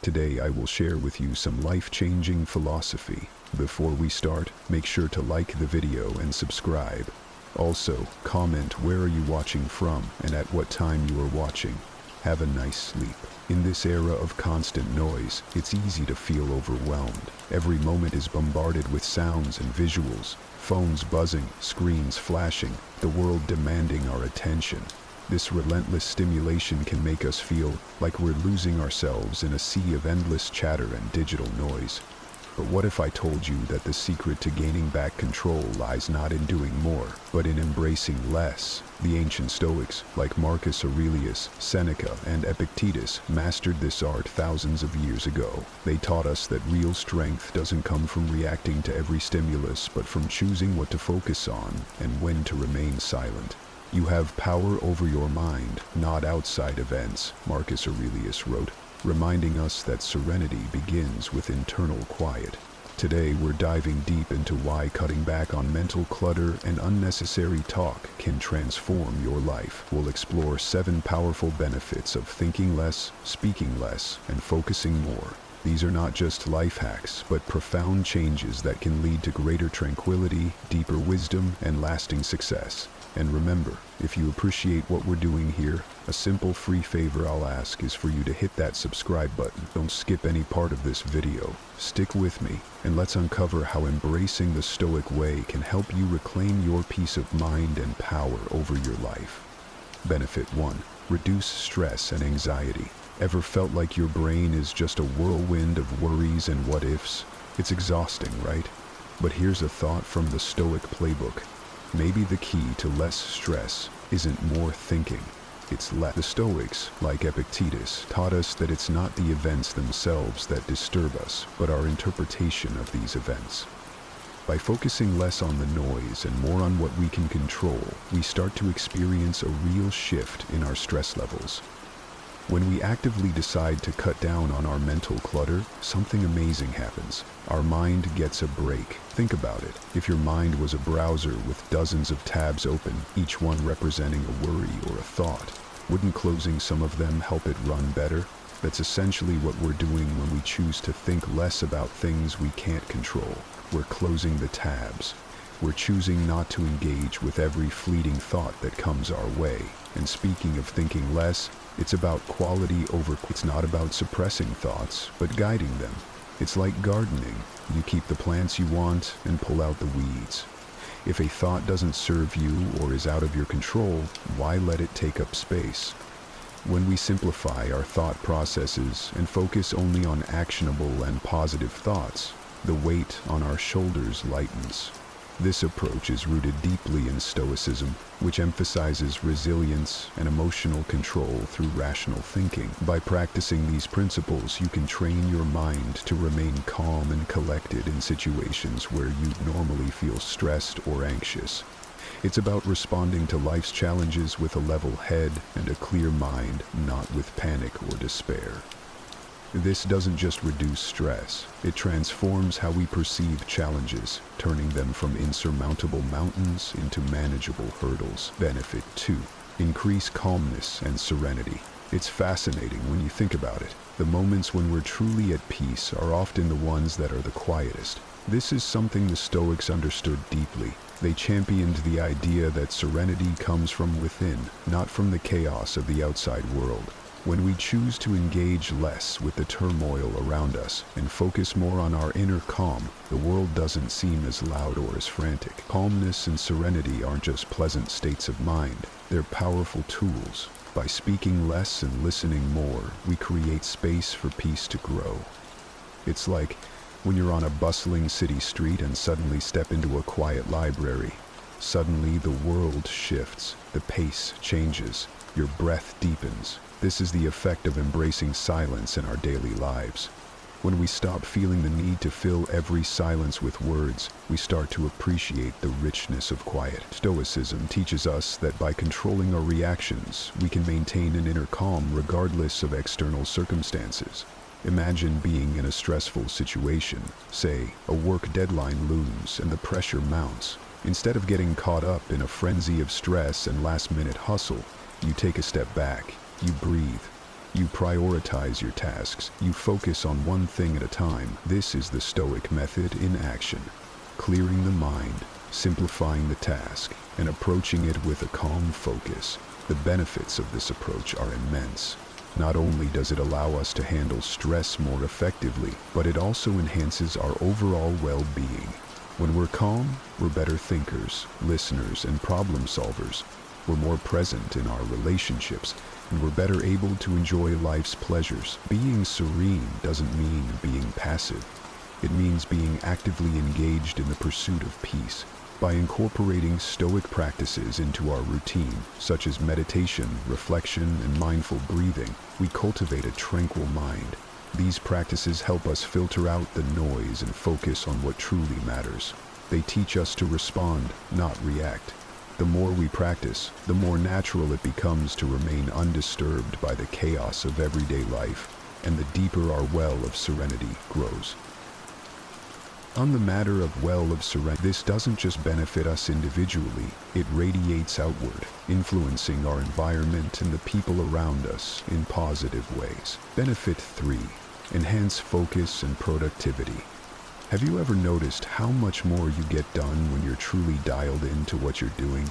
Today I will share with you some life-changing philosophy. Before we start, make sure to like the video and subscribe. Also, comment where are you watching from and at what time you are watching. Have a nice sleep. In this era of constant noise, it's easy to feel overwhelmed. Every moment is bombarded with sounds and visuals, phones buzzing, screens flashing, the world demanding our attention. This relentless stimulation can make us feel like we're losing ourselves in a sea of endless chatter and digital noise. But what if I told you that the secret to gaining back control lies not in doing more, but in embracing less? The ancient Stoics, like Marcus Aurelius, Seneca, and Epictetus, mastered this art thousands of years ago. They taught us that real strength doesn't come from reacting to every stimulus, but from choosing what to focus on and when to remain silent. You have power over your mind, not outside events, Marcus Aurelius wrote, reminding us that serenity begins with internal quiet. Today we're diving deep into why cutting back on mental clutter and unnecessary talk can transform your life. We'll explore 7 powerful benefits of thinking less, speaking less, and focusing more. These are not just life hacks, but profound changes that can lead to greater tranquility, deeper wisdom, and lasting success. And remember, if you appreciate what we're doing here, a simple free favor I'll ask is for you to hit that subscribe button. Don't skip any part of this video. Stick with me, and let's uncover how embracing the Stoic way can help you reclaim your peace of mind and power over your life. Benefit 1. Reduce stress and anxiety. Ever felt like your brain is just a whirlwind of worries and what-ifs? It's exhausting, right? But here's a thought from the Stoic playbook. Maybe the key to less stress isn't more thinking, it's less. The Stoics, like Epictetus, taught us that it's not the events themselves that disturb us, but our interpretation of these events. By focusing less on the noise and more on what we can control, we start to experience a real shift in our stress levels. When we actively decide to cut down on our mental clutter, something amazing happens. Our mind gets a break. Think about it. If your mind was a browser with dozens of tabs open, each one representing a worry or a thought, wouldn't closing some of them help it run better? That's essentially what we're doing when we choose to think less about things we can't control. We're closing the tabs. We're choosing not to engage with every fleeting thought that comes our way. And speaking of thinking less, it's about quality over. It's not about suppressing thoughts, but guiding them. It's like gardening. You keep the plants you want and pull out the weeds. If a thought doesn't serve you or is out of your control, why let it take up space? When we simplify our thought processes and focus only on actionable and positive thoughts, the weight on our shoulders lightens. This approach is rooted deeply in Stoicism, which emphasizes resilience and emotional control through rational thinking. By practicing these principles, you can train your mind to remain calm and collected in situations where you normally feel stressed or anxious. It's about responding to life's challenges with a level head and a clear mind, not with panic or despair. This doesn't just reduce stress, it transforms how we perceive challenges, turning them from insurmountable mountains into manageable hurdles. Benefit 2. Increase calmness and serenity. It's fascinating when you think about it. The moments when we're truly at peace are often the ones that are the quietest. This is something the Stoics understood deeply. They championed the idea that serenity comes from within, not from the chaos of the outside world. When we choose to engage less with the turmoil around us and focus more on our inner calm, the world doesn't seem as loud or as frantic. Calmness and serenity aren't just pleasant states of mind, they're powerful tools. By speaking less and listening more, we create space for peace to grow. It's like when you're on a bustling city street and suddenly step into a quiet library. Suddenly the world shifts, the pace changes, your breath deepens. This is the effect of embracing silence in our daily lives. When we stop feeling the need to fill every silence with words, we start to appreciate the richness of quiet. Stoicism teaches us that by controlling our reactions, we can maintain an inner calm regardless of external circumstances. Imagine being in a stressful situation. Say, a work deadline looms and the pressure mounts. Instead of getting caught up in a frenzy of stress and last-minute hustle, you take a step back. You breathe. You prioritize your tasks. You focus on one thing at a time. This is the Stoic method in action. Clearing the mind, simplifying the task, and approaching it with a calm focus. The benefits of this approach are immense. Not only does it allow us to handle stress more effectively, but it also enhances our overall well-being. When we're calm, we're better thinkers, listeners, and problem solvers. We're more present in our relationships, and we're better able to enjoy life's pleasures. Being serene doesn't mean being passive. It means being actively engaged in the pursuit of peace. By incorporating Stoic practices into our routine, such as meditation, reflection, and mindful breathing, we cultivate a tranquil mind. These practices help us filter out the noise and focus on what truly matters. They teach us to respond, not react. The more we practice, the more natural it becomes to remain undisturbed by the chaos of everyday life, and the deeper our well of serenity grows. On the matter of well of serenity, this doesn't just benefit us individually, it radiates outward, influencing our environment and the people around us in positive ways. Benefit 3. Enhance focus and productivity. Have you ever noticed how much more you get done when you're truly dialed into what you're doing?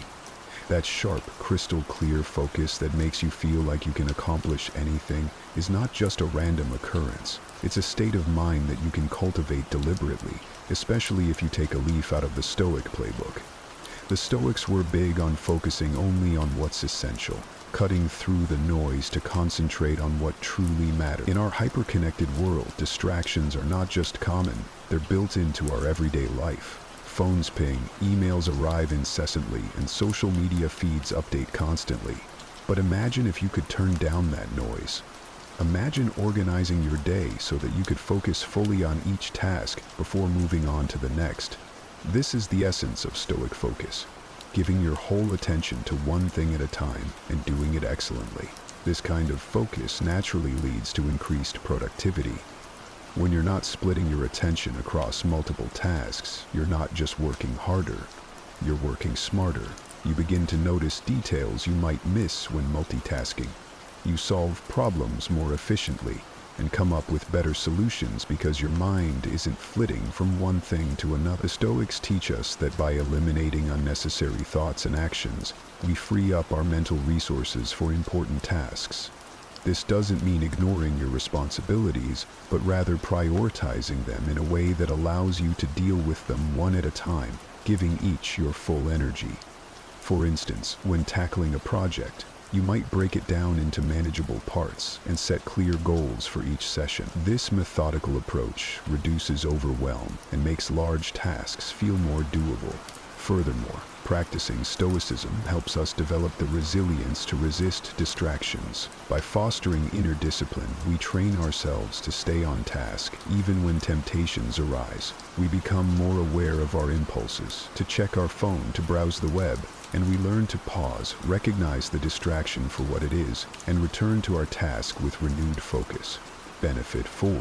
That sharp, crystal clear focus that makes you feel like you can accomplish anything is not just a random occurrence. It's a state of mind that you can cultivate deliberately, especially if you take a leaf out of the Stoic playbook. The Stoics were big on focusing only on what's essential, cutting through the noise to concentrate on what truly matters. In our hyper-connected world, distractions are not just common, they're built into our everyday life. Phones ping, emails arrive incessantly, and social media feeds update constantly. But imagine if you could turn down that noise. Imagine organizing your day so that you could focus fully on each task before moving on to the next. This is the essence of Stoic focus, giving your whole attention to one thing at a time and doing it excellently. This kind of focus naturally leads to increased productivity. When you're not splitting your attention across multiple tasks, you're not just working harder, you're working smarter. You begin to notice details you might miss when multitasking. You solve problems more efficiently and come up with better solutions because your mind isn't flitting from one thing to another. The Stoics teach us that by eliminating unnecessary thoughts and actions, we free up our mental resources for important tasks. This doesn't mean ignoring your responsibilities, but rather prioritizing them in a way that allows you to deal with them one at a time, giving each your full energy. For instance, when tackling a project, you might break it down into manageable parts and set clear goals for each session. This methodical approach reduces overwhelm and makes large tasks feel more doable. Furthermore, practicing Stoicism helps us develop the resilience to resist distractions. By fostering inner discipline, we train ourselves to stay on task even when temptations arise. We become more aware of our impulses, to check our phone, to browse the web, and we learn to pause, recognize the distraction for what it is, and return to our task with renewed focus. Benefit 4.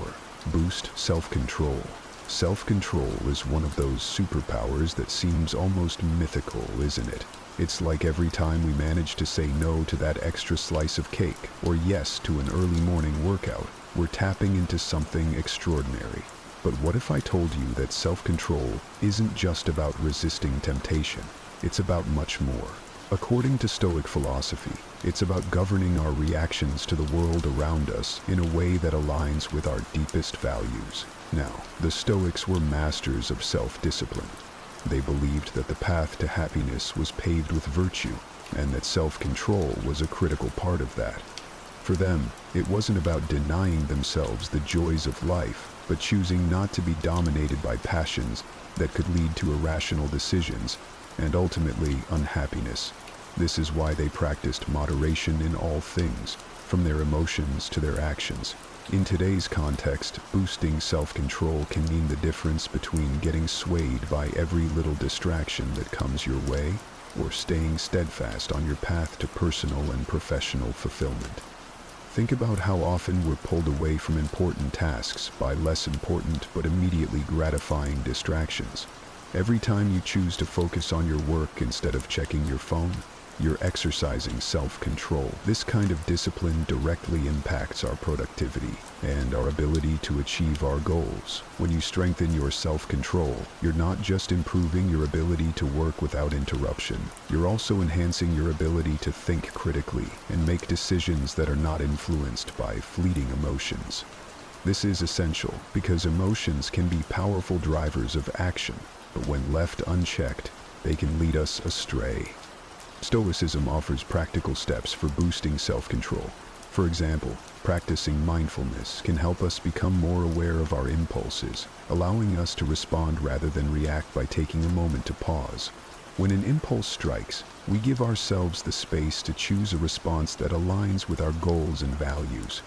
Boost self-control. Self-control is one of those superpowers that seems almost mythical, isn't it? It's like every time we manage to say no to that extra slice of cake, or yes to an early morning workout, we're tapping into something extraordinary. But what if I told you that self-control isn't just about resisting temptation? It's about much more. According to Stoic philosophy, it's about governing our reactions to the world around us in a way that aligns with our deepest values. Now, the Stoics were masters of self-discipline. They believed that the path to happiness was paved with virtue, and that self-control was a critical part of that. For them, it wasn't about denying themselves the joys of life, but choosing not to be dominated by passions that could lead to irrational decisions and ultimately unhappiness. This is why they practiced moderation in all things, from their emotions to their actions. In today's context, boosting self-control can mean the difference between getting swayed by every little distraction that comes your way, or staying steadfast on your path to personal and professional fulfillment. Think about how often we're pulled away from important tasks by less important but immediately gratifying distractions. Every time you choose to focus on your work instead of checking your phone, you're exercising self-control. This kind of discipline directly impacts our productivity and our ability to achieve our goals. When you strengthen your self-control, you're not just improving your ability to work without interruption, you're also enhancing your ability to think critically and make decisions that are not influenced by fleeting emotions. This is essential because emotions can be powerful drivers of action, but when left unchecked, they can lead us astray. Stoicism offers practical steps for boosting self-control. For example, practicing mindfulness can help us become more aware of our impulses, allowing us to respond rather than react by taking a moment to pause. When an impulse strikes, we give ourselves the space to choose a response that aligns with our goals and values.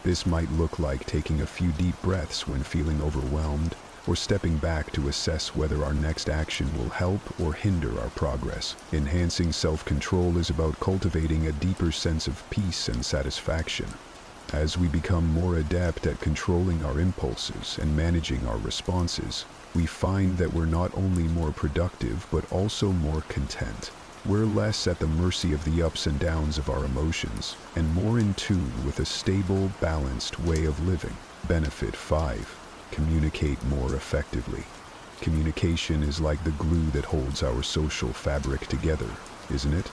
This might look like taking a few deep breaths when feeling overwhelmed, or stepping back to assess whether our next action will help or hinder our progress. Enhancing self-control is about cultivating a deeper sense of peace and satisfaction. As we become more adept at controlling our impulses and managing our responses, we find that we're not only more productive but also more content. We're less at the mercy of the ups and downs of our emotions, and more in tune with a stable, balanced way of living. Benefit 5. Communicate more effectively. Communication is like the glue that holds our social fabric together, isn't it?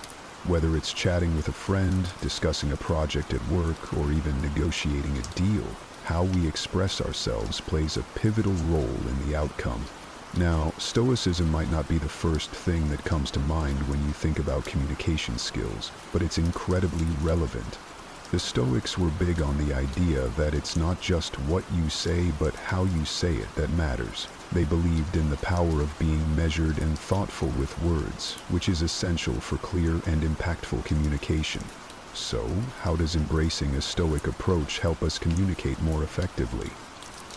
Whether it's chatting with a friend, discussing a project at work, or even negotiating a deal, how we express ourselves plays a pivotal role in the outcome. Now, Stoicism might not be the first thing that comes to mind when you think about communication skills, but it's incredibly relevant. The Stoics were big on the idea that it's not just what you say, but how you say it that matters. They believed in the power of being measured and thoughtful with words, which is essential for clear and impactful communication. So, how does embracing a Stoic approach help us communicate more effectively?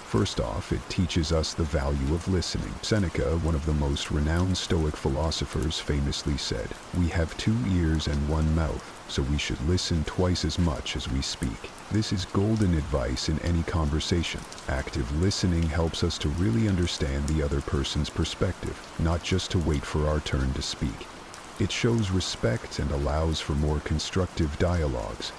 First off, it teaches us the value of listening. Seneca, one of the most renowned Stoic philosophers, famously said, "We have 2 ears and 1 mouth, so we should listen twice as much as we speak." This is golden advice in any conversation. Active listening helps us to really understand the other person's perspective, not just to wait for our turn to speak. It shows respect and allows for more constructive dialogues.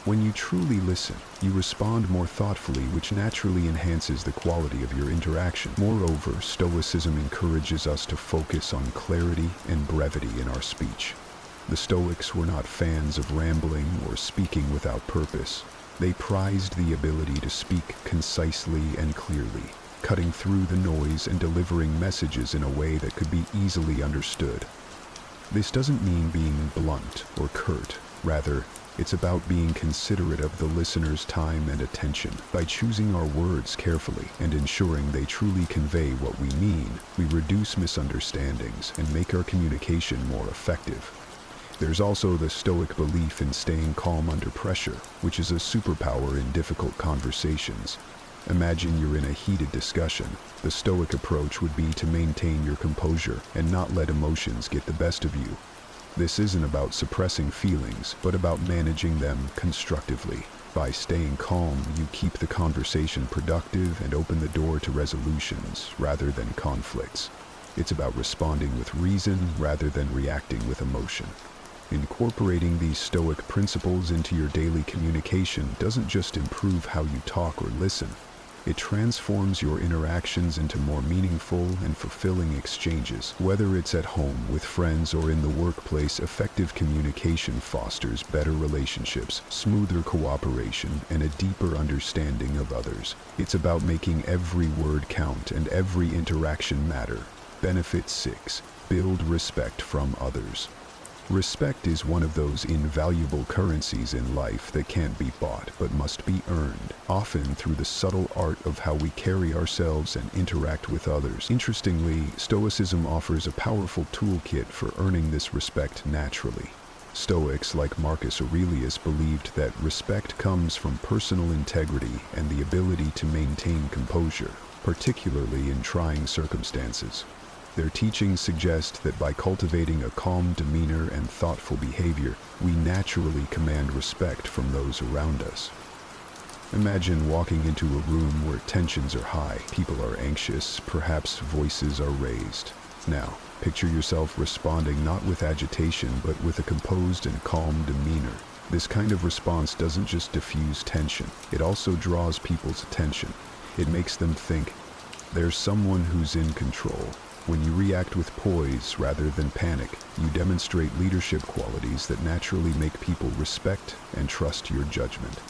When you truly listen, you respond more thoughtfully, which naturally enhances the quality of your interaction. Moreover, Stoicism encourages us to focus on clarity and brevity in our speech. The Stoics were not fans of rambling or speaking without purpose. They prized the ability to speak concisely and clearly, cutting through the noise and delivering messages in a way that could be easily understood. This doesn't mean being blunt or curt. Rather, it's about being considerate of the listener's time and attention. By choosing our words carefully and ensuring they truly convey what we mean, we reduce misunderstandings and make our communication more effective. There's also the Stoic belief in staying calm under pressure, which is a superpower in difficult conversations. Imagine you're in a heated discussion. The Stoic approach would be to maintain your composure and not let emotions get the best of you. This isn't about suppressing feelings, but about managing them constructively. By staying calm, you keep the conversation productive and open the door to resolutions rather than conflicts. It's about responding with reason rather than reacting with emotion. Incorporating these Stoic principles into your daily communication doesn't just improve how you talk or listen. It transforms your interactions into more meaningful and fulfilling exchanges. Whether it's at home, with friends, or in the workplace, effective communication fosters better relationships, smoother cooperation, and a deeper understanding of others. It's about making every word count and every interaction matter. Benefit 6. Build respect from others. Respect is one of those invaluable currencies in life that can't be bought but must be earned, often through the subtle art of how we carry ourselves and interact with others. Interestingly, Stoicism offers a powerful toolkit for earning this respect naturally. Stoics like Marcus Aurelius believed that respect comes from personal integrity and the ability to maintain composure, particularly in trying circumstances. Their teachings suggest that by cultivating a calm demeanor and thoughtful behavior, we naturally command respect from those around us. Imagine walking into a room where tensions are high, people are anxious, perhaps voices are raised. Now, picture yourself responding not with agitation but with a composed and calm demeanor. This kind of response doesn't just diffuse tension, it also draws people's attention. It makes them think, there's someone who's in control. When you react with poise rather than panic, you demonstrate leadership qualities that naturally make people respect and trust your judgment.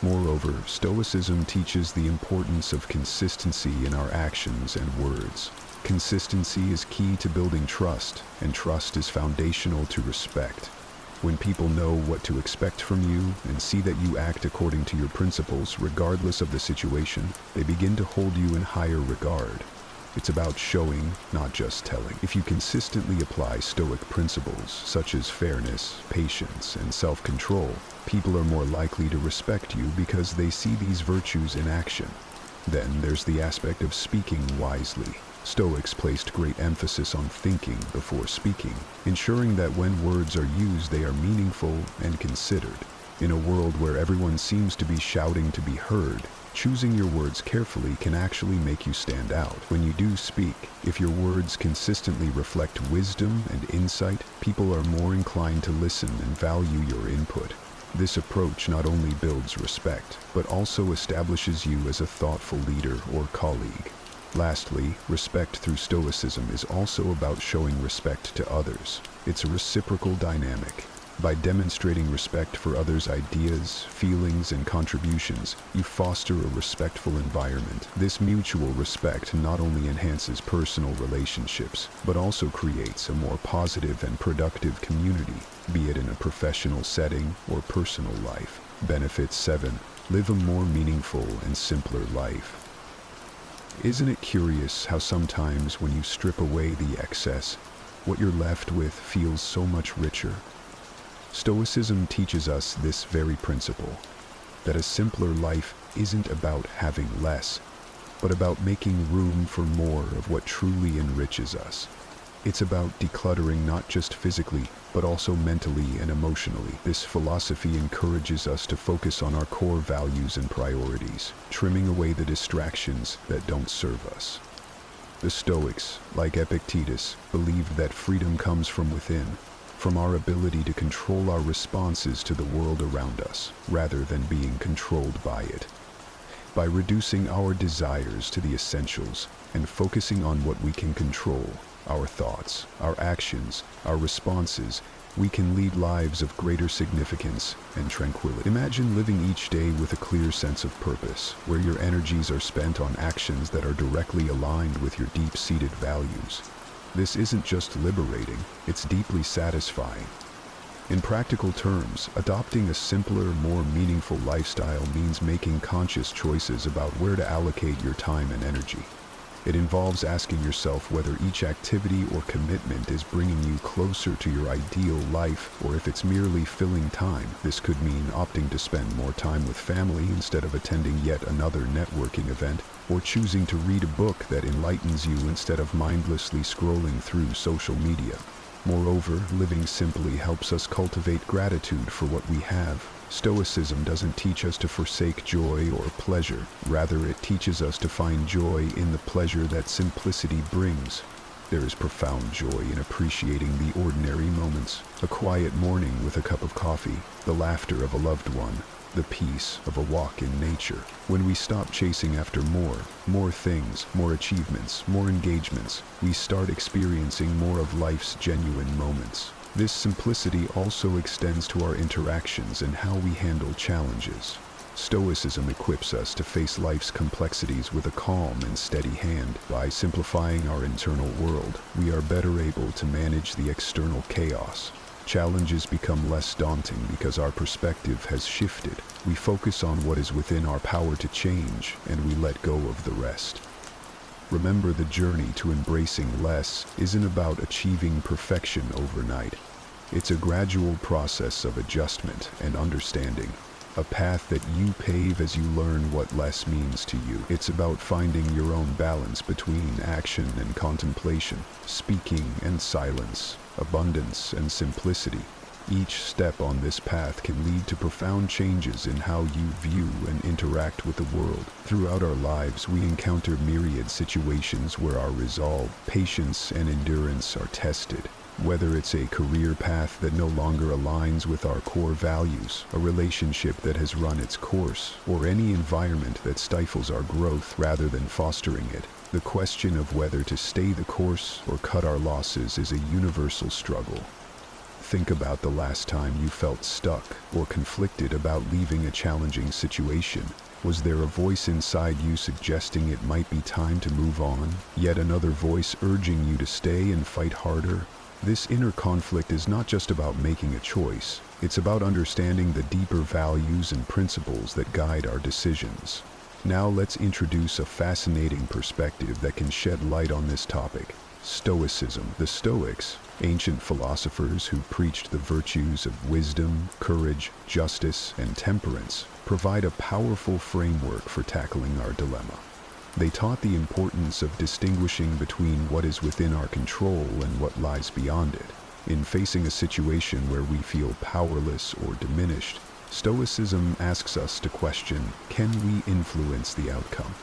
Moreover, Stoicism teaches the importance of consistency in our actions and words. Consistency is key to building trust, and trust is foundational to respect. When people know what to expect from you and see that you act according to your principles regardless of the situation, they begin to hold you in higher regard. It's about showing, not just telling. If you consistently apply Stoic principles such as fairness, patience, and self-control, people are more likely to respect you because they see these virtues in action. Then there's the aspect of speaking wisely. Stoics placed great emphasis on thinking before speaking, ensuring that when words are used they are meaningful and considered. In a world where everyone seems to be shouting to be heard, choosing your words carefully can actually make you stand out. When you do speak, if your words consistently reflect wisdom and insight, people are more inclined to listen and value your input. This approach not only builds respect, but also establishes you as a thoughtful leader or colleague. Lastly, respect through Stoicism is also about showing respect to others. It's a reciprocal dynamic. By demonstrating respect for others' ideas, feelings, and contributions, you foster a respectful environment. This mutual respect not only enhances personal relationships, but also creates a more positive and productive community, be it in a professional setting or personal life. Benefit 7. Live a more meaningful and simpler life. Isn't it curious how sometimes when you strip away the excess, what you're left with feels so much richer? Stoicism teaches us this very principle, that a simpler life isn't about having less, but about making room for more of what truly enriches us. It's about decluttering not just physically, but also mentally and emotionally. This philosophy encourages us to focus on our core values and priorities, trimming away the distractions that don't serve us. The Stoics, like Epictetus, believed that freedom comes from within, from our ability to control our responses to the world around us, rather than being controlled by it. By reducing our desires to the essentials and focusing on what we can control, our thoughts, our actions, our responses, we can lead lives of greater significance and tranquility. Imagine living each day with a clear sense of purpose, where your energies are spent on actions that are directly aligned with your deep-seated values. This isn't just liberating, it's deeply satisfying. In practical terms, adopting a simpler, more meaningful lifestyle means making conscious choices about where to allocate your time and energy. It involves asking yourself whether each activity or commitment is bringing you closer to your ideal life or if it's merely filling time. This could mean opting to spend more time with family instead of attending yet another networking event, or choosing to read a book that enlightens you instead of mindlessly scrolling through social media. Moreover, living simply helps us cultivate gratitude for what we have. Stoicism doesn't teach us to forsake joy or pleasure. Rather, it teaches us to find joy in the pleasure that simplicity brings. There is profound joy in appreciating the ordinary moments, a quiet morning with a cup of coffee, the laughter of a loved one, the peace of a walk in nature. When we stop chasing after more things, more achievements, more engagements, we start experiencing more of life's genuine moments. This simplicity also extends to our interactions and how we handle challenges. Stoicism equips us to face life's complexities with a calm and steady hand. By simplifying our internal world, we are better able to manage the external chaos. Challenges become less daunting because our perspective has shifted. We focus on what is within our power to change, and we let go of the rest. Remember, the journey to embracing less isn't about achieving perfection overnight. It's a gradual process of adjustment and understanding, a path that you pave as you learn what less means to you. It's about finding your own balance between action and contemplation, speaking and silence, abundance and simplicity. Each step on this path can lead to profound changes in how you view and interact with the world. Throughout our lives, we encounter myriad situations where our resolve, patience, and endurance are tested. Whether it's a career path that no longer aligns with our core values, a relationship that has run its course, or any environment that stifles our growth rather than fostering it, the question of whether to stay the course or cut our losses is a universal struggle. Think about the last time you felt stuck or conflicted about leaving a challenging situation. Was there a voice inside you suggesting it might be time to move on, yet another voice urging you to stay and fight harder? This inner conflict is not just about making a choice. It's about understanding the deeper values and principles that guide our decisions. Now let's introduce a fascinating perspective that can shed light on this topic. Stoicism. The Stoics, ancient philosophers who preached the virtues of wisdom, courage, justice, and temperance, provide a powerful framework for tackling our dilemma. They taught the importance of distinguishing between what is within our control and what lies beyond it. In facing a situation where we feel powerless or diminished, Stoicism asks us to question, can we influence the outcome?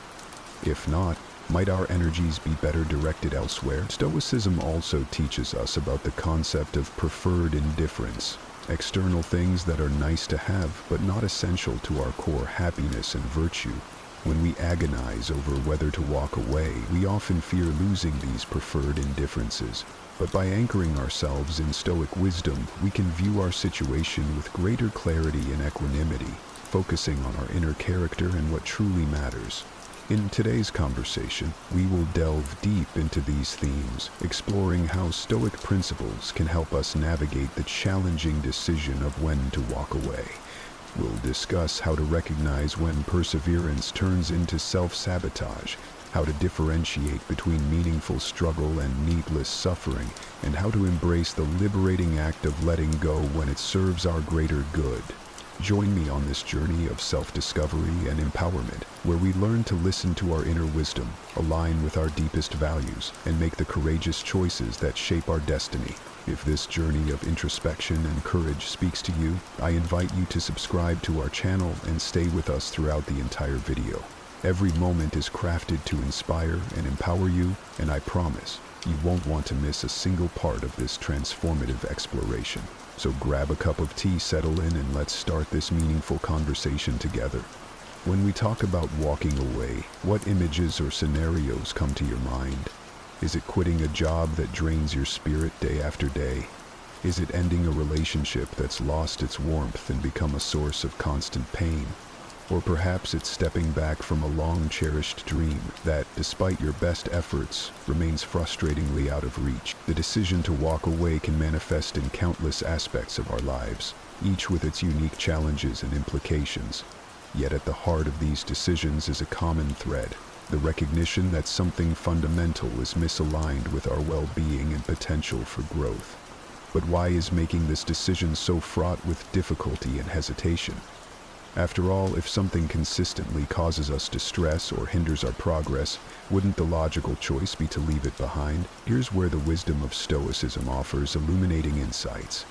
If not, might our energies be better directed elsewhere? Stoicism also teaches us about the concept of preferred indifference, external things that are nice to have but not essential to our core happiness and virtue. When we agonize over whether to walk away, we often fear losing these preferred indifferences. But by anchoring ourselves in Stoic wisdom, we can view our situation with greater clarity and equanimity, focusing on our inner character and what truly matters. In today's conversation, we will delve deep into these themes, exploring how Stoic principles can help us navigate the challenging decision of when to walk away. We'll discuss how to recognize when perseverance turns into self-sabotage, how to differentiate between meaningful struggle and needless suffering, and how to embrace the liberating act of letting go when it serves our greater good. Join me on this journey of self-discovery and empowerment, where we learn to listen to our inner wisdom, align with our deepest values, and make the courageous choices that shape our destiny. If this journey of introspection and courage speaks to you, I invite you to subscribe to our channel and stay with us throughout the entire video. Every moment is crafted to inspire and empower you, and I promise you won't want to miss a single part of this transformative exploration. So grab a cup of tea, settle in, and let's start this meaningful conversation together. When we talk about walking away, what images or scenarios come to your mind? Is it quitting a job that drains your spirit day after day? Is it ending a relationship that's lost its warmth and become a source of constant pain? Or perhaps it's stepping back from a long-cherished dream that, despite your best efforts, remains frustratingly out of reach. The decision to walk away can manifest in countless aspects of our lives, each with its unique challenges and implications. Yet at the heart of these decisions is a common thread: the recognition that something fundamental is misaligned with our well-being and potential for growth. But why is making this decision so fraught with difficulty and hesitation? After all, if something consistently causes us distress or hinders our progress, wouldn't the logical choice be to leave it behind? Here's where the wisdom of Stoicism offers illuminating insights.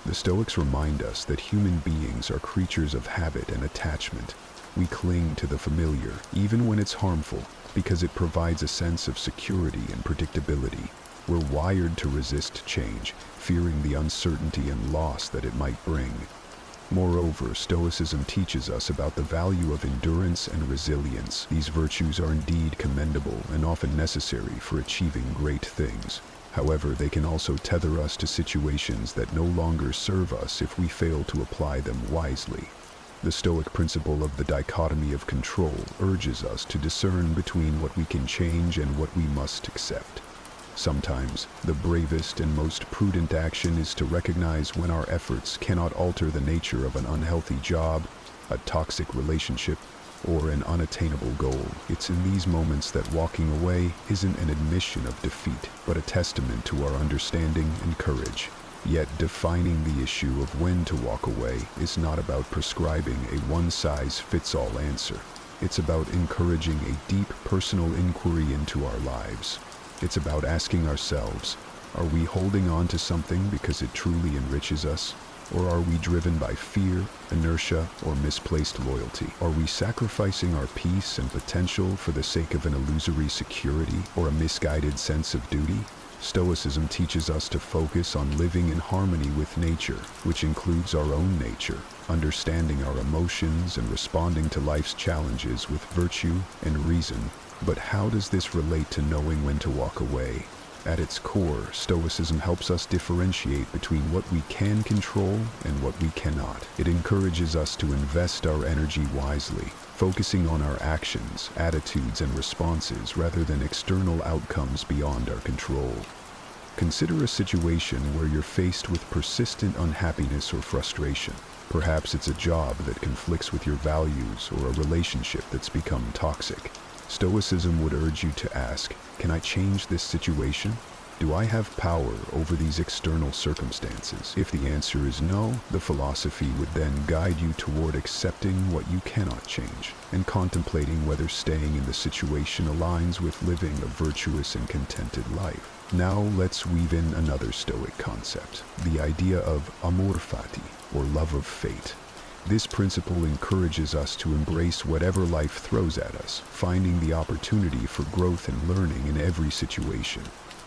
The Stoics remind us that human beings are creatures of habit and attachment. We cling to the familiar, even when it's harmful, because it provides a sense of security and predictability. We're wired to resist change, fearing the uncertainty and loss that it might bring. Moreover, Stoicism teaches us about the value of endurance and resilience. These virtues are indeed commendable and often necessary for achieving great things. However, they can also tether us to situations that no longer serve us if we fail to apply them wisely. The Stoic principle of the dichotomy of control urges us to discern between what we can change and what we must accept. Sometimes, the bravest and most prudent action is to recognize when our efforts cannot alter the nature of an unhealthy job, a toxic relationship, or an unattainable goal. It's in these moments that walking away isn't an admission of defeat, but a testament to our understanding and courage. Yet defining the issue of when to walk away is not about prescribing a one-size-fits-all answer. It's about encouraging a deep personal inquiry into our lives. It's about asking ourselves, are we holding on to something because it truly enriches us, Or are we driven by fear, inertia, or misplaced loyalty? Are we sacrificing our peace and potential for the sake of an illusory security or a misguided sense of duty? Stoicism teaches us to focus on living in harmony with nature, which includes our own nature, understanding our emotions and responding to life's challenges with virtue and reason. But how does this relate to knowing when to walk away? At its core, Stoicism helps us differentiate between what we can control and what we cannot. It encourages us to invest our energy wisely, focusing on our actions, attitudes, and responses rather than external outcomes beyond our control. Consider a situation where you're faced with persistent unhappiness or frustration. Perhaps it's a job that conflicts with your values or a relationship that's become toxic. Stoicism would urge you to ask, can I change this situation? Do I have power over these external circumstances? If the answer is no, the philosophy would then guide you toward accepting what you cannot change and contemplating whether staying in the situation aligns with living a virtuous and contented life. Now let's weave in another Stoic concept, the idea of amor fati, or love of fate. This principle encourages us to embrace whatever life throws at us, finding the opportunity for growth and learning in every situation.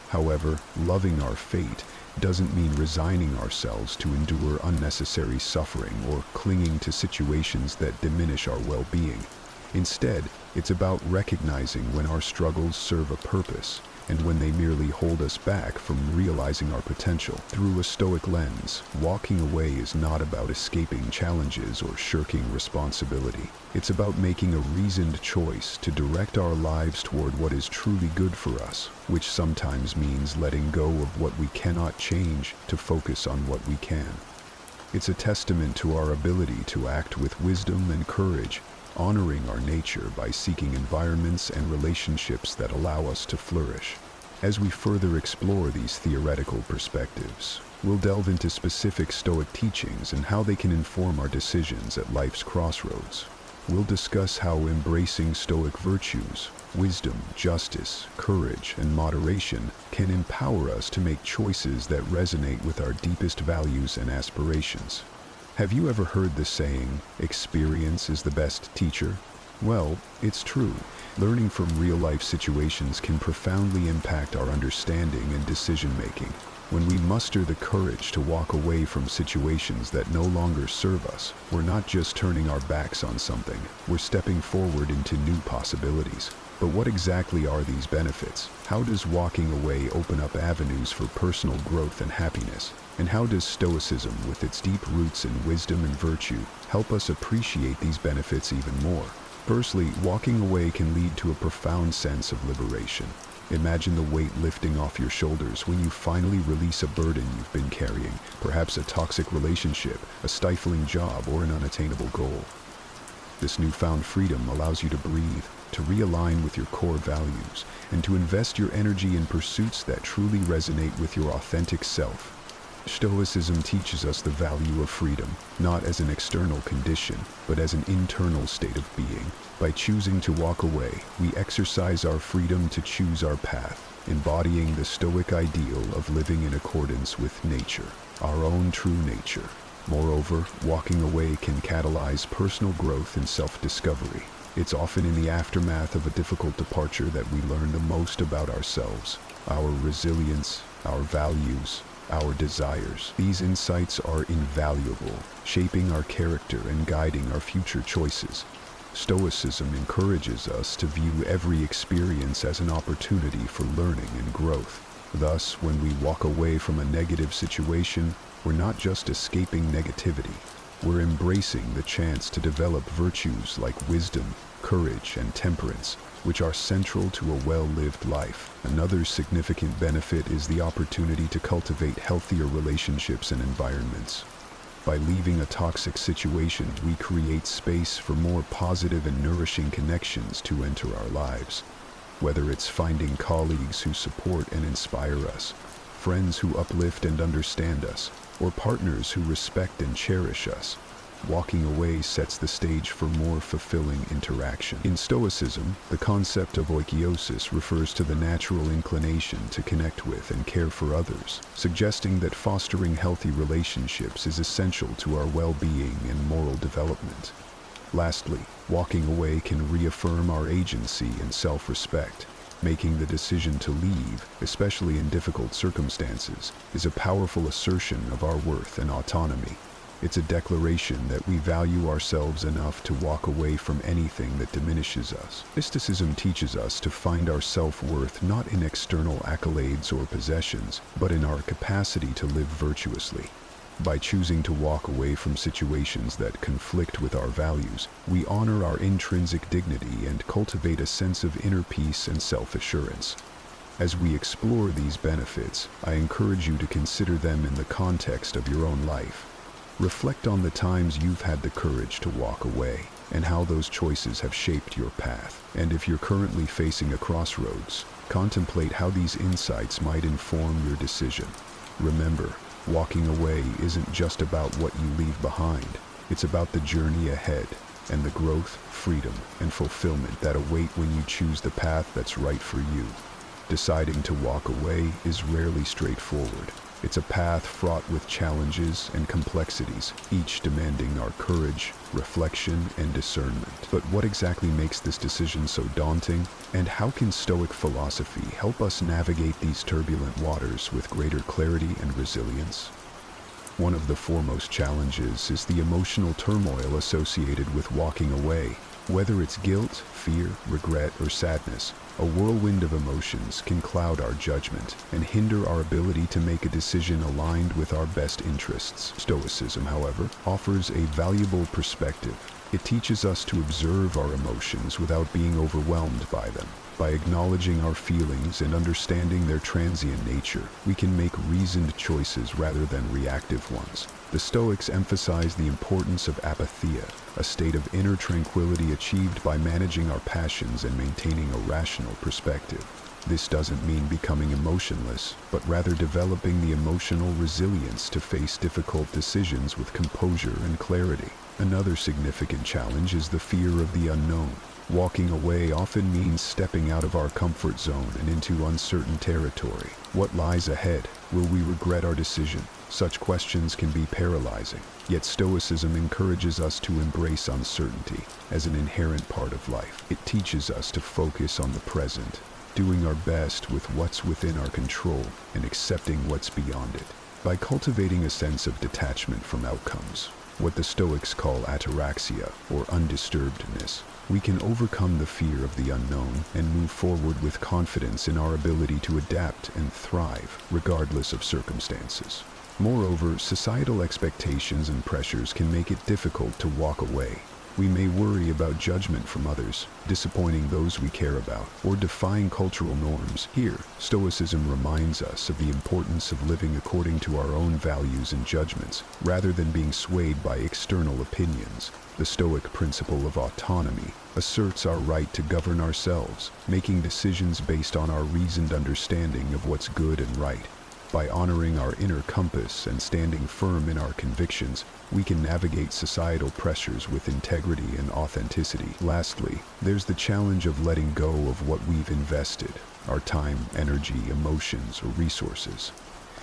However, loving our fate doesn't mean resigning ourselves to endure unnecessary suffering or clinging to situations that diminish our well-being. Instead, it's about recognizing when our struggles serve a purpose and when they merely hold us back from realizing our potential. Through a Stoic lens, walking away is not about escaping challenges or shirking responsibility. It's about making a reasoned choice to direct our lives toward what is truly good for us, which sometimes means letting go of what we cannot change to focus on what we can. It's a testament to our ability to act with wisdom and courage, honoring our nature by seeking environments and relationships that allow us to flourish. As we further explore these theoretical perspectives, we'll delve into specific Stoic teachings and how they can inform our decisions at life's crossroads. We'll discuss how embracing Stoic virtues, wisdom, justice, courage, and moderation can empower us to make choices that resonate with our deepest values and aspirations. Have you ever heard the saying, experience is the best teacher? Well, it's true. Learning from real-life situations can profoundly impact our understanding and decision-making. When we muster the courage to walk away from situations that no longer serve us, we're not just turning our backs on something, we're stepping forward into new possibilities. But what exactly are these benefits? How does walking away open up avenues for personal growth and happiness? And how does Stoicism, with its deep roots in wisdom and virtue, help us appreciate these benefits even more? Firstly, walking away can lead to a profound sense of liberation. Imagine the weight lifting off your shoulders when you finally release a burden you've been carrying, perhaps a toxic relationship, a stifling job, or an unattainable goal. This newfound freedom allows you to breathe, to realign with your core values, and to invest your energy in pursuits that truly resonate with your authentic self. Stoicism teaches us the value of freedom, not as an external condition, but as an internal state of being. By choosing to walk away, we exercise our freedom to choose our path, embodying the Stoic ideal of living in accordance with nature, our own true nature. Moreover, walking away can catalyze personal growth and self-discovery. It's often in the aftermath of a difficult departure that we learn the most about ourselves, our resilience, our values, our desires. These insights are invaluable, shaping our character and guiding our future choices. Stoicism encourages us to view every experience as an opportunity for learning and growth. Thus, when we walk away from a negative situation, we're not just escaping negativity. We're embracing the chance to develop virtues like wisdom, courage, and temperance, which are central to a well-lived life. Another significant benefit is the opportunity to cultivate healthier relationships and environments. By leaving a toxic situation, we create space for more positive and nourishing connections to enter our lives. Whether it's finding colleagues who support and inspire us, friends who uplift and understand us, or partners who respect and cherish us, Walking away sets the stage for more fulfilling interaction. In Stoicism, the concept of oikeiosis refers to the natural inclination to connect with and care for others, suggesting that fostering healthy relationships is essential to our well-being and moral development. Lastly, walking away can reaffirm our agency and self-respect. Making the decision to leave, especially in difficult circumstances, is a powerful assertion of our worth and autonomy. It's a declaration that we value ourselves enough to walk away from anything that diminishes us. Stoicism teaches us to find our self-worth not in external accolades or possessions, but in our capacity to live virtuously. By choosing to walk away from situations that conflict with our values, we honor our intrinsic dignity and cultivate a sense of inner peace and self-assurance. As we explore these benefits, I encourage you to consider them in the context of your own life. Reflect on the times you've had the courage to walk away and how those choices have shaped your path. And if you're currently facing a crossroads, contemplate how these insights might inform your decision. Remember, walking away isn't just about what you leave behind. It's about the journey ahead and the growth, freedom, and fulfillment that await when you choose the path that's right for you. Deciding to walk away is rarely straightforward. It's a path fraught with challenges and complexities, each demanding our courage, reflection, and discernment. But what exactly makes this decision so daunting? And how can Stoic philosophy help us navigate these turbulent waters with greater clarity and resilience? One of the foremost challenges is the emotional turmoil associated with walking away. Whether it's guilt, fear, regret, or sadness, a whirlwind of emotions can cloud our judgment and hinder our ability to make a decision aligned with our best interests. Stoicism, however, offers a valuable perspective. It teaches us to observe our emotions without being overwhelmed by them. By acknowledging our feelings and understanding their transient nature, we can make reasoned choices rather than reactive ones. The Stoics emphasize the importance of apatheia, a state of inner tranquility achieved by managing our passions and maintaining a rational perspective. This doesn't mean becoming emotionless, but rather developing the emotional resilience to face difficult decisions with composure and clarity. Another significant challenge is the fear of the unknown. Walking away often means stepping out of our comfort zone and into uncertain territory. What lies ahead? Will we regret our decision? Such questions can be paralyzing. Yet Stoicism encourages us to embrace uncertainty as an inherent part of life. It teaches us to focus on the present, doing our best with what's within our control and accepting what's beyond it. By cultivating a sense of detachment from outcomes, what the Stoics call ataraxia, or undisturbedness, we can overcome the fear of the unknown and move forward with confidence in our ability to adapt and thrive, regardless of circumstances. Moreover, societal expectations and pressures can make it difficult to walk away. We may worry about judgment from others, disappointing those we care about, or defying cultural norms. Here, Stoicism reminds us of the importance of living according to our own values and judgments, rather than being swayed by external opinions. The Stoic principle of autonomy asserts our right to govern ourselves, making decisions based on our reasoned understanding of what's good and right. By honoring our inner compass and standing firm in our convictions, we can navigate societal pressures with integrity and authenticity. Lastly, there's the challenge of letting go of what we've invested, our time, energy, emotions, or resources.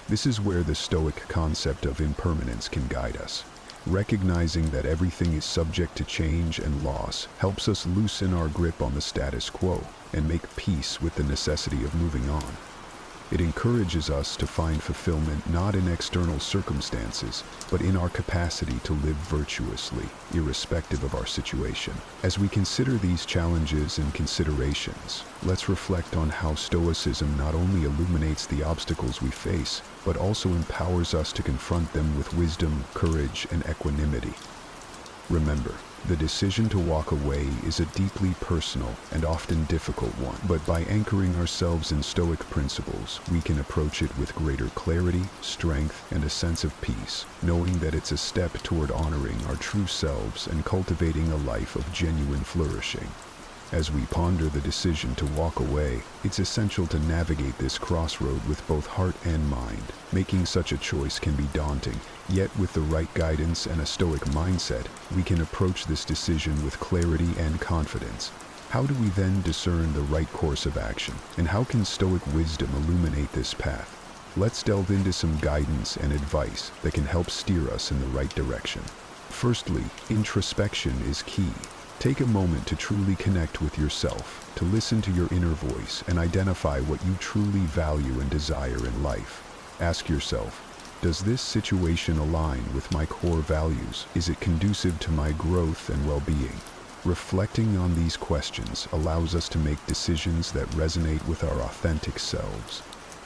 This is where the Stoic concept of impermanence can guide us. Recognizing that everything is subject to change and loss helps us loosen our grip on the status quo and make peace with the necessity of moving on. It encourages us to find fulfillment not in external circumstances, but in our capacity to live virtuously, irrespective of our situation. As we consider these challenges and considerations, let's reflect on how Stoicism not only illuminates the obstacles we face, but also empowers us to confront them with wisdom, courage, and equanimity. Remember, the decision to walk away is a deeply personal and often difficult one, but by anchoring ourselves in Stoic principles, we can approach it with greater clarity, strength, and a sense of peace, knowing that it's a step toward honoring our true selves and cultivating a life of genuine flourishing. As we ponder the decision to walk away, it's essential to navigate this crossroad with both heart and mind. Making such a choice can be daunting, yet with the right guidance and a Stoic mindset, we can approach this decision with clarity and confidence. How do we then discern the right course of action, and how can Stoic wisdom illuminate this path? Let's delve into some guidance and advice that can help steer us in the right direction. Firstly, introspection is key. Take a moment to truly connect with yourself, to listen to your inner voice and identify what you truly value and desire in life. Ask yourself, does this situation align with my core values? Is it conducive to my growth and well-being? Reflecting on these questions allows us to make decisions that resonate with our authentic selves.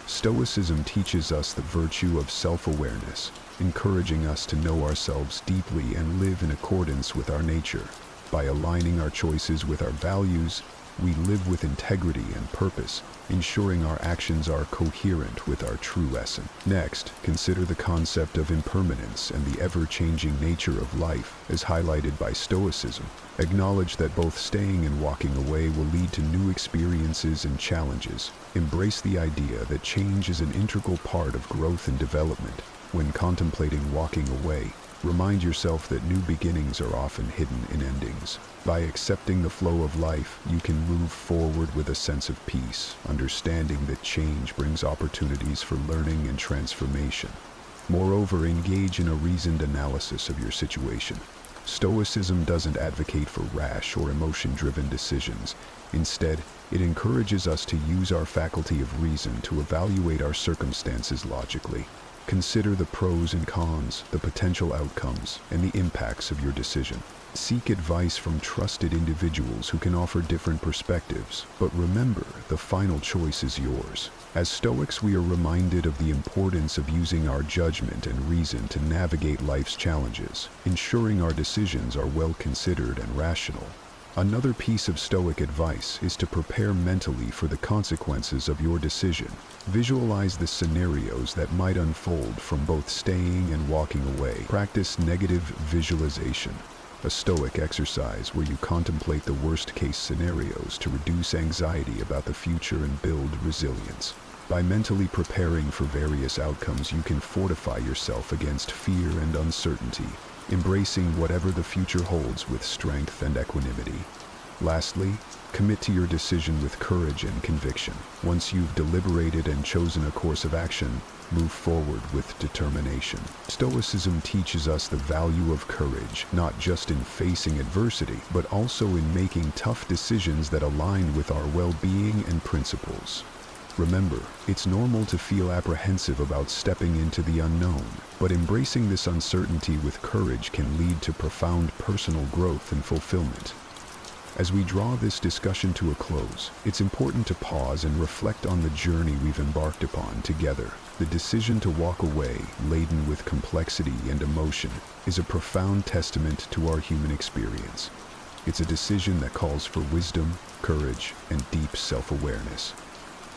Stoicism teaches us the virtue of self-awareness, encouraging us to know ourselves deeply and live in accordance with our nature. By aligning our choices with our values, we live with integrity and purpose, ensuring our actions are coherent with our true essence. Next, consider the concept of impermanence and the ever-changing nature of life, as highlighted by Stoicism. Acknowledge that both staying and walking away will lead to new experiences and challenges. Embrace the idea that change is an integral part of growth and development. When contemplating walking away, remind yourself that new beginnings are often hidden in endings. By accepting the flow of life, you can move forward with a sense of peace, understanding that change brings opportunities for learning and transformation. Moreover, engage in a reasoned analysis of your situation. Stoicism doesn't advocate for rash or emotion-driven decisions. Instead, it encourages us to use our faculty of reason to evaluate our circumstances logically. Consider the pros and cons, the potential outcomes, and the impacts of your decision. Seek advice from trusted individuals who can offer different perspectives, but remember, the final choice is yours. As Stoics, we are reminded of the importance of using our judgment and reason to navigate life's challenges, ensuring our decisions are well considered and rational. Another piece of Stoic advice is to prepare mentally for the consequences of your decision. Visualize the scenarios that might unfold from both staying and walking away. Practice negative visualization, a Stoic exercise where you contemplate the worst-case scenarios to reduce anxiety about the future and build resilience. By mentally preparing for various outcomes, you can fortify yourself against fear and uncertainty, embracing whatever the future holds with strength and equanimity. Lastly, commit to your decision with courage and conviction. Once you've deliberated and chosen a course of action, move forward with determination. Stoicism teaches us the value of courage, not just in facing adversity, but also in making tough decisions that align with our well-being and principles. Remember, it's normal to feel apprehensive about stepping into the unknown, but embracing this uncertainty with courage can lead to profound personal growth and fulfillment. As we draw this discussion to a close, it's important to pause and reflect on the journey we've embarked upon together. The decision to walk away, laden with complexity and emotion, is a profound testament to our human experience. It's a decision that calls for wisdom, courage, and deep self-awareness.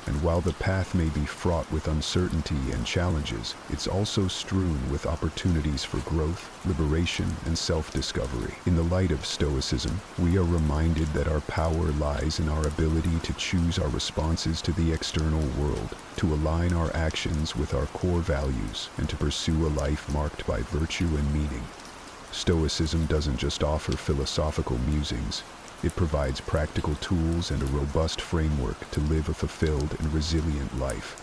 And while the path may be fraught with uncertainty and challenges, it's also strewn with opportunities for growth, liberation, and self-discovery. In the light of Stoicism, we are reminded that our power lies in our ability to choose our responses to the external world, to align our actions with our core values, and to pursue a life marked by virtue and meaning. Stoicism doesn't just offer philosophical musings. It provides practical tools and a robust framework to live a fulfilled and resilient life.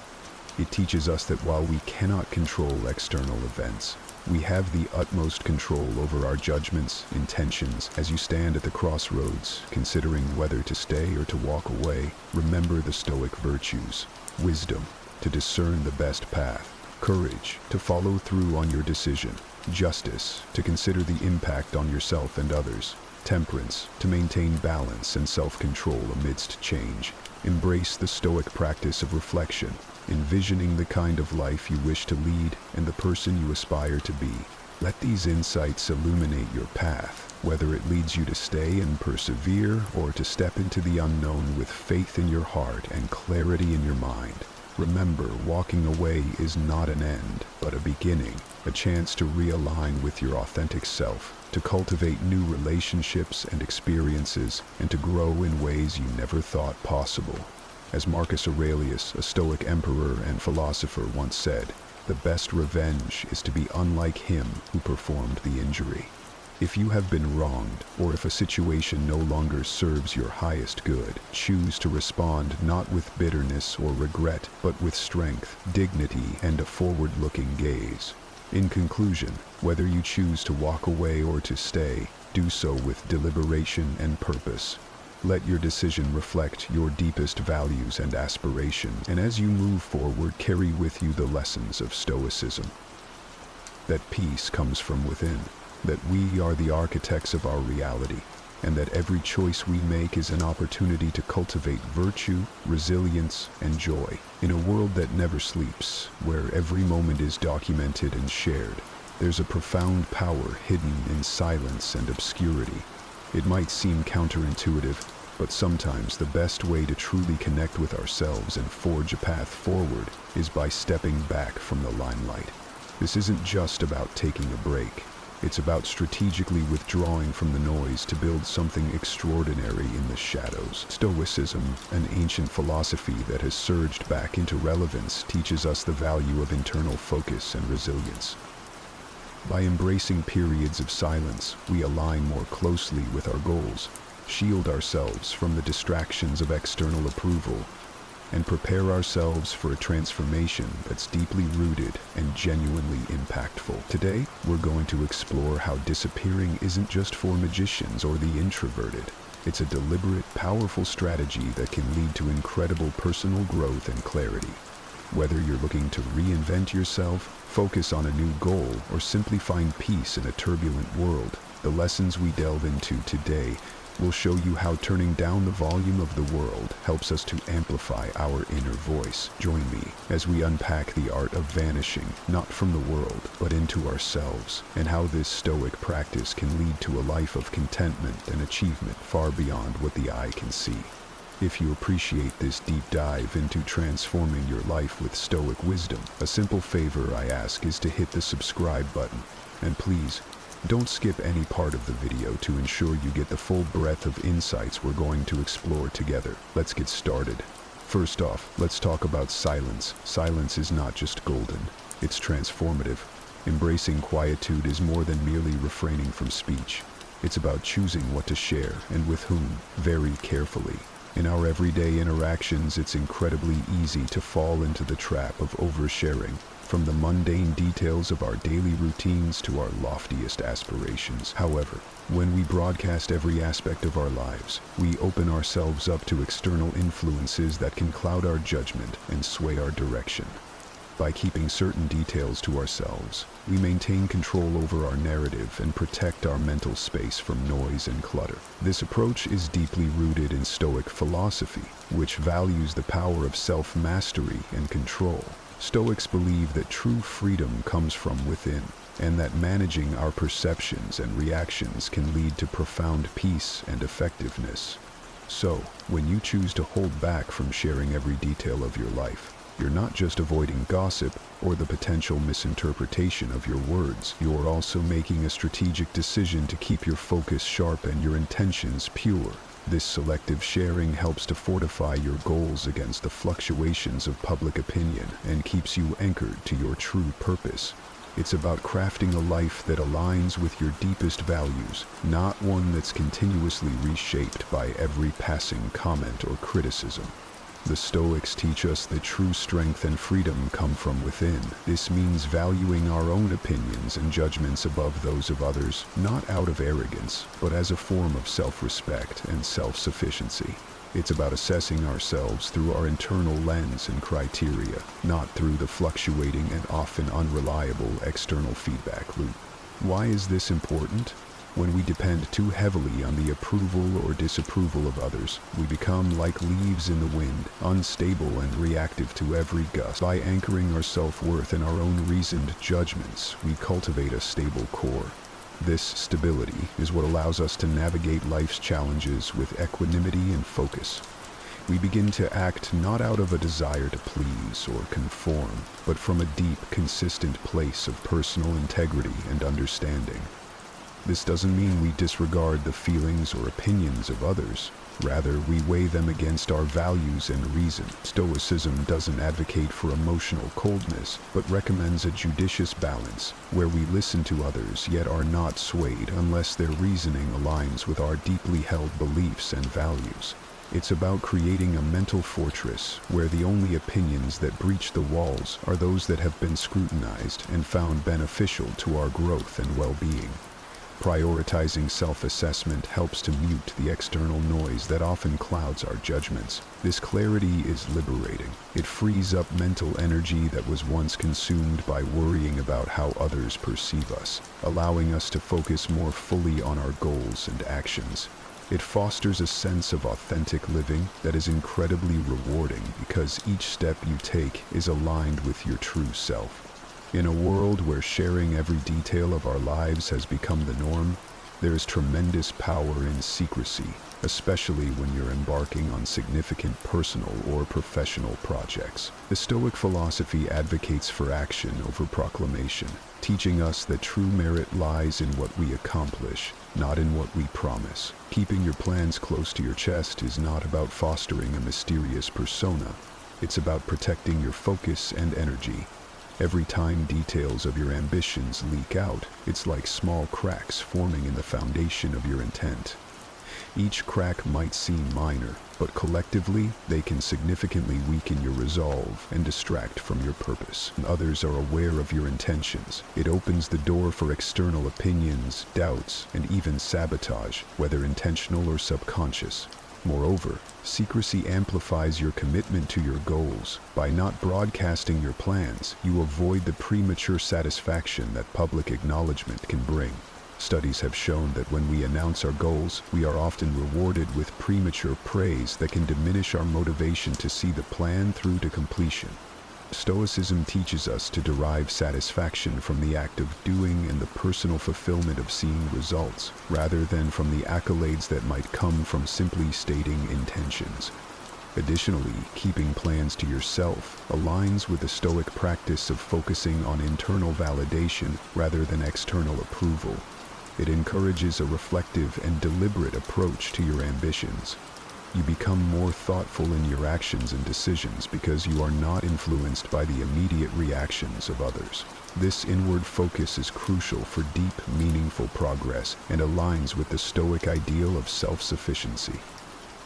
It teaches us that while we cannot control external events, we have the utmost control over our judgments, intentions. As you stand at the crossroads, considering whether to stay or to walk away, remember the Stoic virtues: wisdom, to discern the best path; courage, to follow through on your decision; justice, to consider the impact on yourself and others; temperance, to maintain balance and self-control amidst change. Embrace the Stoic practice of reflection, envisioning the kind of life you wish to lead and the person you aspire to be. Let these insights illuminate your path, whether it leads you to stay and persevere or to step into the unknown with faith in your heart and clarity in your mind. Remember, walking away is not an end, but a beginning, a chance to realign with your authentic self, to cultivate new relationships and experiences, and to grow in ways you never thought possible. As Marcus Aurelius, a Stoic emperor and philosopher, once said, "The best revenge is to be unlike him who performed the injury." If you have been wronged, or if a situation no longer serves your highest good, choose to respond not with bitterness or regret, but with strength, dignity, and a forward-looking gaze. In conclusion, whether you choose to walk away or to stay, do so with deliberation and purpose. Let your decision reflect your deepest values and aspirations, and as you move forward, carry with you the lessons of Stoicism. That peace comes from within, that we are the architects of our reality, and that every choice we make is an opportunity to cultivate virtue, resilience, and joy. In a world that never sleeps, where every moment is documented and shared, there's a profound power hidden in silence and obscurity. It might seem counterintuitive, but sometimes the best way to truly connect with ourselves and forge a path forward is by stepping back from the limelight. This isn't just about taking a break. It's about strategically withdrawing from the noise to build something extraordinary in the shadows. Stoicism, an ancient philosophy that has surged back into relevance, teaches us the value of internal focus and resilience. By embracing periods of silence, we align more closely with our goals, shield ourselves from the distractions of external approval, and prepare ourselves for a transformation that's deeply rooted and genuinely impactful. Today, we're going to explore how disappearing isn't just for magicians or the introverted. It's a deliberate, powerful strategy that can lead to incredible personal growth and clarity. Whether you're looking to reinvent yourself, focus on a new goal, or simply find peace in a turbulent world, the lessons we delve into today will show you how turning down the volume of the world helps us to amplify our inner voice. Join me as we unpack the art of vanishing, not from the world, but into ourselves, and how this Stoic practice can lead to a life of contentment and achievement far beyond what the eye can see. If you appreciate this deep dive into transforming your life with Stoic wisdom, a simple favor I ask is to hit the subscribe button. And please, don't skip any part of the video to ensure you get the full breadth of insights we're going to explore together. Let's get started. First off, let's talk about silence. Silence is not just golden, it's transformative. Embracing quietude is more than merely refraining from speech. It's about choosing what to share and with whom, very carefully. In our everyday interactions, it's incredibly easy to fall into the trap of oversharing. From the mundane details of our daily routines to our loftiest aspirations. However, when we broadcast every aspect of our lives, we open ourselves up to external influences that can cloud our judgment and sway our direction. By keeping certain details to ourselves, we maintain control over our narrative and protect our mental space from noise and clutter. This approach is deeply rooted in Stoic philosophy, which values the power of self-mastery and control. Stoics believe that true freedom comes from within, and that managing our perceptions and reactions can lead to profound peace and effectiveness. So, when you choose to hold back from sharing every detail of your life, you're not just avoiding gossip or the potential misinterpretation of your words. You're also making a strategic decision to keep your focus sharp and your intentions pure. This selective sharing helps to fortify your goals against the fluctuations of public opinion and keeps you anchored to your true purpose. It's about crafting a life that aligns with your deepest values, not one that's continuously reshaped by every passing comment or criticism. The Stoics teach us that true strength and freedom come from within. This means valuing our own opinions and judgments above those of others, not out of arrogance, but as a form of self-respect and self-sufficiency. It's about assessing ourselves through our internal lens and criteria, not through the fluctuating and often unreliable external feedback loop. Why is this important? When we depend too heavily on the approval or disapproval of others, we become like leaves in the wind, unstable and reactive to every gust. By anchoring our self-worth in our own reasoned judgments, we cultivate a stable core. This stability is what allows us to navigate life's challenges with equanimity and focus. We begin to act not out of a desire to please or conform, but from a deep, consistent place of personal integrity and understanding. This doesn't mean we disregard the feelings or opinions of others. Rather, we weigh them against our values and reason. Stoicism doesn't advocate for emotional coldness, but recommends a judicious balance, where we listen to others yet are not swayed unless their reasoning aligns with our deeply held beliefs and values. It's about creating a mental fortress where the only opinions that breach the walls are those that have been scrutinized and found beneficial to our growth and well-being. Prioritizing self-assessment helps to mute the external noise that often clouds our judgments. This clarity is liberating. It frees up mental energy that was once consumed by worrying about how others perceive us, allowing us to focus more fully on our goals and actions. It fosters a sense of authentic living that is incredibly rewarding because each step you take is aligned with your true self. In a world where sharing every detail of our lives has become the norm, there is tremendous power in secrecy, especially when you're embarking on significant personal or professional projects. The Stoic philosophy advocates for action over proclamation, teaching us that true merit lies in what we accomplish, not in what we promise. Keeping your plans close to your chest is not about fostering a mysterious persona. It's about protecting your focus and energy. Every time details of your ambitions leak out, it's like small cracks forming in the foundation of your intent. Each crack might seem minor, but collectively, they can significantly weaken your resolve and distract from your purpose. When others are aware of your intentions, it opens the door for external opinions, doubts, and even sabotage, whether intentional or subconscious. Moreover, secrecy amplifies your commitment to your goals. By not broadcasting your plans, you avoid the premature satisfaction that public acknowledgement can bring. Studies have shown that when we announce our goals, we are often rewarded with premature praise that can diminish our motivation to see the plan through to completion. Stoicism teaches us to derive satisfaction from the act of doing and the personal fulfillment of seeing results, rather than from the accolades that might come from simply stating intentions. Additionally, keeping plans to yourself aligns with the Stoic practice of focusing on internal validation rather than external approval. It encourages a reflective and deliberate approach to your ambitions. You become more thoughtful in your actions and decisions because you are not influenced by the immediate reactions of others. This inward focus is crucial for deep, meaningful progress and aligns with the Stoic ideal of self-sufficiency.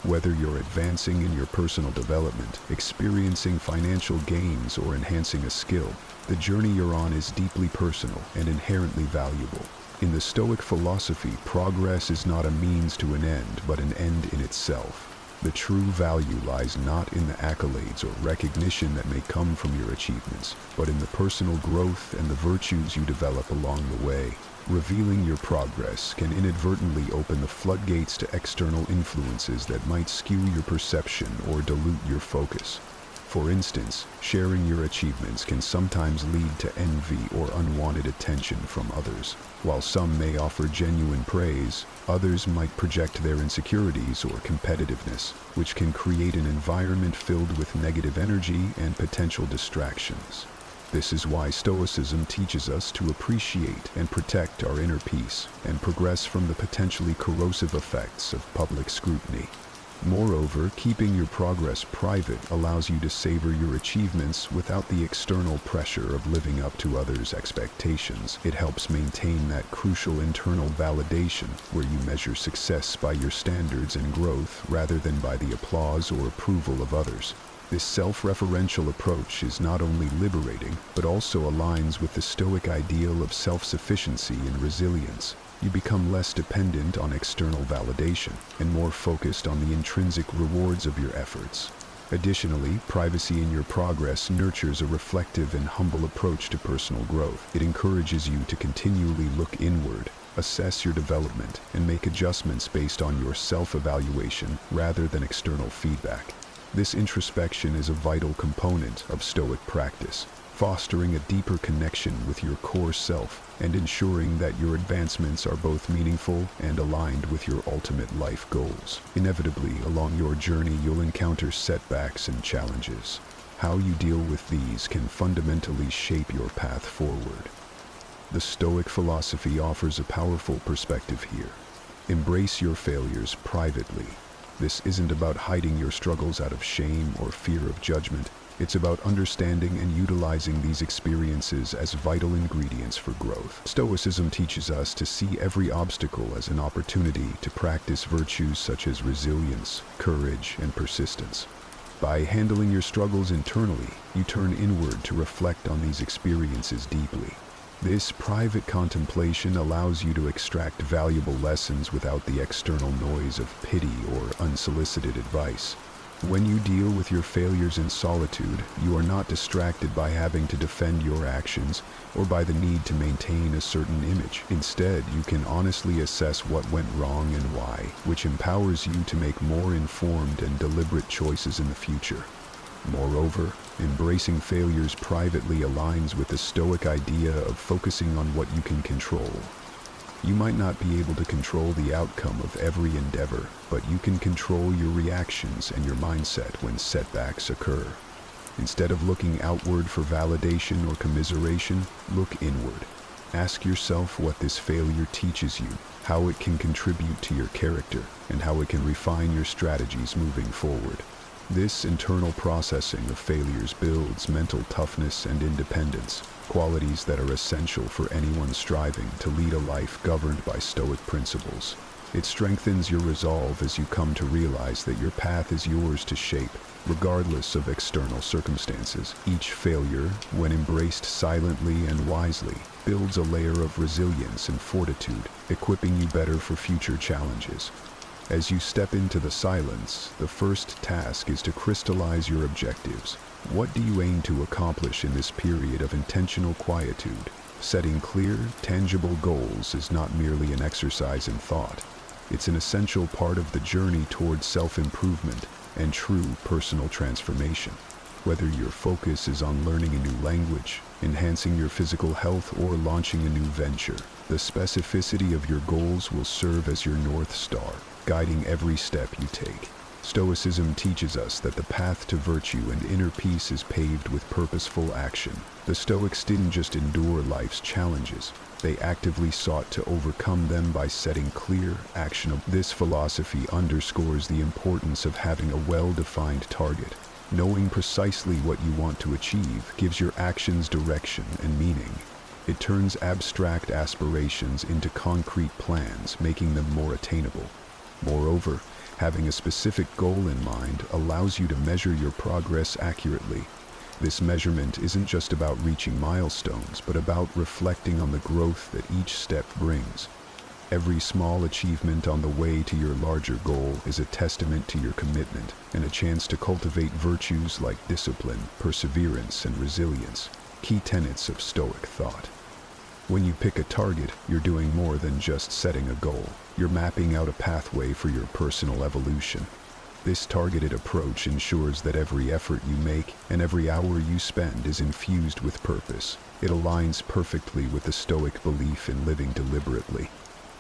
Whether you're advancing in your personal development, experiencing financial gains, or enhancing a skill, the journey you're on is deeply personal and inherently valuable. In the Stoic philosophy, progress is not a means to an end, but an end in itself. The true value lies not in the accolades or recognition that may come from your achievements, but in the personal growth and the virtues you develop along the way. Revealing your progress can inadvertently open the floodgates to external influences that might skew your perception or dilute your focus. For instance, sharing your achievements can sometimes lead to envy or unwanted attention from others. While some may offer genuine praise, others might project their insecurities or competitiveness, which can create an environment filled with negative energy and potential distractions. This is why Stoicism teaches us to appreciate and protect our inner peace and progress from the potentially corrosive effects of public scrutiny. Moreover, keeping your progress private allows you to savor your achievements without the external pressure of living up to others' expectations. It helps maintain that crucial internal validation where you measure success by your standards and growth rather than by the applause or approval of others. This self-referential approach is not only liberating, but also aligns with the Stoic ideal of self-sufficiency and resilience. You become less dependent on external validation and more focused on the intrinsic rewards of your efforts. Additionally, privacy in your progress nurtures a reflective and humble approach to personal growth. It encourages you to continually look inward, assess your development, and make adjustments based on your self-evaluation rather than external feedback. This introspection is a vital component of Stoic practice, fostering a deeper connection with your core self and ensuring that your advancements are both meaningful and aligned with your ultimate life goals. Inevitably, along your journey, you'll encounter setbacks and challenges. How you deal with these can fundamentally shape your path forward. The Stoic philosophy offers a powerful perspective here. Embrace your failures privately. This isn't about hiding your struggles out of shame or fear of judgment. It's about understanding and utilizing these experiences as vital ingredients for growth. Stoicism teaches us to see every obstacle as an opportunity to practice virtues such as resilience, courage, and persistence. By handling your struggles internally, you turn inward to reflect on these experiences deeply. This private contemplation allows you to extract valuable lessons without the external noise of pity or unsolicited advice. When you deal with your failures in solitude, you are not distracted by having to defend your actions or by the need to maintain a certain image. Instead, you can honestly assess what went wrong and why, which empowers you to make more informed and deliberate choices in the future. Moreover, embracing failures privately aligns with the Stoic idea of focusing on what you can control. You might not be able to control the outcome of every endeavor, but you can control your reactions and your mindset when setbacks occur. Instead of looking outward for validation or commiseration, look inward. Ask yourself what this failure teaches you, how it can contribute to your character, and how it can refine your strategies moving forward. This internal processing of failures builds mental toughness and independence, qualities that are essential for anyone striving to lead a life governed by Stoic principles. It strengthens your resolve as you come to realize that your path is yours to shape, regardless of external circumstances. Each failure, when embraced silently and wisely, builds a layer of resilience and fortitude, equipping you better for future challenges. As you step into the silence, the first task is to crystallize your objectives. What do you aim to accomplish in this period of intentional quietude? Setting clear, tangible goals is not merely an exercise in thought. It's an essential part of the journey towards self-improvement and true personal transformation. Whether your focus is on learning a new language, enhancing your physical health, or launching a new venture, the specificity of your goals will serve as your North Star, guiding every step you take. Stoicism teaches us that the path to virtue and inner peace is paved with purposeful action. The Stoics didn't just endure life's challenges, they actively sought to overcome them by setting clear, actionable. This philosophy underscores the importance of having a well-defined target. Knowing precisely what you want to achieve gives your actions direction and meaning. It turns abstract aspirations into concrete plans, making them more attainable. Moreover, having a specific goal in mind allows you to measure your progress accurately. This measurement isn't just about reaching milestones, but about reflecting on the growth that each step brings. Every small achievement on the way to your larger goal is a testament to your commitment and a chance to cultivate virtues like discipline, perseverance, and resilience, key tenets of Stoic thought. When you pick a target, you're doing more than just setting a goal. You're mapping out a pathway for your personal evolution. This targeted approach ensures that every effort you make and every hour you spend is infused with purpose. It aligns perfectly with the Stoic belief in living deliberately.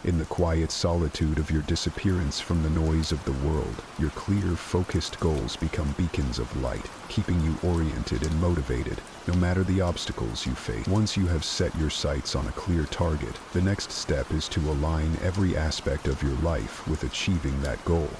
In the quiet solitude of your disappearance from the noise of the world, your clear, focused goals become beacons of light, keeping you oriented and motivated, no matter the obstacles you face. Once you have set your sights on a clear target, the next step is to align every aspect of your life with achieving that goal.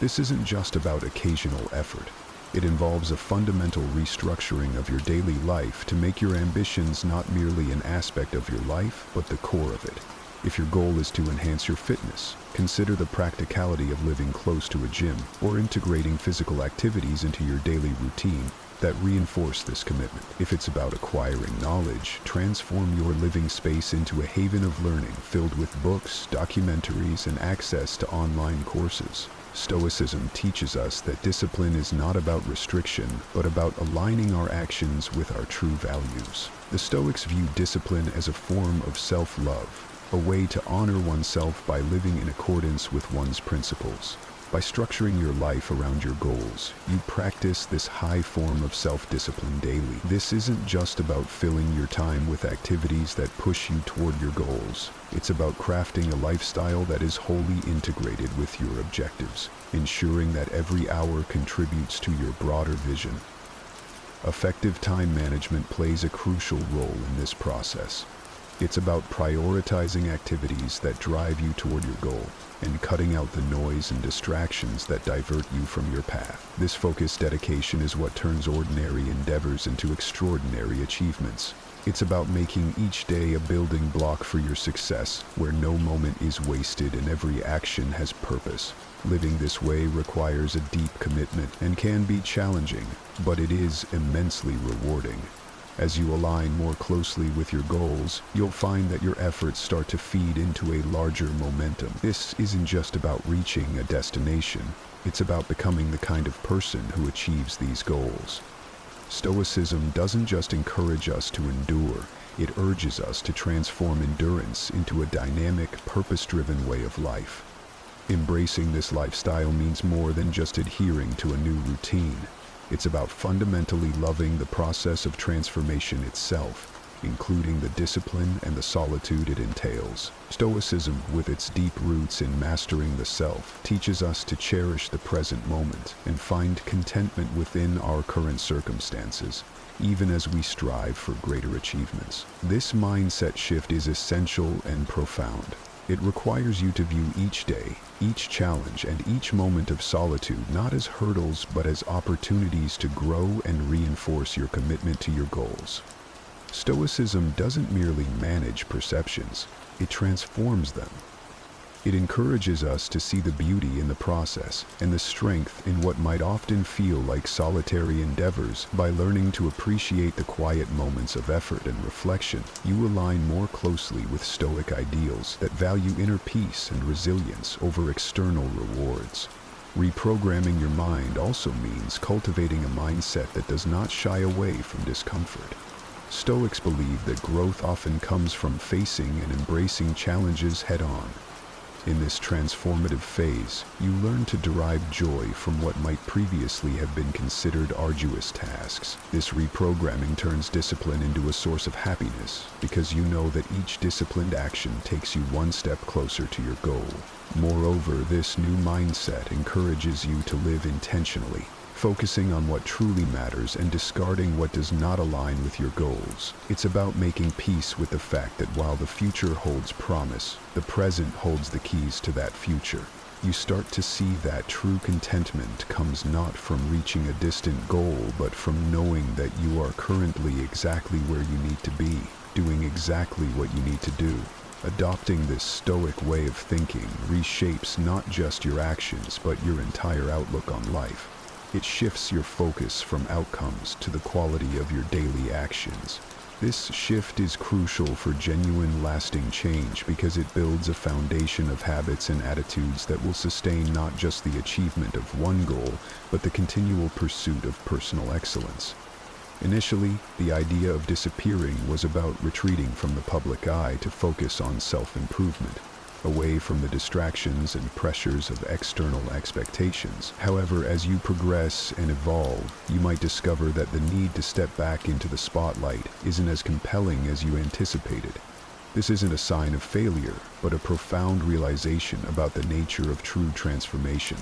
This isn't just about occasional effort. It involves a fundamental restructuring of your daily life to make your ambitions not merely an aspect of your life, but the core of it. If your goal is to enhance your fitness, consider the practicality of living close to a gym or integrating physical activities into your daily routine that reinforce this commitment. If it's about acquiring knowledge, transform your living space into a haven of learning filled with books, documentaries, and access to online courses. Stoicism teaches us that discipline is not about restriction, but about aligning our actions with our true values. The Stoics view discipline as a form of self-love, a way to honor oneself by living in accordance with one's principles. By structuring your life around your goals, you practice this high form of self-discipline daily. This isn't just about filling your time with activities that push you toward your goals. It's about crafting a lifestyle that is wholly integrated with your objectives, ensuring that every hour contributes to your broader vision. Effective time management plays a crucial role in this process. It's about prioritizing activities that drive you toward your goal and cutting out the noise and distractions that divert you from your path. This focused dedication is what turns ordinary endeavors into extraordinary achievements. It's about making each day a building block for your success, where no moment is wasted and every action has purpose. Living this way requires a deep commitment and can be challenging, but it is immensely rewarding. As you align more closely with your goals, you'll find that your efforts start to feed into a larger momentum. This isn't just about reaching a destination, it's about becoming the kind of person who achieves these goals. Stoicism doesn't just encourage us to endure, it urges us to transform endurance into a dynamic, purpose-driven way of life. Embracing this lifestyle means more than just adhering to a new routine. It's about fundamentally loving the process of transformation itself, including the discipline and the solitude it entails. Stoicism, with its deep roots in mastering the self, teaches us to cherish the present moment and find contentment within our current circumstances, even as we strive for greater achievements. This mindset shift is essential and profound. It requires you to view each day, each challenge, and each moment of solitude not as hurdles but as opportunities to grow and reinforce your commitment to your goals. Stoicism doesn't merely manage perceptions, it transforms them. It encourages us to see the beauty in the process and the strength in what might often feel like solitary endeavors. By learning to appreciate the quiet moments of effort and reflection, you align more closely with Stoic ideals that value inner peace and resilience over external rewards. Reprogramming your mind also means cultivating a mindset that does not shy away from discomfort. Stoics believe that growth often comes from facing and embracing challenges head-on. In this transformative phase, you learn to derive joy from what might previously have been considered arduous tasks. This reprogramming turns discipline into a source of happiness, because you know that each disciplined action takes you one step closer to your goal. Moreover, this new mindset encourages you to live intentionally, focusing on what truly matters and discarding what does not align with your goals. It's about making peace with the fact that while the future holds promise, the present holds the keys to that future. You start to see that true contentment comes not from reaching a distant goal, but from knowing that you are currently exactly where you need to be, doing exactly what you need to do. Adopting this Stoic way of thinking reshapes not just your actions, but your entire outlook on life. It shifts your focus from outcomes to the quality of your daily actions. This shift is crucial for genuine, lasting change because it builds a foundation of habits and attitudes that will sustain not just the achievement of one goal, but the continual pursuit of personal excellence. Initially, the idea of disappearing was about retreating from the public eye to focus on self-improvement, away from the distractions and pressures of external expectations. However, as you progress and evolve, you might discover that the need to step back into the spotlight isn't as compelling as you anticipated. This isn't a sign of failure, but a profound realization about the nature of true transformation.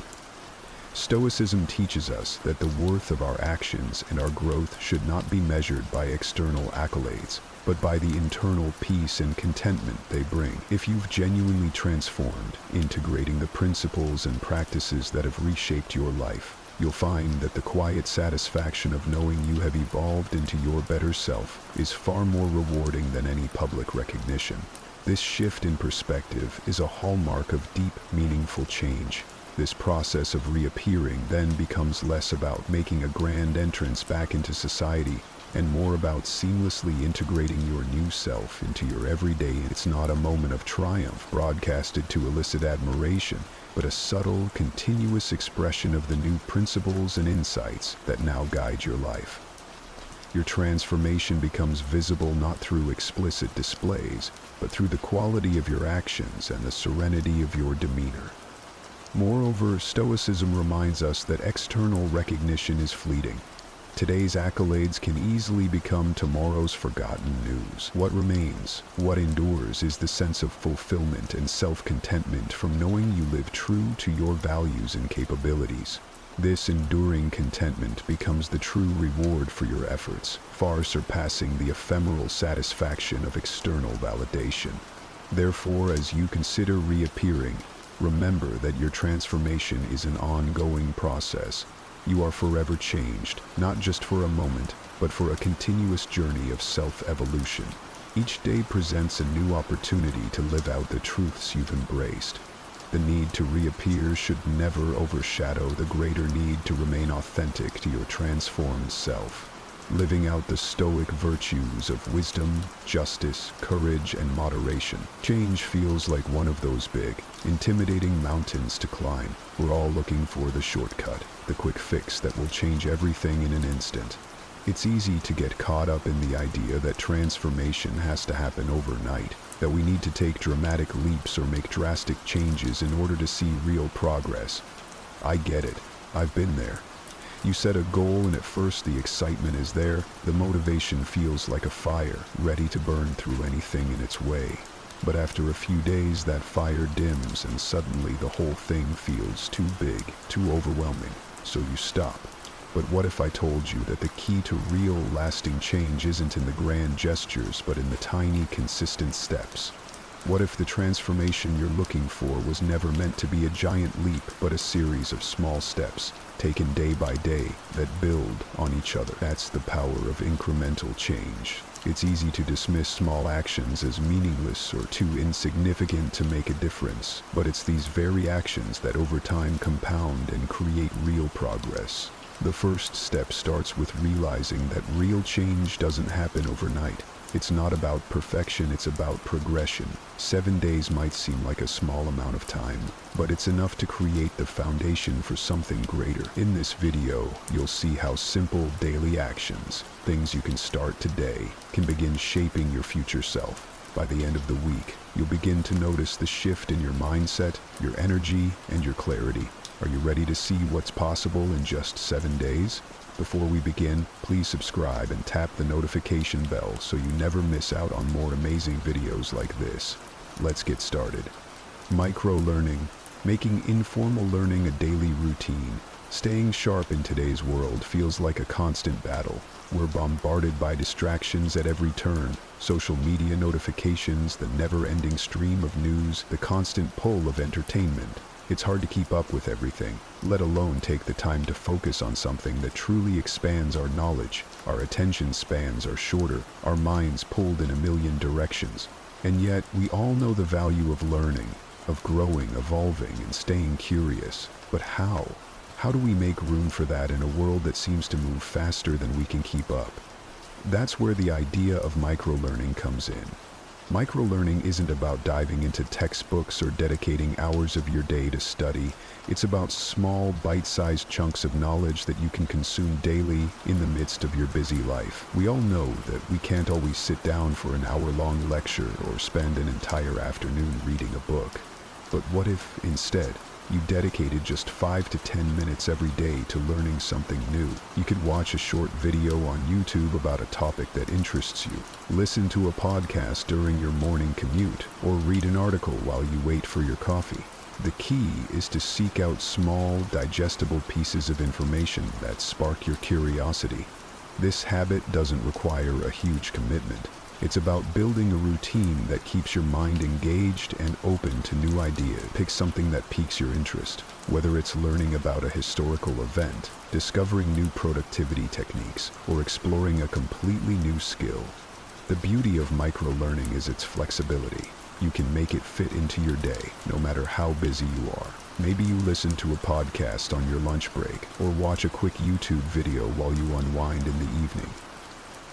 Stoicism teaches us that the worth of our actions and our growth should not be measured by external accolades, but by the internal peace and contentment they bring. If you've genuinely transformed, integrating the principles and practices that have reshaped your life, you'll find that the quiet satisfaction of knowing you have evolved into your better self is far more rewarding than any public recognition. This shift in perspective is a hallmark of deep, meaningful change. This process of reappearing then becomes less about making a grand entrance back into society and more about seamlessly integrating your new self into your everyday. It's not a moment of triumph broadcasted to elicit admiration, but a subtle, continuous expression of the new principles and insights that now guide your life. Your transformation becomes visible not through explicit displays, but through the quality of your actions and the serenity of your demeanor. Moreover, Stoicism reminds us that external recognition is fleeting. Today's accolades can easily become tomorrow's forgotten news. What remains, what endures, is the sense of fulfillment and self-contentment from knowing you live true to your values and capabilities. This enduring contentment becomes the true reward for your efforts, far surpassing the ephemeral satisfaction of external validation. Therefore, as you consider reappearing, remember that your transformation is an ongoing process. You are forever changed, not just for a moment, but for a continuous journey of self-evolution. Each day presents a new opportunity to live out the truths you've embraced. The need to reappear should never overshadow the greater need to remain authentic to your transformed self. Living out the Stoic virtues of wisdom, justice, courage, and moderation. Change feels like one of those big, intimidating mountains to climb. We're all looking for the shortcut, the quick fix that will change everything in an instant. It's easy to get caught up in the idea that transformation has to happen overnight, that we need to take dramatic leaps or make drastic changes in order to see real progress. I get it. I've been there. You set a goal and at first the excitement is there, the motivation feels like a fire, ready to burn through anything in its way. But after a few days that fire dims and suddenly the whole thing feels too big, too overwhelming, so you stop. But what if I told you that the key to real, lasting change isn't in the grand gestures but in the tiny, consistent steps? What if the transformation you're looking for was never meant to be a giant leap but a series of small steps, taken day by day, that build on each other? That's the power of incremental change. It's easy to dismiss small actions as meaningless or too insignificant to make a difference, but it's these very actions that over time compound and create real progress. The first step starts with realizing that real change doesn't happen overnight. It's not about perfection, it's about progression. 7 days might seem like a small amount of time, but it's enough to create the foundation for something greater. In this video, you'll see how simple daily actions, things you can start today, can begin shaping your future self. By the end of the week, you'll begin to notice the shift in your mindset, your energy, and your clarity. Are you ready to see what's possible in just 7 days? Before we begin, please subscribe and tap the notification bell so you never miss out on more amazing videos like this. Let's get started. Micro-learning, making informal learning a daily routine. Staying sharp in today's world feels like a constant battle. We're bombarded by distractions at every turn, social media notifications, the never-ending stream of news, the constant pull of entertainment. It's hard to keep up with everything, let alone take the time to focus on something that truly expands our knowledge. Our attention spans are shorter, our minds pulled in a million directions. And yet, we all know the value of learning, of growing, evolving, and staying curious. But how? How do we make room for that in a world that seems to move faster than we can keep up? That's where the idea of micro-learning comes in. Micro-learning isn't about diving into textbooks or dedicating hours of your day to study. It's about small, bite-sized chunks of knowledge that you can consume daily in the midst of your busy life. We all know that we can't always sit down for an hour-long lecture or spend an entire afternoon reading a book. But what if, instead, you dedicated just 5 to 10 minutes every day to learning something new? You could watch a short video on YouTube about a topic that interests you, listen to a podcast during your morning commute, or read an article while you wait for your coffee. The key is to seek out small, digestible pieces of information that spark your curiosity. This habit doesn't require a huge commitment. It's about building a routine that keeps your mind engaged and open to new ideas. Pick something that piques your interest, whether it's learning about a historical event, discovering new productivity techniques, or exploring a completely new skill. The beauty of micro-learning is its flexibility. You can make it fit into your day, no matter how busy you are. Maybe you listen to a podcast on your lunch break, or watch a quick YouTube video while you unwind in the evening.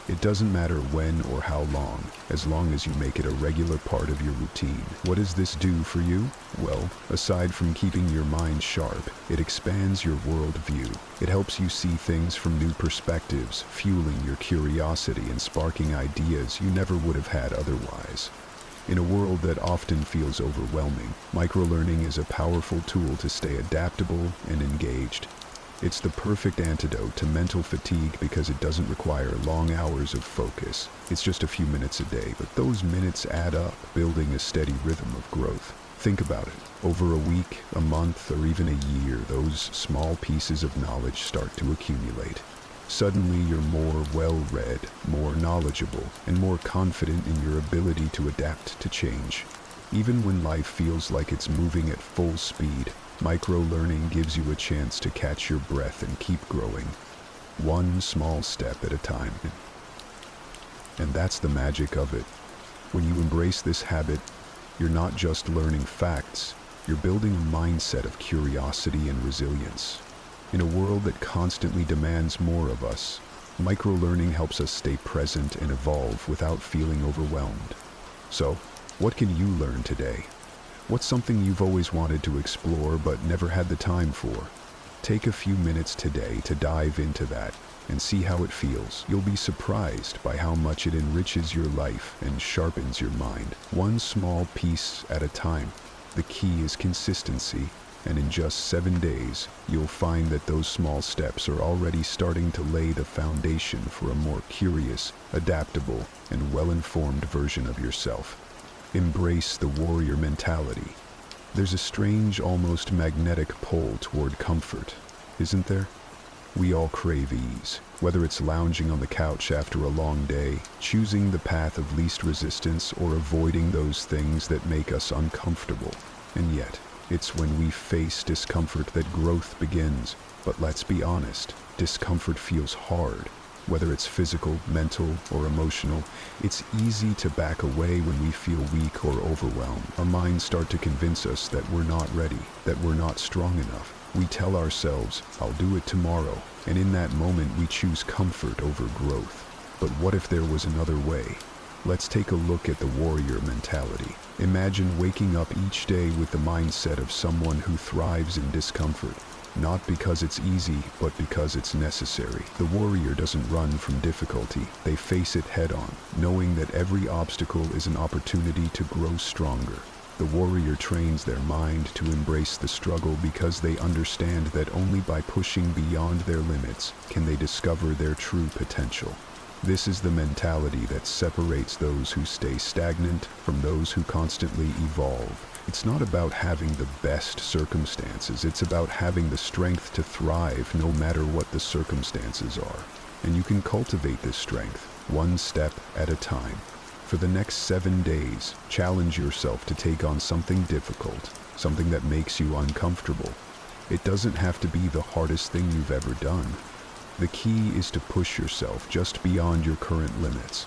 It doesn't matter when or how long as you make it a regular part of your routine. What does this do for you? Well, aside from keeping your mind sharp, it expands your worldview. It helps you see things from new perspectives, fueling your curiosity and sparking ideas you never would have had otherwise. In a world that often feels overwhelming, microlearning is a powerful tool to stay adaptable and engaged. It's the perfect antidote to mental fatigue because it doesn't require long hours of focus. It's just a few minutes a day, but those minutes add up, building a steady rhythm of growth. Think about it. Over a week, a month, or even a year, those small pieces of knowledge start to accumulate. Suddenly, you're more well-read, more knowledgeable, and more confident in your ability to adapt to change. Even when life feels like it's moving at full speed, micro-learning gives you a chance to catch your breath and keep growing, one small step at a time. And that's the magic of it. When you embrace this habit, you're not just learning facts, you're building a mindset of curiosity and resilience. In a world that constantly demands more of us, micro-learning helps us stay present and evolve without feeling overwhelmed. So, what can you learn today? What's something you've always wanted to explore but never had the time for? Take a few minutes today to dive into that and see how it feels. You'll be surprised by how much it enriches your life and sharpens your mind, one small piece at a time. The key is consistency, and in just 7 days, you'll find that those small steps are already starting to lay the foundation for a more curious, adaptable, and well-informed version of yourself. Embrace the warrior mentality. There's a strange, almost magnetic pull toward comfort, isn't there? We all crave ease, whether it's lounging on the couch after a long day, choosing the path of least resistance, or avoiding those things that make us uncomfortable. And yet, it's when we face discomfort that growth begins. But let's be honest, discomfort feels hard. Whether it's physical, mental, or emotional, it's easy to back away when we feel weak or overwhelmed. Our minds start to convince us that we're not ready, that we're not strong enough. We tell ourselves, I'll do it tomorrow, and in that moment we choose comfort over growth. But what if there was another way? Let's take a look at the warrior mentality. Imagine waking up each day with the mindset of someone who thrives in discomfort. Not because it's easy, but because it's necessary. The warrior doesn't run from difficulty. They face it head-on, knowing that every obstacle is an opportunity to grow stronger. The warrior trains their mind to embrace the struggle because they understand that only by pushing beyond their limits can they discover their true potential. This is the mentality that separates those who stay stagnant from those who constantly evolve. It's not about having the best circumstances, it's about having the strength to thrive no matter what the circumstances are. And you can cultivate this strength, one step at a time. For the next 7 days, challenge yourself to take on something difficult, something that makes you uncomfortable. It doesn't have to be the hardest thing you've ever done. The key is to push yourself just beyond your current limits.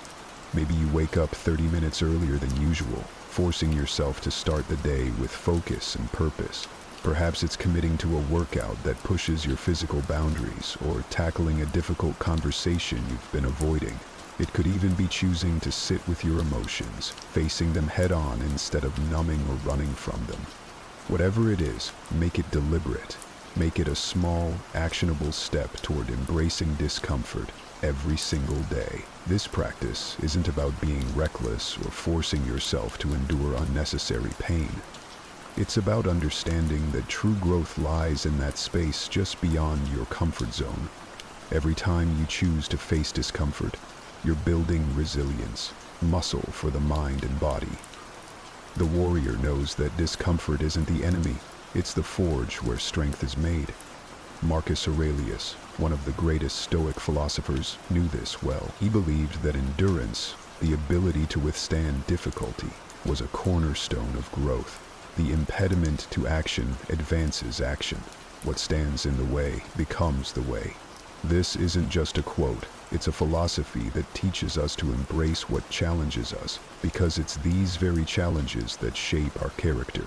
Maybe you wake up 30 minutes earlier than usual, forcing yourself to start the day with focus and purpose. Perhaps it's committing to a workout that pushes your physical boundaries, or tackling a difficult conversation you've been avoiding. It could even be choosing to sit with your emotions, facing them head-on instead of numbing or running from them. Whatever it is, make it deliberate. Make it a small, actionable step toward embracing discomfort every single day. This practice isn't about being reckless or forcing yourself to endure unnecessary pain. It's about understanding that true growth lies in that space just beyond your comfort zone. Every time you choose to face discomfort, you're building resilience, muscle for the mind and body. The warrior knows that discomfort isn't the enemy, it's the forge where strength is made. Marcus Aurelius, one of the greatest Stoic philosophers, knew this well. He believed that endurance, the ability to withstand difficulty, was a cornerstone of growth. The impediment to action advances action. What stands in the way becomes the way. This isn't just a quote, it's a philosophy that teaches us to embrace what challenges us, because it's these very challenges that shape our character.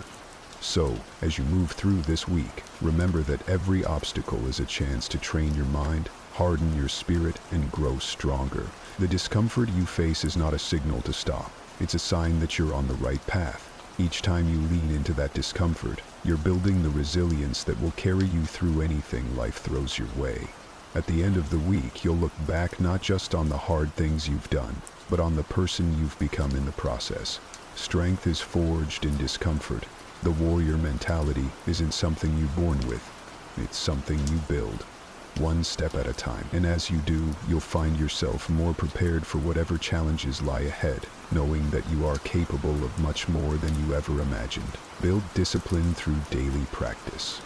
So, as you move through this week, remember that every obstacle is a chance to train your mind, harden your spirit, and grow stronger. The discomfort you face is not a signal to stop. It's a sign that you're on the right path. Each time you lean into that discomfort, you're building the resilience that will carry you through anything life throws your way. At the end of the week, you'll look back not just on the hard things you've done, but on the person you've become in the process. Strength is forged in discomfort. The warrior mentality isn't something you're born with. It's something you build, one step at a time. And as you do, you'll find yourself more prepared for whatever challenges lie ahead, knowing that you are capable of much more than you ever imagined. Build discipline through daily practice.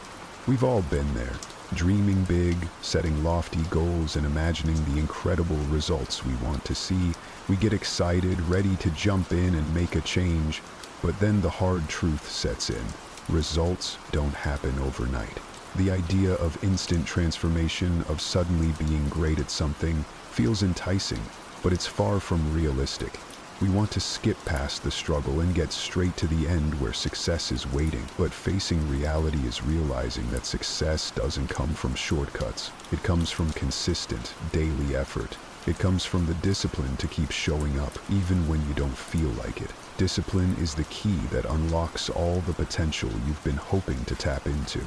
We've all been there, dreaming big, setting lofty goals, and imagining the incredible results we want to see. We get excited, ready to jump in and make a change, but then the hard truth sets in. Results don't happen overnight. The idea of instant transformation, of suddenly being great at something, feels enticing, but it's far from realistic. We want to skip past the struggle and get straight to the end where success is waiting. But facing reality is realizing that success doesn't come from shortcuts. It comes from consistent, daily effort. It comes from the discipline to keep showing up, even when you don't feel like it. Discipline is the key that unlocks all the potential you've been hoping to tap into.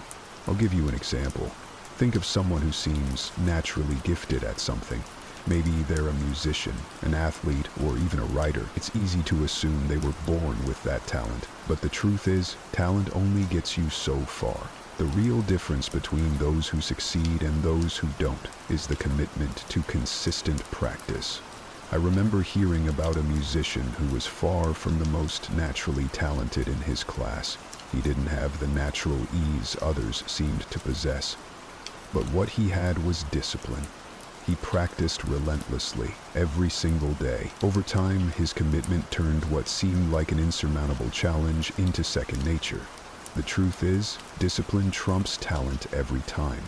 I'll give you an example. Think of someone who seems naturally gifted at something. Maybe they're a musician, an athlete, or even a writer. It's easy to assume they were born with that talent. But the truth is, talent only gets you so far. The real difference between those who succeed and those who don't is the commitment to consistent practice. I remember hearing about a musician who was far from the most naturally talented in his class. He didn't have the natural ease others seemed to possess. But what he had was discipline. He practiced relentlessly, every single day. Over time, his commitment turned what seemed like an insurmountable challenge into second nature. The truth is, discipline trumps talent every time.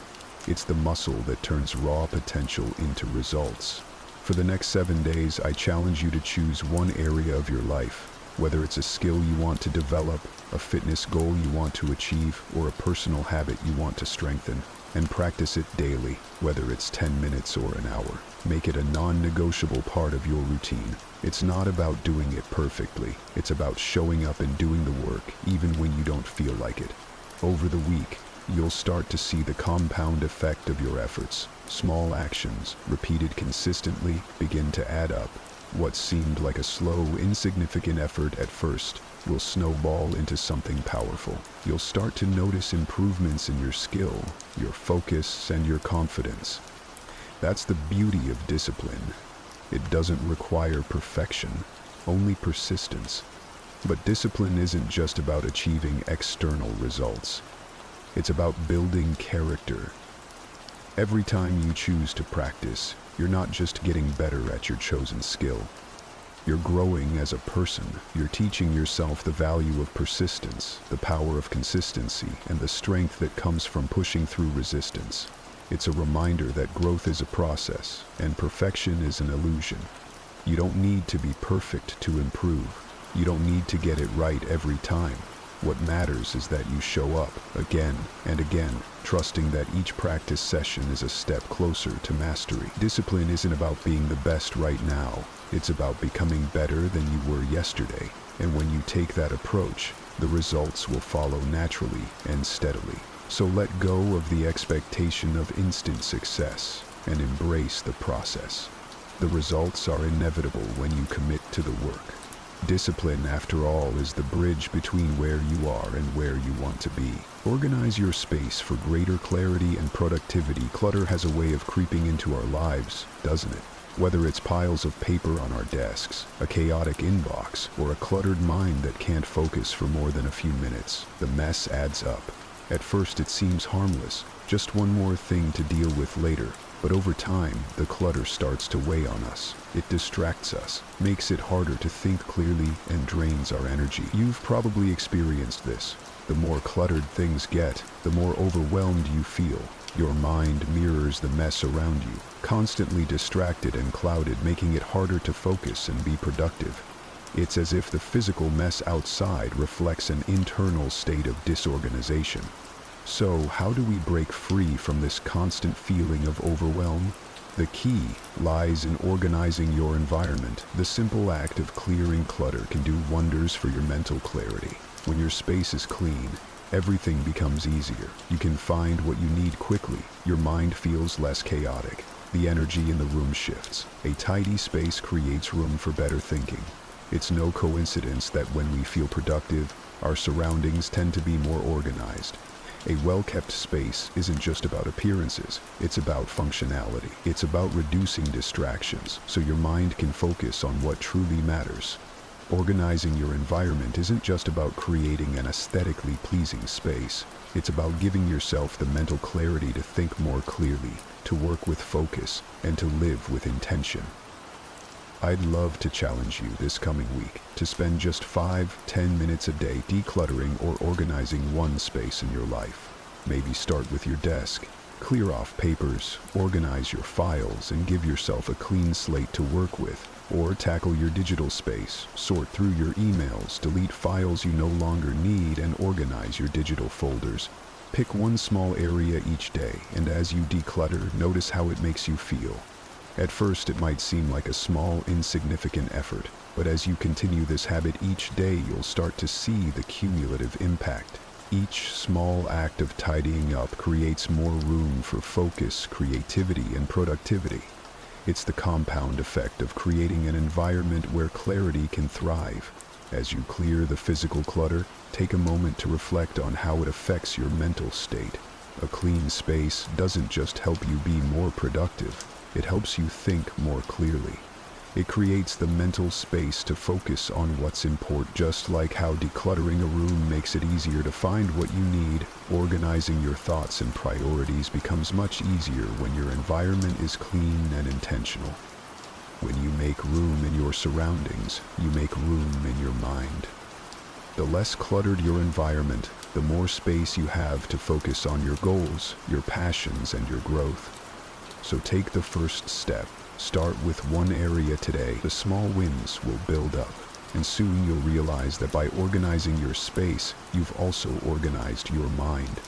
It's the muscle that turns raw potential into results. For the next 7 days, I challenge you to choose one area of your life, whether it's a skill you want to develop, a fitness goal you want to achieve, or a personal habit you want to strengthen, and practice it daily, whether it's 10 minutes or an hour. Make it a non-negotiable part of your routine. It's not about doing it perfectly. It's about showing up and doing the work, even when you don't feel like it. Over the week, you'll start to see the compound effect of your efforts. Small actions, repeated consistently, begin to add up. What seemed like a slow, insignificant effort at first will snowball into something powerful. You'll start to notice improvements in your skill, your focus, and your confidence. That's the beauty of discipline. It doesn't require perfection, only persistence. But discipline isn't just about achieving external results. It's about building character. Every time you choose to practice, you're not just getting better at your chosen skill. You're growing as a person. You're teaching yourself the value of persistence, the power of consistency, and the strength that comes from pushing through resistance. It's a reminder that growth is a process, and perfection is an illusion. You don't need to be perfect to improve. You don't need to get it right every time. What matters is that you show up again and again, trusting that each practice session is a step closer to mastery. Discipline isn't about being the best right now. It's about becoming better than you were yesterday. And when you take that approach, the results will follow naturally and steadily. So let go of the expectation of instant success and embrace the process. The results are inevitable when you commit to the work. Discipline, after all, is the bridge between where you are and where you want to be. Organize your space for greater clarity and productivity. Clutter has a way of creeping into our lives, doesn't it? Whether it's piles of paper on our desks, a chaotic inbox, or a cluttered mind that can't focus for more than a few minutes, the mess adds up. At first it seems harmless, just one more thing to deal with later. But over time, the clutter starts to weigh on us. It distracts us, makes it harder to think clearly, and drains our energy. You've probably experienced this. The more cluttered things get, the more overwhelmed you feel. Your mind mirrors the mess around you, constantly distracted and clouded, making it harder to focus and be productive. It's as if the physical mess outside reflects an internal state of disorganization. So, how do we break free from this constant feeling of overwhelm? The key lies in organizing your environment. The simple act of clearing clutter can do wonders for your mental clarity. When your space is clean, everything becomes easier. You can find what you need quickly. Your mind feels less chaotic. The energy in the room shifts. A tidy space creates room for better thinking. It's no coincidence that when we feel productive, our surroundings tend to be more organized. A well-kept space isn't just about appearances, it's about functionality. It's about reducing distractions so your mind can focus on what truly matters. Organizing your environment isn't just about creating an aesthetically pleasing space. It's about giving yourself the mental clarity to think more clearly, to work with focus, and to live with intention. I'd love to challenge you this coming week to spend just 5-10 minutes a day decluttering or organizing one space in your life. Maybe start with your desk. Clear off papers, organize your files, and give yourself a clean slate to work with. Or tackle your digital space, sort through your emails, delete files you no longer need, and organize your digital folders. Pick one small area each day, and as you declutter, notice how it makes you feel. At first, it might seem like a small, insignificant effort, but as you continue this habit each day, you'll start to see the cumulative impact. Each small act of tidying up creates more room for focus, creativity, and productivity. It's the compound effect of creating an environment where clarity can thrive. As you clear the physical clutter, take a moment to reflect on how it affects your mental state. A clean space doesn't just help you be more productive, it helps you think more clearly. It creates the mental space to focus on what's important. Just like how decluttering a room makes it easier to find what you need, organizing your thoughts and priorities becomes much easier when your environment is clean and intentional. When you make room in your surroundings, you make room in your mind. The less cluttered your environment, the more space you have to focus on your goals, your passions, and your growth. So take the first step. Start with one area today. The small wins will build up, and soon you'll realize that by organizing your space, you've also organized your mind.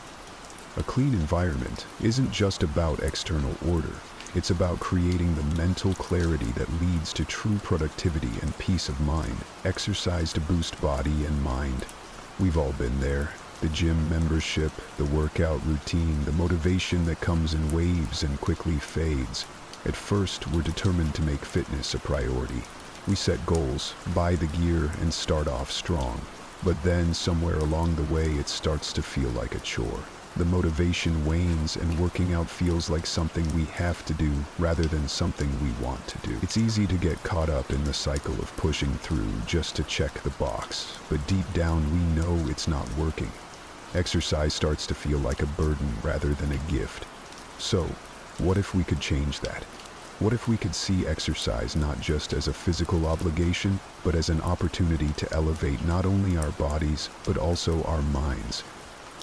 A clean environment isn't just about external order. It's about creating the mental clarity that leads to true productivity and peace of mind. Exercise to boost body and mind. We've all been there. The gym membership, the workout routine, the motivation that comes in waves and quickly fades. At first, we're determined to make fitness a priority. We set goals, buy the gear, and start off strong. But then, somewhere along the way, it starts to feel like a chore. The motivation wanes and working out feels like something we have to do rather than something we want to do. It's easy to get caught up in the cycle of pushing through just to check the box, but deep down we know it's not working. Exercise starts to feel like a burden rather than a gift. So, what if we could change that? What if we could see exercise not just as a physical obligation, but as an opportunity to elevate not only our bodies, but also our minds?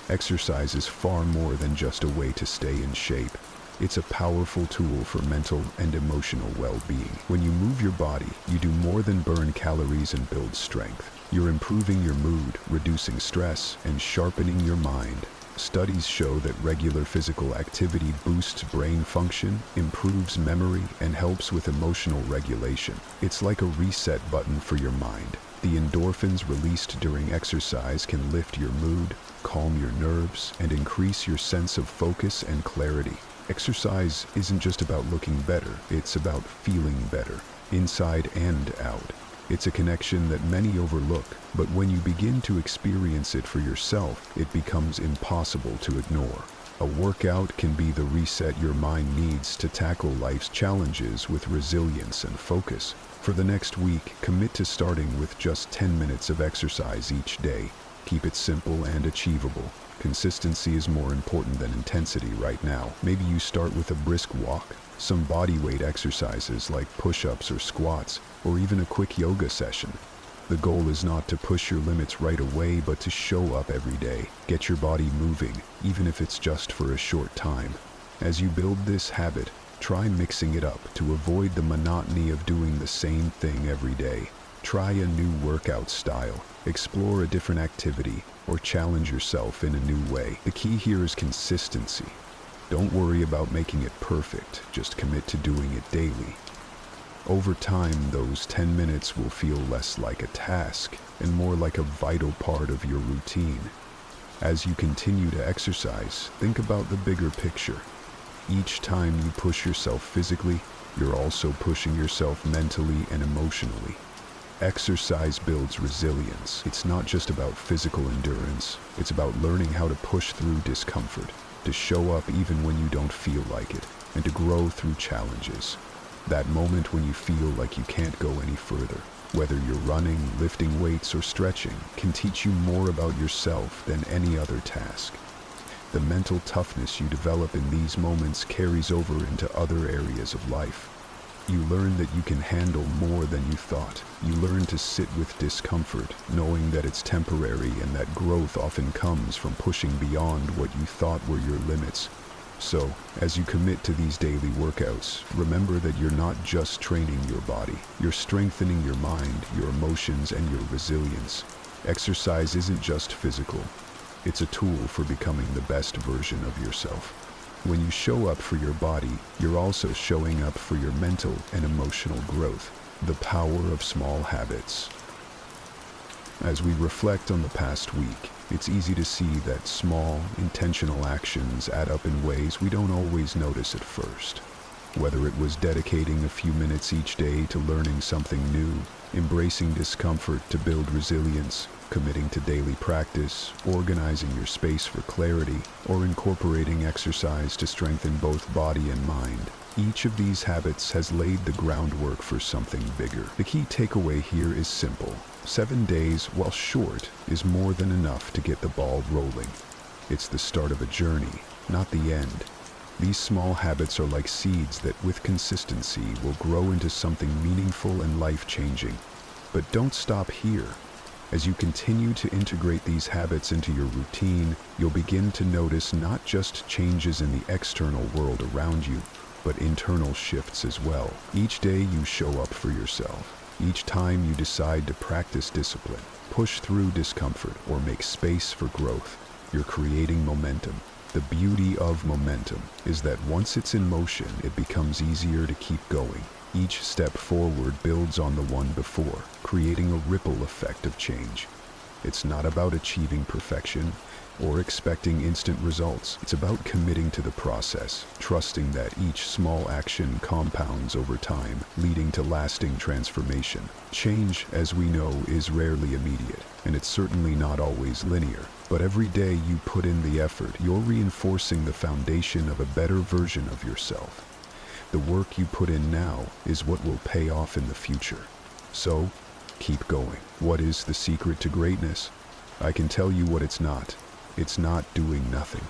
Exercise is far more than just a way to stay in shape. It's a powerful tool for mental and emotional well-being. When you move your body, you do more than burn calories and build strength. You're improving your mood, reducing stress, and sharpening your mind. Studies show that regular physical activity boosts brain function, improves memory, and helps with emotional regulation. It's like a reset button for your mind. The endorphins released during exercise can lift your mood, calm your nerves, and increase your sense of focus and clarity. Exercise isn't just about looking better, it's about feeling better, inside and out. It's a connection that many overlook, but when you begin to experience it for yourself, it becomes impossible to ignore. A workout can be the reset your mind needs to tackle life's challenges with resilience and focus. For the next week, commit to starting with just 10 minutes of exercise each day. Keep it simple and achievable. Consistency is more important than intensity right now. Maybe you start with a brisk walk, some body weight exercises like push-ups or squats, or even a quick yoga session. The goal is not to push your limits right away, but to show up every day. Get your body moving, even if it's just for a short time. As you build this habit, try mixing it up to avoid the monotony of doing the same thing every day. Try a new workout style, explore a different activity, or challenge yourself in a new way. The key here is consistency. Don't worry about making it perfect, just commit to doing it daily. Over time, those 10 minutes will feel less like a task and more like a vital part of your routine. As you continue to exercise, think about the bigger picture. Each time you push yourself physically, you're also pushing yourself mentally and emotionally. Exercise builds resilience. It's not just about physical endurance. It's about learning how to push through discomfort, to show up even when you don't feel like it, and to grow through challenges. That moment when you feel like you can't go any further, whether you're running, lifting weights, or stretching, can teach you more about yourself than any other task. The mental toughness you develop in these moments carries over into other areas of life. You learn that you can handle more than you thought. You learn to sit with discomfort, knowing that it's temporary and that growth often comes from pushing beyond what you thought were your limits. So, as you commit to these daily workouts, remember that you're not just training your body. You're strengthening your mind, your emotions, and your resilience. Exercise isn't just physical. It's a tool for becoming the best version of yourself. When you show up for your body, you're also showing up for your mental and emotional growth. The power of small habits. As we reflect on the past week, it's easy to see that small, intentional actions add up in ways we don't always notice at first. Whether it was dedicating a few minutes each day to learning something new, embracing discomfort to build resilience, committing to daily practice, organizing your space for clarity, or incorporating exercise to strengthen both body and mind, each of these habits has laid the groundwork for something bigger. The key takeaway here is simple. 7 days, while short, is more than enough to get the ball rolling. It's the start of a journey, not the end. These small habits are like seeds that, with consistency, will grow into something meaningful and life-changing. But don't stop here. As you continue to integrate these habits into your routine, you'll begin to notice not just changes in the external world around you, but internal shifts as well. Each day you show up for yourself. Each time you decide to practice discipline, push through discomfort, or make space for growth, you're creating momentum. The beauty of momentum is that once it's in motion, it becomes easier to keep going. Each step forward builds on the one before, creating a ripple effect of change. It's not about achieving perfection or expecting instant results. It's about committing to the process, trusting that each small action compounds over time, leading to lasting transformation. Change, as we know, is rarely immediate, and it's certainly not always linear. But every day you put in the effort, you're reinforcing the foundation of a better version of yourself. The work you put in now is what will pay off in the future. So, keep going. What is the secret to greatness? I can tell you what it's not. It's not doing nothing.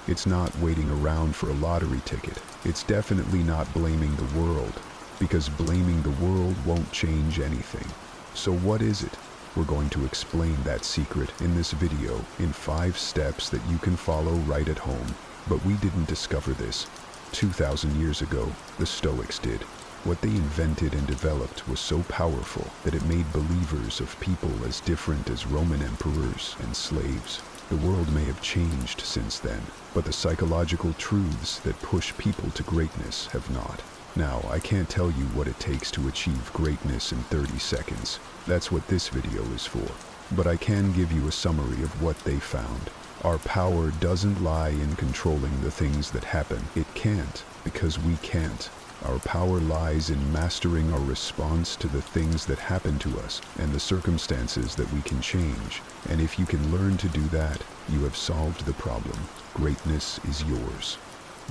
It's not waiting around for a lottery ticket. It's definitely not blaming the world, because blaming the world won't change anything. So what is it? We're going to explain that secret in this video in 5 steps that you can follow right at home. But we didn't discover this. 2,000 years ago, the Stoics did. What they invented and developed was so powerful that it made believers of people as different as Roman emperors and slaves. The world may have changed since then, but the psychological truths that push people to greatness have not. Now, I can't tell you what it takes to achieve greatness in 30 seconds. That's what this video is for. But I can give you a summary of what they found. Our power doesn't lie in controlling the things that happen. It can't, because we can't. Our power lies in mastering our response to the things that happen to us and the circumstances that we can change. And if you can learn to do that, you have solved the problem. Greatness is yours.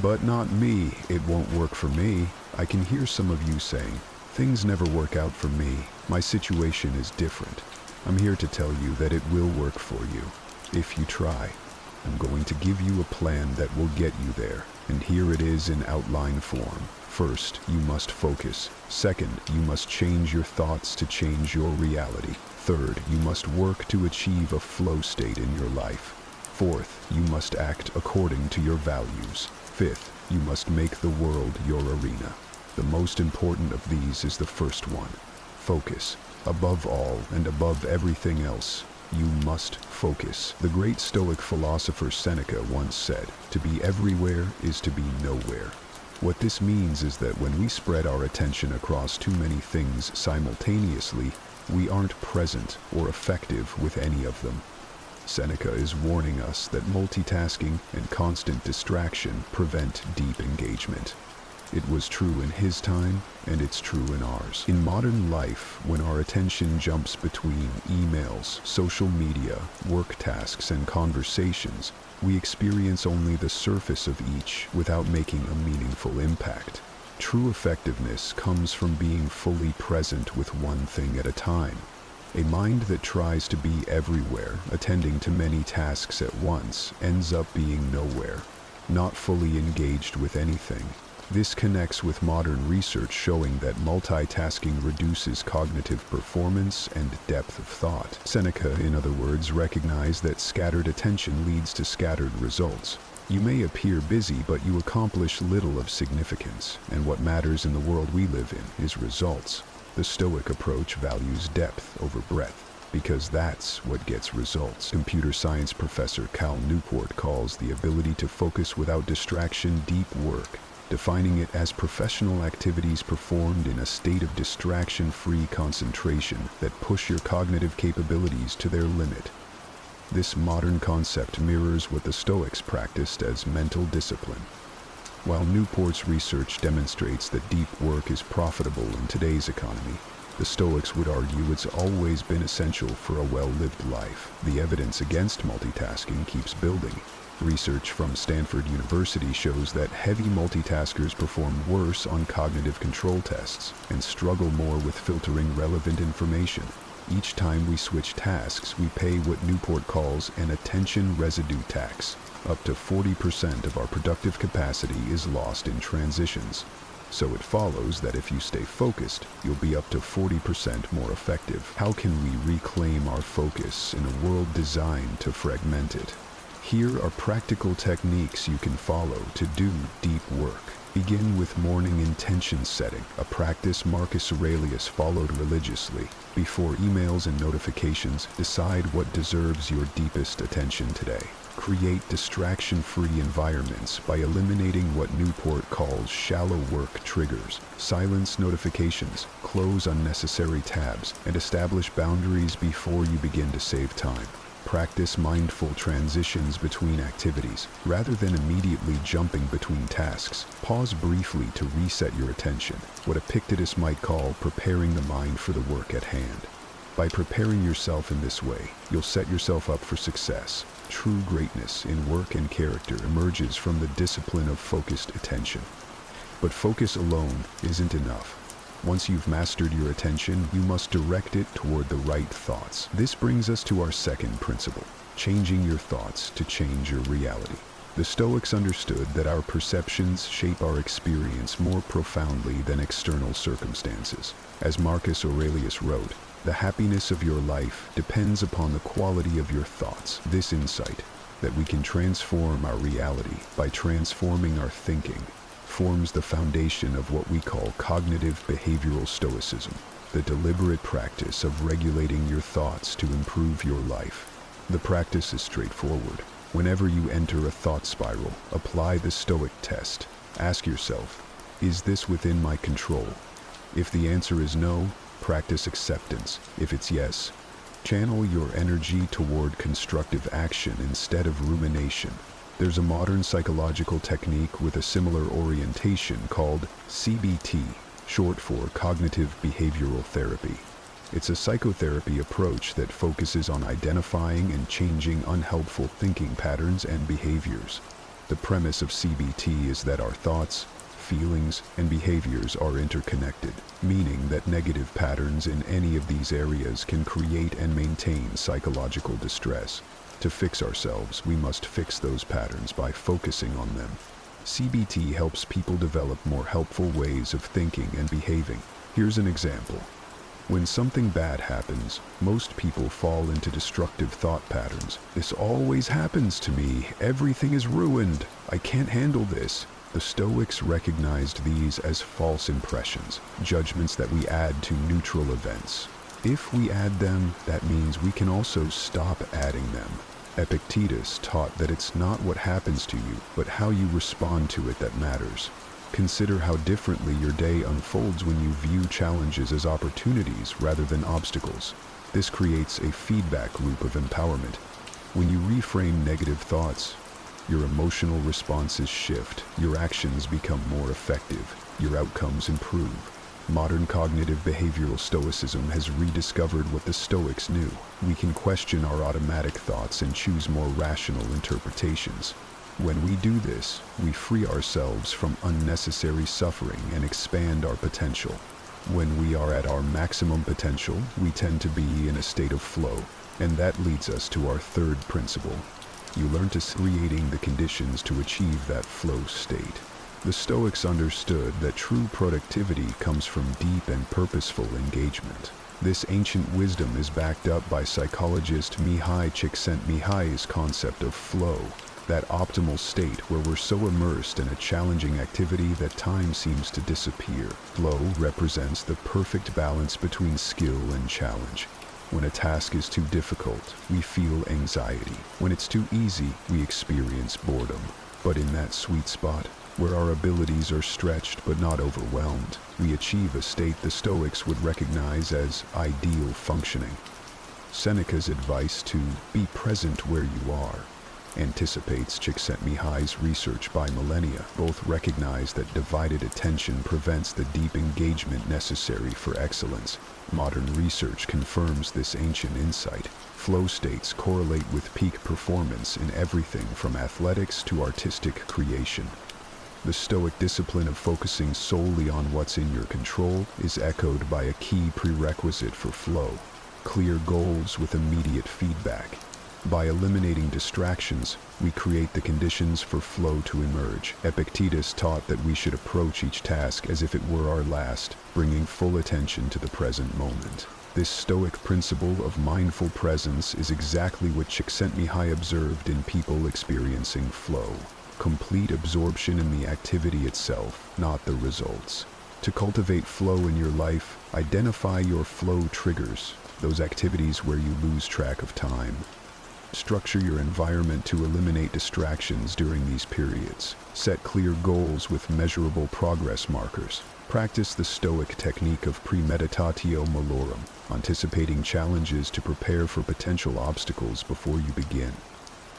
But not me. It won't work for me. I can hear some of you saying, things never work out for me. My situation is different. I'm here to tell you that it will work for you, if you try. I'm going to give you a plan that will get you there, and here it is in outline form. First, you must focus. Second, you must change your thoughts to change your reality. Third, you must work to achieve a flow state in your life. Fourth, you must act according to your values. Fifth, you must make the world your arena. The most important of these is the first one. Focus. Above all and above everything else, you must focus. The great Stoic philosopher Seneca once said, "To be everywhere is to be nowhere." What this means is that when we spread our attention across too many things simultaneously, we aren't present or effective with any of them. Seneca is warning us that multitasking and constant distraction prevent deep engagement. It was true in his time, and it's true in ours. In modern life, when our attention jumps between emails, social media, work tasks, and conversations, we experience only the surface of each without making a meaningful impact. True effectiveness comes from being fully present with one thing at a time. A mind that tries to be everywhere, attending to many tasks at once, ends up being nowhere, not fully engaged with anything. This connects with modern research showing that multitasking reduces cognitive performance and depth of thought. Seneca, in other words, recognized that scattered attention leads to scattered results. You may appear busy, but you accomplish little of significance, and what matters in the world we live in is results. The Stoic approach values depth over breadth, because that's what gets results. Computer science professor Cal Newport calls the ability to focus without distraction deep work, defining it as professional activities performed in a state of distraction-free concentration that push your cognitive capabilities to their limit. This modern concept mirrors what the Stoics practiced as mental discipline. While Newport's research demonstrates that deep work is profitable in today's economy, the Stoics would argue it's always been essential for a well-lived life. The evidence against multitasking keeps building. Research from Stanford University shows that heavy multitaskers perform worse on cognitive control tests and struggle more with filtering relevant information. Each time we switch tasks, we pay what Newport calls an attention residue tax. Up to 40% of our productive capacity is lost in transitions. So it follows that if you stay focused, you'll be up to 40% more effective. How can we reclaim our focus in a world designed to fragment it? Here are practical techniques you can follow to do deep work. Begin with morning intention setting, a practice Marcus Aurelius followed religiously. Before emails and notifications, decide what deserves your deepest attention today. Create distraction-free environments by eliminating what Newport calls shallow work triggers. Silence notifications, close unnecessary tabs, and establish boundaries before you begin to save time. Practice mindful transitions between activities. Rather than immediately jumping between tasks, pause briefly to reset your attention, what Epictetus might call preparing the mind for the work at hand. By preparing yourself in this way, you'll set yourself up for success. True greatness in work and character emerges from the discipline of focused attention. But focus alone isn't enough. Once you've mastered your attention, you must direct it toward the right thoughts. This brings us to our second principle, changing your thoughts to change your reality. The Stoics understood that our perceptions shape our experience more profoundly than external circumstances. As Marcus Aurelius wrote, "The happiness of your life depends upon the quality of your thoughts." This insight, that we can transform our reality by transforming our thinking, forms the foundation of what we call cognitive behavioral stoicism, the deliberate practice of regulating your thoughts to improve your life. The practice is straightforward. Whenever you enter a thought spiral, apply the Stoic test. Ask yourself, is this within my control? If the answer is no, practice acceptance. If it's yes, channel your energy toward constructive action instead of rumination. There's a modern psychological technique with a similar orientation called CBT, short for cognitive behavioral therapy. It's a psychotherapy approach that focuses on identifying and changing unhelpful thinking patterns and behaviors. The premise of CBT is that our thoughts, feelings, and behaviors are interconnected, meaning that negative patterns in any of these areas can create and maintain psychological distress. To fix ourselves, we must fix those patterns by focusing on them. CBT helps people develop more helpful ways of thinking and behaving. Here's an example. When something bad happens, most people fall into destructive thought patterns. This always happens to me. Everything is ruined. I can't handle this. The Stoics recognized these as false impressions, judgments that we add to neutral events. If we add them, that means we can also stop adding them. Epictetus taught that it's not what happens to you, but how you respond to it that matters. Consider how differently your day unfolds when you view challenges as opportunities rather than obstacles. This creates a feedback loop of empowerment. When you reframe negative thoughts, Your emotional responses shift, your actions become more effective, your outcomes improve. Modern cognitive behavioral Stoicism has rediscovered what the Stoics knew. We can question our automatic thoughts and choose more rational interpretations. When we do this, we free ourselves from unnecessary suffering and expand our potential. When we are at our maximum potential, we tend to be in a state of flow, and that leads us to our third principle. You learn to creating the conditions to achieve that flow state. The Stoics understood that true productivity comes from deep and purposeful engagement. This ancient wisdom is backed up by psychologist Mihai Csikszentmihalyi's concept of flow, that optimal state where we're so immersed in a challenging activity that time seems to disappear. Flow represents the perfect balance between skill and challenge. When a task is too difficult, we feel anxiety. When it's too easy, we experience boredom. But in that sweet spot, where our abilities are stretched but not overwhelmed, we achieve a state the Stoics would recognize as ideal functioning. Seneca's advice to be present where you are anticipates Csikszentmihalyi's research by millennia. Both recognize that divided attention prevents the deep engagement necessary for excellence. Modern research confirms this ancient insight. Flow states correlate with peak performance in everything from athletics to artistic creation. The Stoic discipline of focusing solely on what's in your control is echoed by a key prerequisite for flow: clear goals with immediate feedback. By eliminating distractions, we create the conditions for flow to emerge. Epictetus taught that we should approach each task as if it were our last, bringing full attention to the present moment. This Stoic principle of mindful presence is exactly what Csikszentmihalyi observed in people experiencing flow. Complete absorption in the activity itself, not the results. To cultivate flow in your life, identify your flow triggers, those activities where you lose track of time. Structure your environment to eliminate distractions during these periods. Set clear goals with measurable progress markers. Practice the Stoic technique of premeditatio malorum, anticipating challenges to prepare for potential obstacles before you begin.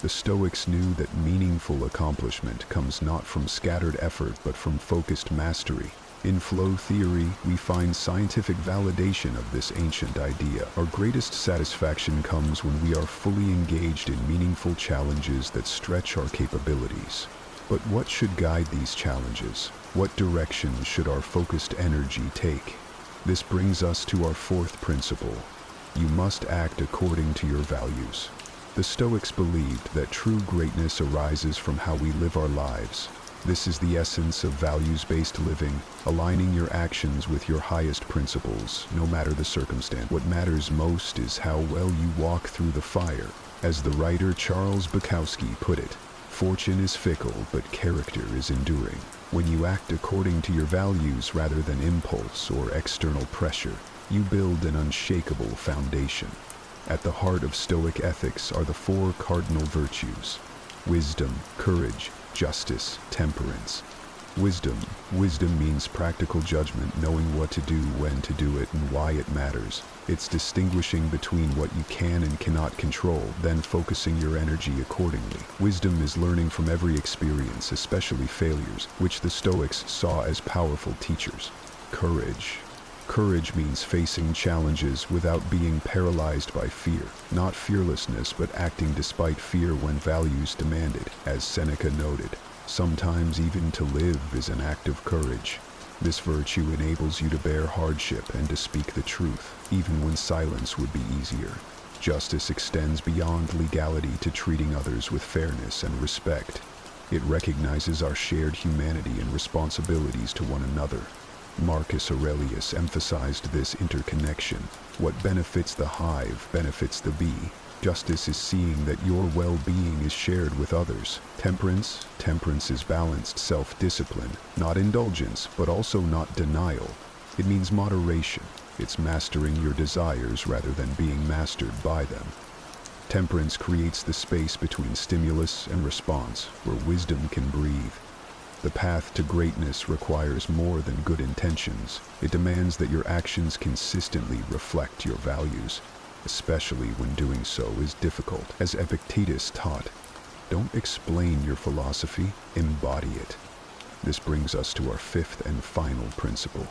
The Stoics knew that meaningful accomplishment comes not from scattered effort but from focused mastery. In flow theory, we find scientific validation of this ancient idea. Our greatest satisfaction comes when we are fully engaged in meaningful challenges that stretch our capabilities. But what should guide these challenges? What direction should our focused energy take? This brings us to our fourth principle. You must act according to your values. The Stoics believed that true greatness arises from how we live our lives. This is the essence of values-based living, aligning your actions with your highest principles, no matter the circumstance. What matters most is how well you walk through the fire. As the writer Charles Bukowski put it, fortune is fickle, but character is enduring. When you act according to your values rather than impulse or external pressure, you build an unshakable foundation. At the heart of Stoic ethics are the four cardinal virtues: wisdom, courage, justice, temperance. Wisdom means practical judgment, knowing what to do, when to do it, and why it matters. It's distinguishing between what you can and cannot control, then focusing your energy accordingly. Wisdom is learning from every experience, especially failures, which the Stoics saw as powerful teachers. Courage means facing challenges without being paralyzed by fear. Not fearlessness, but acting despite fear when values demand it. As Seneca noted, sometimes even to live is an act of courage. This virtue enables you to bear hardship and to speak the truth, even when silence would be easier. Justice extends beyond legality to treating others with fairness and respect. It recognizes our shared humanity and responsibilities to one another. Marcus Aurelius emphasized this interconnection. What benefits the hive benefits the bee. Justice is seeing that your well-being is shared with others. Temperance is balanced self-discipline, not indulgence, but also not denial. It means moderation. It's mastering your desires rather than being mastered by them. Temperance creates the space between stimulus and response, where wisdom can breathe. The path to greatness requires more than good intentions. It demands that your actions consistently reflect your values, especially when doing so is difficult. As Epictetus taught, Don't explain your philosophy, embody it. This brings us to our fifth and final principle.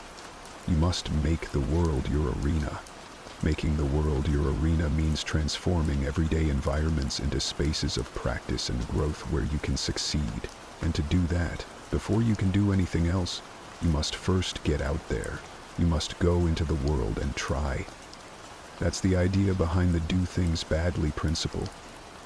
You must make the world your arena. Making the world your arena means transforming everyday environments into spaces of practice and growth where you can succeed. And to do that, before you can do anything else, you must first get out there. You must go into the world and try. That's the idea behind the do things badly principle.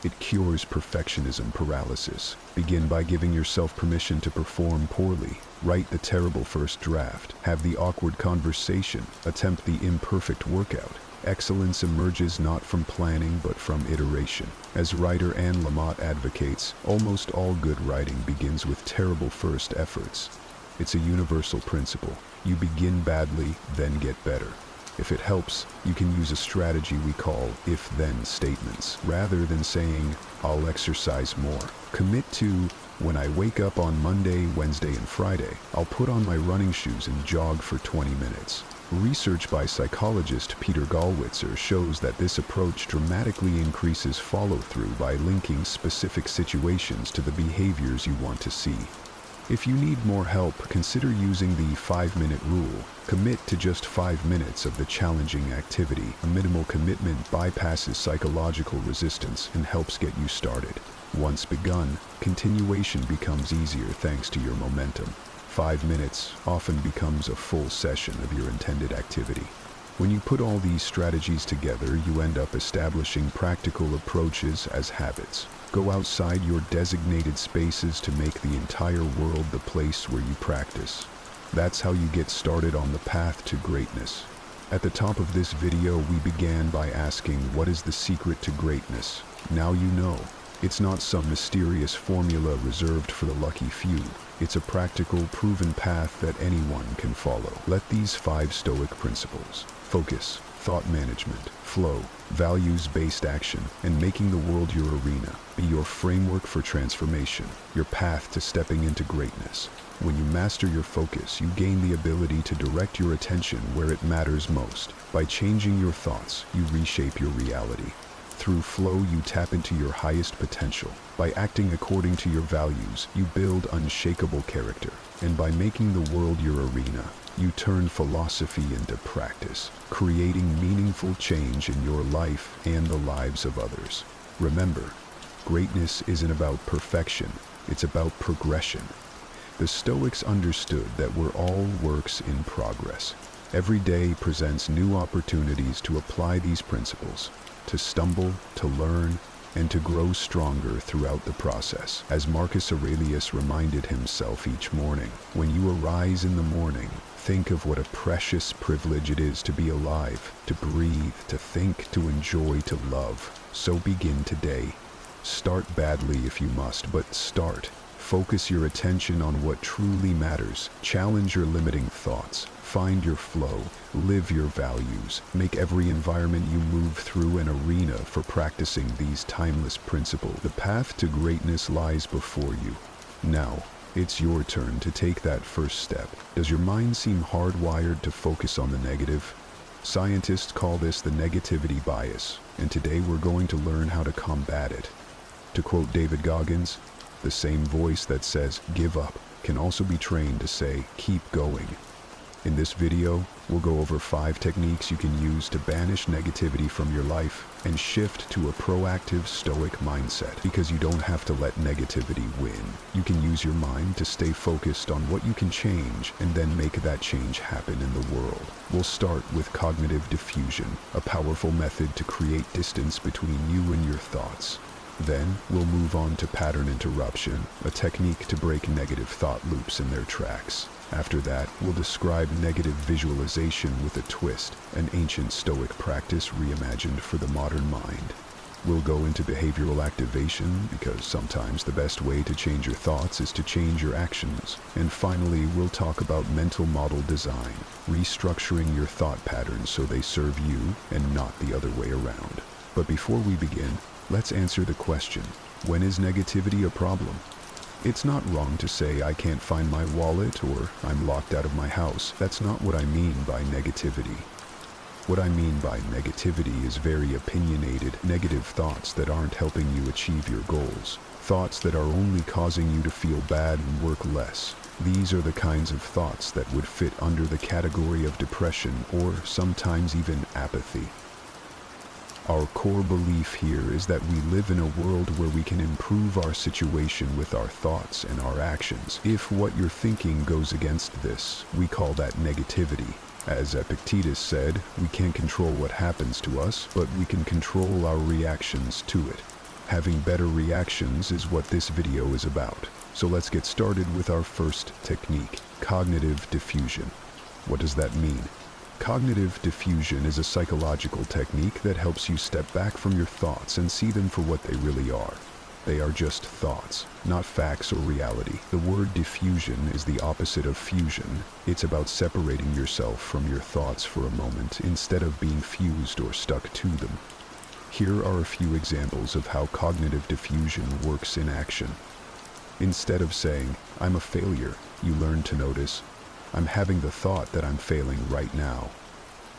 It cures perfectionism paralysis. Begin by giving yourself permission to perform poorly. Write the terrible first draft. Have the awkward conversation. Attempt the imperfect workout. Excellence emerges not from planning but from iteration. As writer Anne Lamott advocates, almost all good writing begins with terrible first efforts. It's a universal principle. You begin badly, then get better. If it helps, you can use a strategy we call if-then statements. Rather than saying, I'll exercise more, commit to, when I wake up on Monday, Wednesday, and Friday, I'll put on my running shoes and jog for 20 minutes. Research by psychologist Peter Gallwitzer shows that this approach dramatically increases follow-through by linking specific situations to the behaviors you want to see. If you need more help, consider using the 5-minute rule. Commit to just 5 minutes of the challenging activity. A minimal commitment bypasses psychological resistance and helps get you started. Once begun, continuation becomes easier thanks to your momentum. 5 minutes often becomes a full session of your intended activity. When you put all these strategies together, you end up establishing practical approaches as habits. Go outside your designated spaces to make the entire world the place where you practice. That's how you get started on the path to greatness. At the top of this video, we began by asking, what is the secret to greatness? Now you know. It's not some mysterious formula reserved for the lucky few. It's a practical, proven path that anyone can follow. Let these 5 Stoic principles: focus, thought management, flow, values-based action, and making the world your arena be your framework for transformation, your path to stepping into greatness. When you master your focus, you gain the ability to direct your attention where it matters most. By changing your thoughts, you reshape your reality. Through flow, you tap into your highest potential. By acting according to your values, you build unshakable character. And by making the world your arena, you turn philosophy into practice, creating meaningful change in your life and the lives of others. Remember, greatness isn't about perfection, it's about progression. The Stoics understood that we're all works in progress. Every day presents new opportunities to apply these principles, to stumble, to learn, and to grow stronger throughout the process. As Marcus Aurelius reminded himself each morning, when you arise in the morning, think of what a precious privilege it is to be alive, to breathe, to think, to enjoy, to love. So begin today. Start badly if you must, but start. Focus your attention on what truly matters. Challenge your limiting thoughts. Find your flow. Live your values. Make every environment you move through an arena for practicing these timeless principles. The path to greatness lies before you. Now, it's your turn to take that first step. Does your mind seem hardwired to focus on the negative? Scientists call this the negativity bias, and today we're going to learn how to combat it. To quote David Goggins, the same voice that says, give up, can also be trained to say, keep going. In this video, we'll go over 5 techniques you can use to banish negativity from your life and shift to a proactive Stoic mindset. Because you don't have to let negativity win. You can use your mind to stay focused on what you can change and then make that change happen in the world. We'll start with cognitive diffusion, a powerful method to create distance between you and your thoughts. Then, we'll move on to pattern interruption, a technique to break negative thought loops in their tracks. After that, we'll describe negative visualization with a twist, an ancient Stoic practice reimagined for the modern mind. We'll go into behavioral activation, because sometimes the best way to change your thoughts is to change your actions. And finally, we'll talk about mental model design, restructuring your thought patterns so they serve you and not the other way around. But before we begin, let's answer the question, when is negativity a problem? It's not wrong to say I can't find my wallet or I'm locked out of my house. That's not what I mean by negativity. What I mean by negativity is very opinionated, negative thoughts that aren't helping you achieve your goals. Thoughts that are only causing you to feel bad and work less. These are the kinds of thoughts that would fit under the category of depression or sometimes even apathy. Our core belief here is that we live in a world where we can improve our situation with our thoughts and our actions. If what you're thinking goes against this, we call that negativity. As Epictetus said, we can't control what happens to us, but we can control our reactions to it. Having better reactions is what this video is about. So let's get started with our first technique, cognitive diffusion. What does that mean? Cognitive diffusion is a psychological technique that helps you step back from your thoughts and see them for what they really are. They are just thoughts, not facts or reality. The word diffusion is the opposite of fusion. It's about separating yourself from your thoughts for a moment instead of being fused or stuck to them. Here are a few examples of how cognitive diffusion works in action. Instead of saying, "I'm a failure," you learn to notice, "I'm having the thought that I'm failing right now."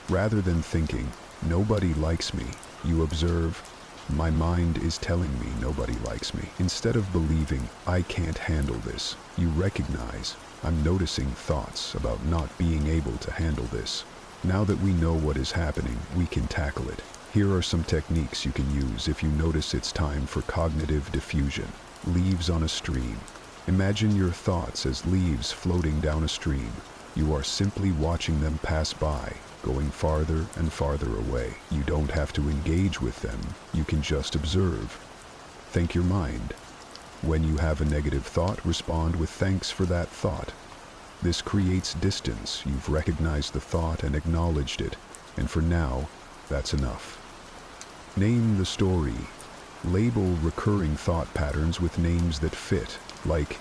Rather than thinking, "Nobody likes me," you observe, "My mind is telling me nobody likes me." Instead of believing, "I can't handle this," you recognize, "I'm noticing thoughts about not being able to handle this." Now that we know what is happening, we can tackle it. Here are some techniques you can use if you notice it's time for cognitive diffusion. Leaves on a stream. Imagine your thoughts as leaves floating down a stream. You are simply watching them pass by, going farther and farther away. You don't have to engage with them, you can just observe. Thank your mind. When you have a negative thought, respond with thanks for that thought. This creates distance. You've recognized the thought and acknowledged it, and for now, that's enough. Name the story. Label recurring thought patterns with names that fit, like,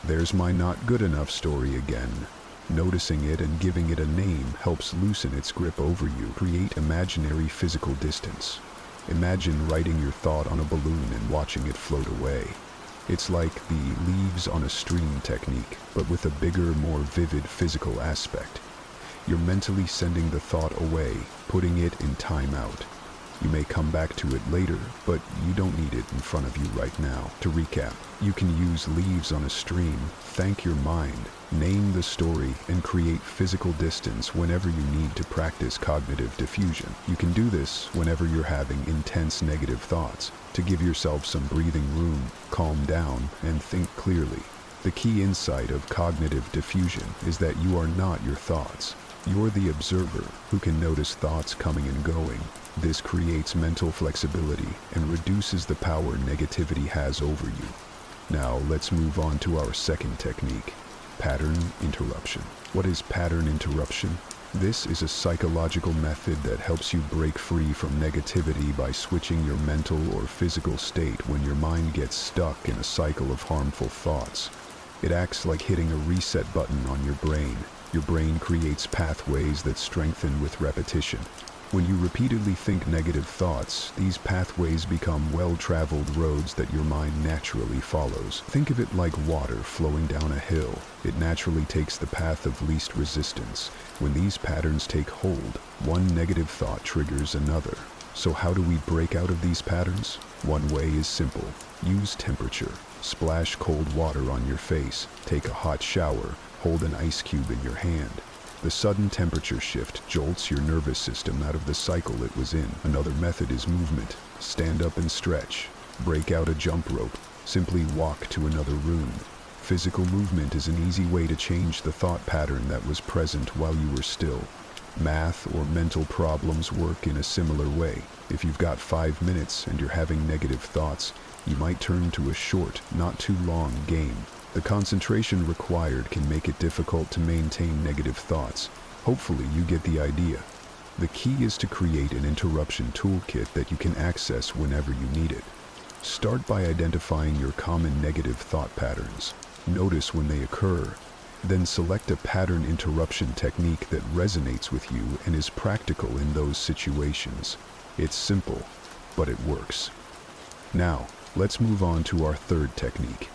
"There's my not good enough story again." Noticing it and giving it a name helps loosen its grip over you. Create imaginary physical distance. Imagine writing your thought on a balloon and watching it float away. It's like the leaves on a stream technique, but with a bigger, more vivid physical aspect. You're mentally sending the thought away, putting it in timeout. You may come back to it later, but you don't need it in front of you right now. To recap, you can use leaves on a stream, thank your mind, name the story, and create physical distance whenever you need to practice cognitive diffusion. You can do this whenever you're having intense negative thoughts, to give yourself some breathing room, calm down, and think clearly. The key insight of cognitive diffusion is that you are not your thoughts. You're the observer who can notice thoughts coming and going. This creates mental flexibility and reduces the power negativity has over you. Now let's move on to our second technique, pattern interruption. What is pattern interruption? This is a psychological method that helps you break free from negativity by switching your mental or physical state when your mind gets stuck in a cycle of harmful thoughts. It acts like hitting a reset button on your brain. Your brain creates pathways that strengthen with repetition. When you repeatedly think negative thoughts, these pathways become well-traveled roads that your mind naturally follows. Think of it like water flowing down a hill. It naturally takes the path of least resistance. When these patterns take hold, one negative thought triggers another. So how do we break out of these patterns? One way is simple. Use temperature. Splash cold water on your face. Take a hot shower. Hold an ice cube in your hand. The sudden temperature shift jolts your nervous system out of the cycle it was in. Another method is movement. Stand up and stretch. Break out a jump rope. Simply walk to another room. Physical movement is an easy way to change the thought pattern that was present while you were still. Math or mental problems work in a similar way. If you've got 5 minutes and you're having negative thoughts, you might turn to a short, not too long game. The concentration required can make it difficult to maintain negative thoughts. Hopefully you get the idea. The key is to create an interruption toolkit that you can access whenever you need it. Start by identifying your common negative thought patterns. Notice when they occur. Then select a pattern interruption technique that resonates with you and is practical in those situations. It's simple, but it works. Now, let's move on to our third technique.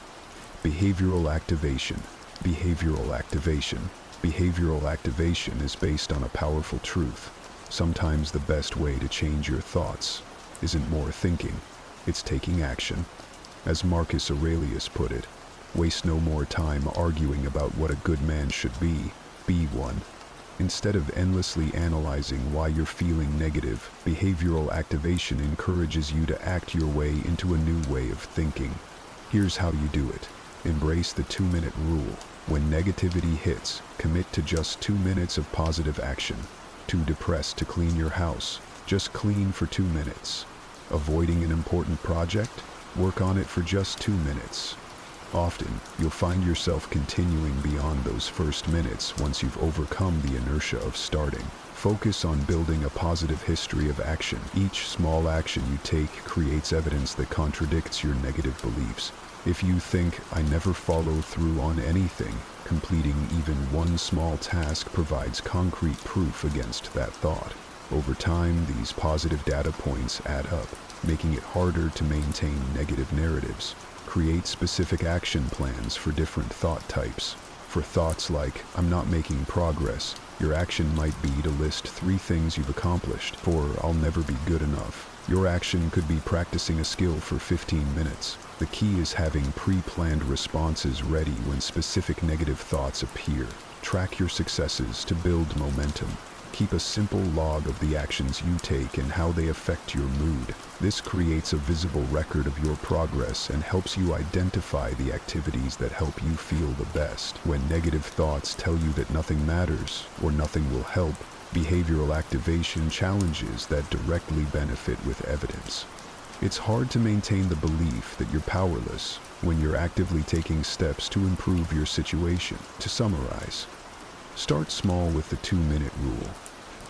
Behavioral activation. Behavioral activation. Behavioral activation is based on a powerful truth. Sometimes the best way to change your thoughts isn't more thinking, it's taking action. As Marcus Aurelius put it, waste no more time arguing about what a good man should be one. Instead of endlessly analyzing why you're feeling negative, behavioral activation encourages you to act your way into a new way of thinking. Here's how you do it. Embrace the 2-minute rule. When negativity hits, commit to just 2 minutes of positive action. Too depressed to clean your house? Just clean for 2 minutes. Avoiding an important project? Work on it for just 2 minutes. Often, you'll find yourself continuing beyond those first minutes once you've overcome the inertia of starting. Focus on building a positive history of action. Each small action you take creates evidence that contradicts your negative beliefs. If you think, "I never follow through on anything," completing even one small task provides concrete proof against that thought. Over time, these positive data points add up, making it harder to maintain negative narratives. Create specific action plans for different thought types. For thoughts like, "I'm not making progress," your action might be to list 3 things you've accomplished. For "I'll never be good enough," your action could be practicing a skill for 15 minutes. The key is having pre-planned responses ready when specific negative thoughts appear. Track your successes to build momentum. Keep a simple log of the actions you take and how they affect your mood. This creates a visible record of your progress and helps you identify the activities that help you feel the best. When negative thoughts tell you that nothing matters or nothing will help, behavioral activation challenges that directly benefit with evidence. It's hard to maintain the belief that you're powerless when you're actively taking steps to improve your situation. To summarize, start small with the 2-minute rule.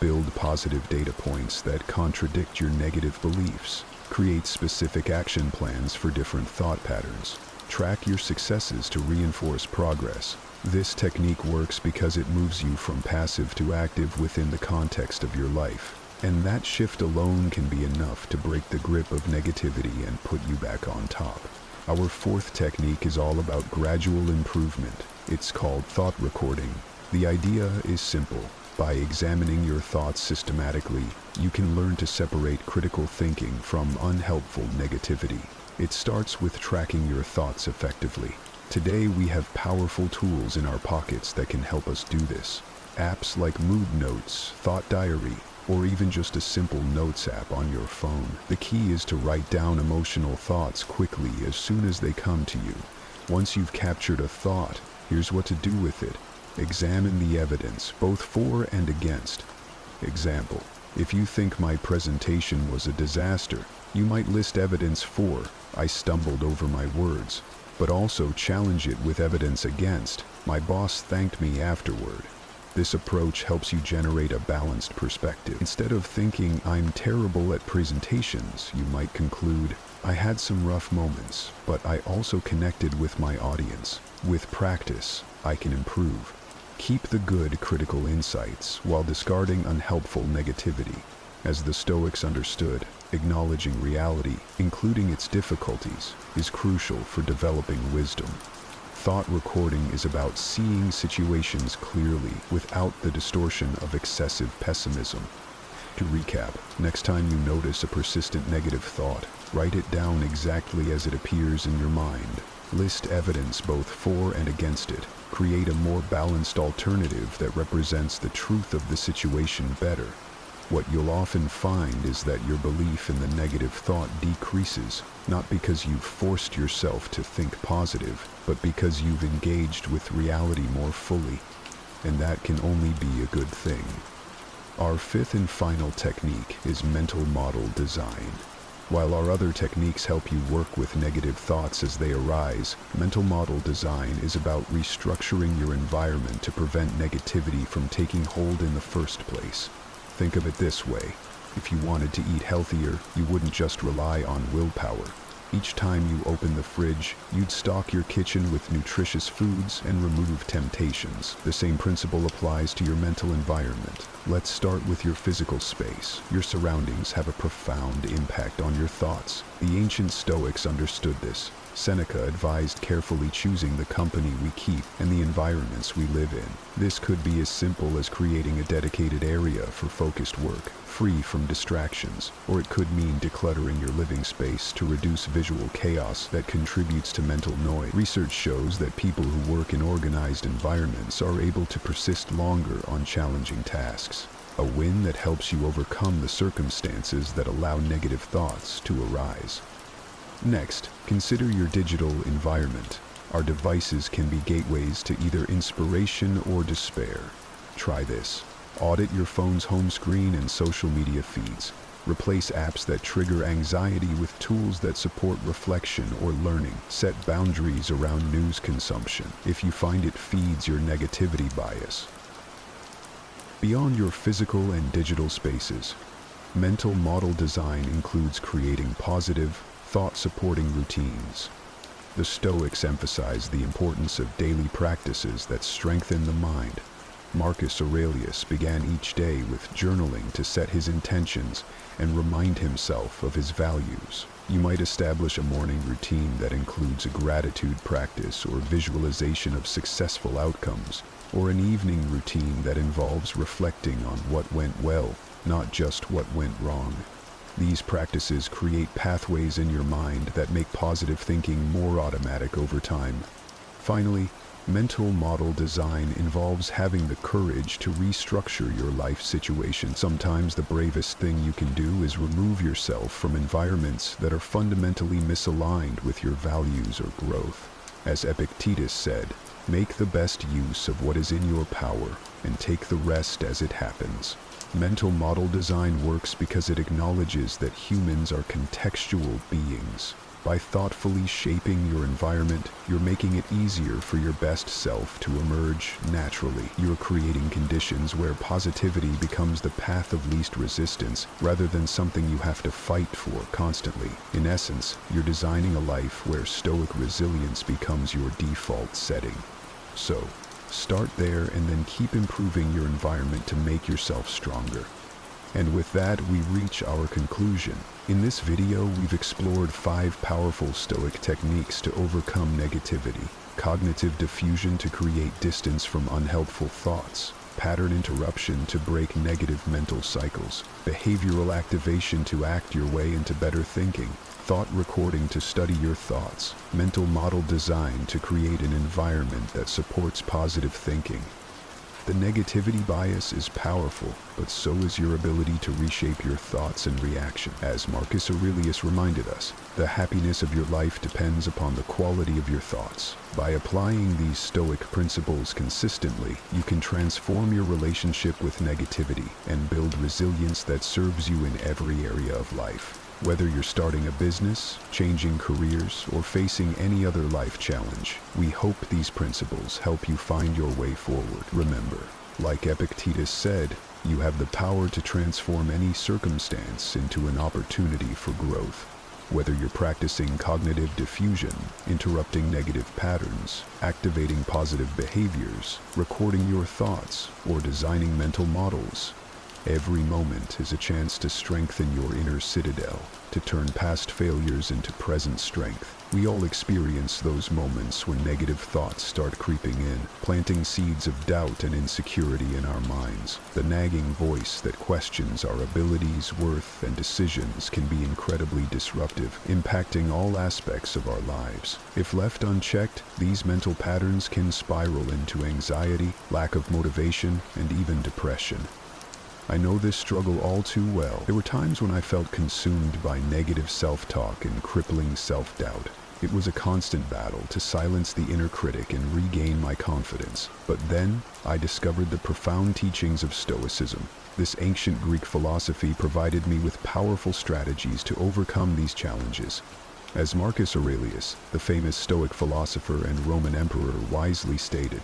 Build positive data points that contradict your negative beliefs. Create specific action plans for different thought patterns. Track your successes to reinforce progress. This technique works because it moves you from passive to active within the context of your life. And that shift alone can be enough to break the grip of negativity and put you back on top. Our 4th technique is all about gradual improvement. It's called thought recording. The idea is simple. By examining your thoughts systematically, you can learn to separate critical thinking from unhelpful negativity. It starts with tracking your thoughts effectively. Today we have powerful tools in our pockets that can help us do this. Apps like Mood Notes, Thought Diary, or even just a simple notes app on your phone. The key is to write down emotional thoughts quickly as soon as they come to you. Once you've captured a thought, here's what to do with it. Examine the evidence, both for and against. Example: if you think my presentation was a disaster, you might list evidence for, "I stumbled over my words," but also challenge it with evidence against, "My boss thanked me afterward." This approach helps you generate a balanced perspective. Instead of thinking, "I'm terrible at presentations," you might conclude, "I had some rough moments, but I also connected with my audience. With practice, I can improve." Keep the good critical insights while discarding unhelpful negativity. As the Stoics understood, acknowledging reality, including its difficulties, is crucial for developing wisdom. Thought recording is about seeing situations clearly without the distortion of excessive pessimism. To recap, next time you notice a persistent negative thought, write it down exactly as it appears in your mind. List evidence both for and against it. Create a more balanced alternative that represents the truth of the situation better. What you'll often find is that your belief in the negative thought decreases, not because you've forced yourself to think positive, but because you've engaged with reality more fully. And that can only be a good thing. Our 5th and final technique is mental model design. While our other techniques help you work with negative thoughts as they arise, mental model design is about restructuring your environment to prevent negativity from taking hold in the first place. Think of it this way. If you wanted to eat healthier, you wouldn't just rely on willpower. Each time you open the fridge, you'd stock your kitchen with nutritious foods and remove temptations. The same principle applies to your mental environment. Let's start with your physical space. Your surroundings have a profound impact on your thoughts. The ancient Stoics understood this. Seneca advised carefully choosing the company we keep and the environments we live in. This could be as simple as creating a dedicated area for focused work, free from distractions, or it could mean decluttering your living space to reduce visual chaos that contributes to mental noise. Research shows that people who work in organized environments are able to persist longer on challenging tasks. A win that helps you overcome the circumstances that allow negative thoughts to arise. Next, consider your digital environment. Our devices can be gateways to either inspiration or despair. Try this. Audit your phone's home screen and social media feeds. Replace apps that trigger anxiety with tools that support reflection or learning. Set boundaries around news consumption if you find it feeds your negativity bias. Beyond your physical and digital spaces, mental model design includes creating positive, thought-supporting routines. The Stoics emphasize the importance of daily practices that strengthen the mind. Marcus Aurelius began each day with journaling to set his intentions and remind himself of his values. You might establish a morning routine that includes a gratitude practice or visualization of successful outcomes, or an evening routine that involves reflecting on what went well, not just what went wrong. These practices create pathways in your mind that make positive thinking more automatic over time. Finally, mental model design involves having the courage to restructure your life situation. Sometimes the bravest thing you can do is remove yourself from environments that are fundamentally misaligned with your values or growth. As Epictetus said, make the best use of what is in your power and take the rest as it happens. Mental model design works because it acknowledges that humans are contextual beings. By thoughtfully shaping your environment, you're making it easier for your best self to emerge naturally. You're creating conditions where positivity becomes the path of least resistance rather than something you have to fight for constantly. In essence, you're designing a life where stoic resilience becomes your default setting. So, start there and then keep improving your environment to make yourself stronger. And with that, we reach our conclusion. In this video, we've explored 5 powerful Stoic techniques to overcome negativity: cognitive diffusion to create distance from unhelpful thoughts, pattern interruption to break negative mental cycles, behavioral activation to act your way into better thinking, thought recording to study your thoughts, mental model design to create an environment that supports positive thinking. The negativity bias is powerful, but so is your ability to reshape your thoughts and reaction. As Marcus Aurelius reminded us, the happiness of your life depends upon the quality of your thoughts. By applying these Stoic principles consistently, you can transform your relationship with negativity and build resilience that serves you in every area of life. Whether you're starting a business, changing careers, or facing any other life challenge, we hope these principles help you find your way forward. Remember, like Epictetus said, you have the power to transform any circumstance into an opportunity for growth. Whether you're practicing cognitive diffusion, interrupting negative patterns, activating positive behaviors, recording your thoughts, or designing mental models, every moment is a chance to strengthen your inner citadel, to turn past failures into present strength. We all experience those moments when negative thoughts start creeping in, planting seeds of doubt and insecurity in our minds. The nagging voice that questions our abilities, worth, and decisions can be incredibly disruptive, impacting all aspects of our lives. If left unchecked, these mental patterns can spiral into anxiety, lack of motivation, and even depression. I know this struggle all too well. There were times when I felt consumed by negative self-talk and crippling self-doubt. It was a constant battle to silence the inner critic and regain my confidence. But then, I discovered the profound teachings of Stoicism. This ancient Greek philosophy provided me with powerful strategies to overcome these challenges. As Marcus Aurelius, the famous Stoic philosopher and Roman emperor, wisely stated,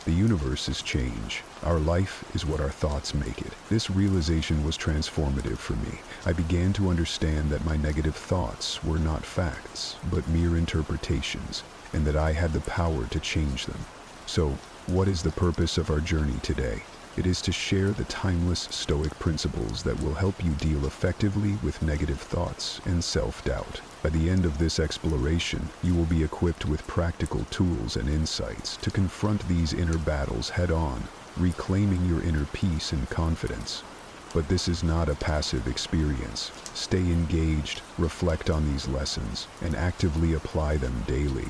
"The universe is change. Our life is what our thoughts make it." This realization was transformative for me. I began to understand that my negative thoughts were not facts, but mere interpretations, and that I had the power to change them. So, what is the purpose of our journey today? It is to share the timeless Stoic principles that will help you deal effectively with negative thoughts and self-doubt. By the end of this exploration, you will be equipped with practical tools and insights to confront these inner battles head-on, reclaiming your inner peace and confidence. But this is not a passive experience. Stay engaged, reflect on these lessons, and actively apply them daily.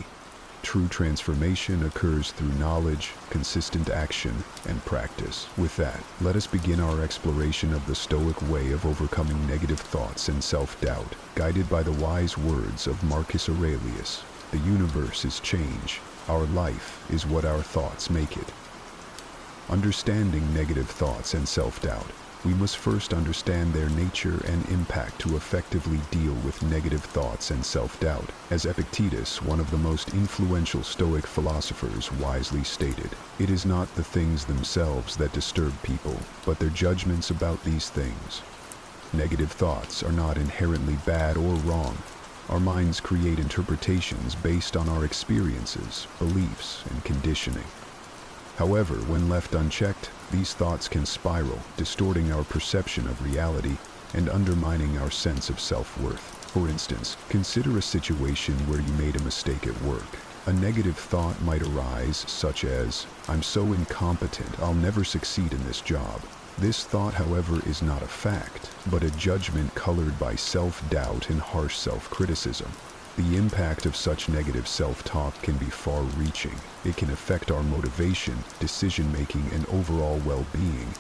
True transformation occurs through knowledge, consistent action, and practice. With that, let us begin our exploration of the Stoic way of overcoming negative thoughts and self-doubt, guided by the wise words of Marcus Aurelius. The universe is change. Our life is what our thoughts make it. Understanding negative thoughts and self-doubt, we must first understand their nature and impact to effectively deal with negative thoughts and self-doubt. As Epictetus, one of the most influential Stoic philosophers, wisely stated, it is not the things themselves that disturb people, but their judgments about these things. Negative thoughts are not inherently bad or wrong. Our minds create interpretations based on our experiences, beliefs, and conditioning. However, when left unchecked, these thoughts can spiral, distorting our perception of reality and undermining our sense of self-worth. For instance, consider a situation where you made a mistake at work. A negative thought might arise, such as, "I'm so incompetent, I'll never succeed in this job." This thought, however, is not a fact, but a judgment colored by self-doubt and harsh self-criticism. The impact of such negative self-talk can be far-reaching. It can affect our motivation, decision-making, and overall well-being.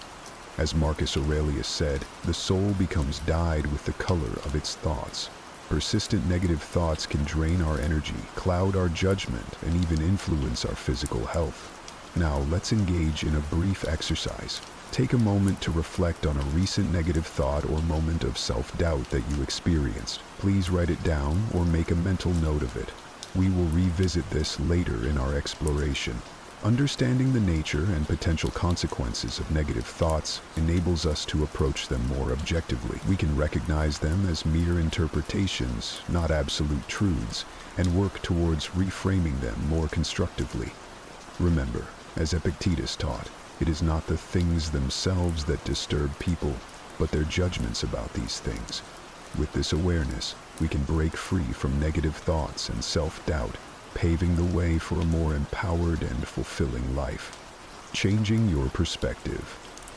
As Marcus Aurelius said, the soul becomes dyed with the color of its thoughts. Persistent negative thoughts can drain our energy, cloud our judgment, and even influence our physical health. Now, let's engage in a brief exercise. Take a moment to reflect on a recent negative thought or moment of self-doubt that you experienced. Please write it down or make a mental note of it. We will revisit this later in our exploration. Understanding the nature and potential consequences of negative thoughts enables us to approach them more objectively. We can recognize them as mere interpretations, not absolute truths, and work towards reframing them more constructively. Remember, as Epictetus taught, it is not the things themselves that disturb people, but their judgments about these things. With this awareness, we can break free from negative thoughts and self-doubt, paving the way for a more empowered and fulfilling life. Changing your perspective.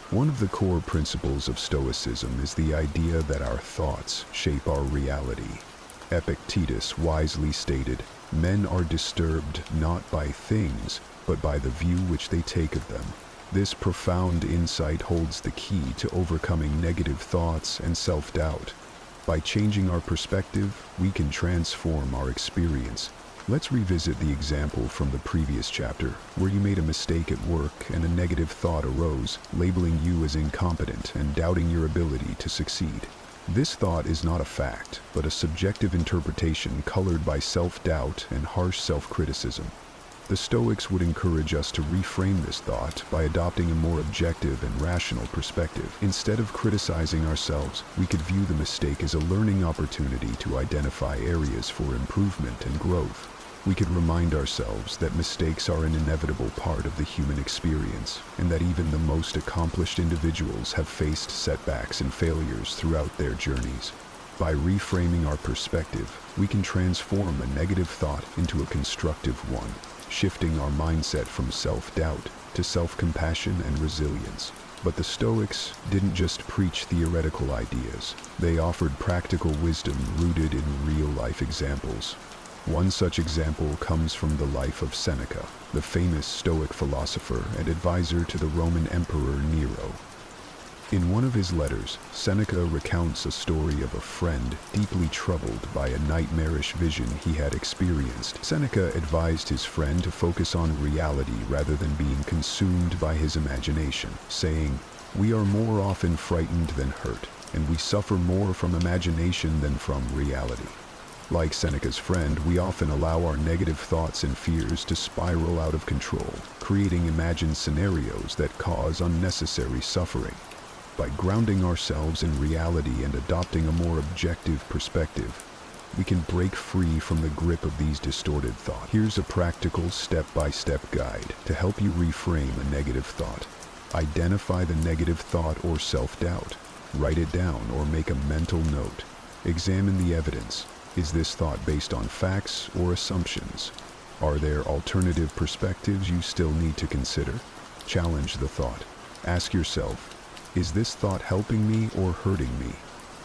One of the core principles of Stoicism is the idea that our thoughts shape our reality. Epictetus wisely stated, "Men are disturbed not by things, but by the view which they take of them." This profound insight holds the key to overcoming negative thoughts and self-doubt. By changing our perspective, we can transform our experience. Let's revisit the example from the previous chapter, where you made a mistake at work and a negative thought arose, labeling you as incompetent and doubting your ability to succeed. This thought is not a fact, but a subjective interpretation colored by self-doubt and harsh self-criticism. The Stoics would encourage us to reframe this thought by adopting a more objective and rational perspective. Instead of criticizing ourselves, we could view the mistake as a learning opportunity to identify areas for improvement and growth. We could remind ourselves that mistakes are an inevitable part of the human experience, and that even the most accomplished individuals have faced setbacks and failures throughout their journeys. By reframing our perspective, we can transform a negative thought into a constructive one, shifting our mindset from self-doubt to self-compassion and resilience. But the Stoics didn't just preach theoretical ideas. They offered practical wisdom rooted in real-life examples. One such example comes from the life of Seneca, the famous Stoic philosopher and advisor to the Roman Emperor Nero. In one of his letters, Seneca recounts a story of a friend deeply troubled by a nightmarish vision he had experienced. Seneca advised his friend to focus on reality rather than being consumed by his imagination, saying, "We are more often frightened than hurt, and we suffer more from imagination than from reality." Like Seneca's friend, we often allow our negative thoughts and fears to spiral out of control, creating imagined scenarios that cause unnecessary suffering. By grounding ourselves in reality and adopting a more objective perspective, we can break free from the grip of these distorted thoughts. Here's a practical step-by-step guide to help you reframe a negative thought. Identify the negative thought or self-doubt. Write it down or make a mental note. Examine the evidence. Is this thought based on facts or assumptions? Are there alternative perspectives you still need to consider? Challenge the thought. Ask yourself, is this thought helping me or hurting me?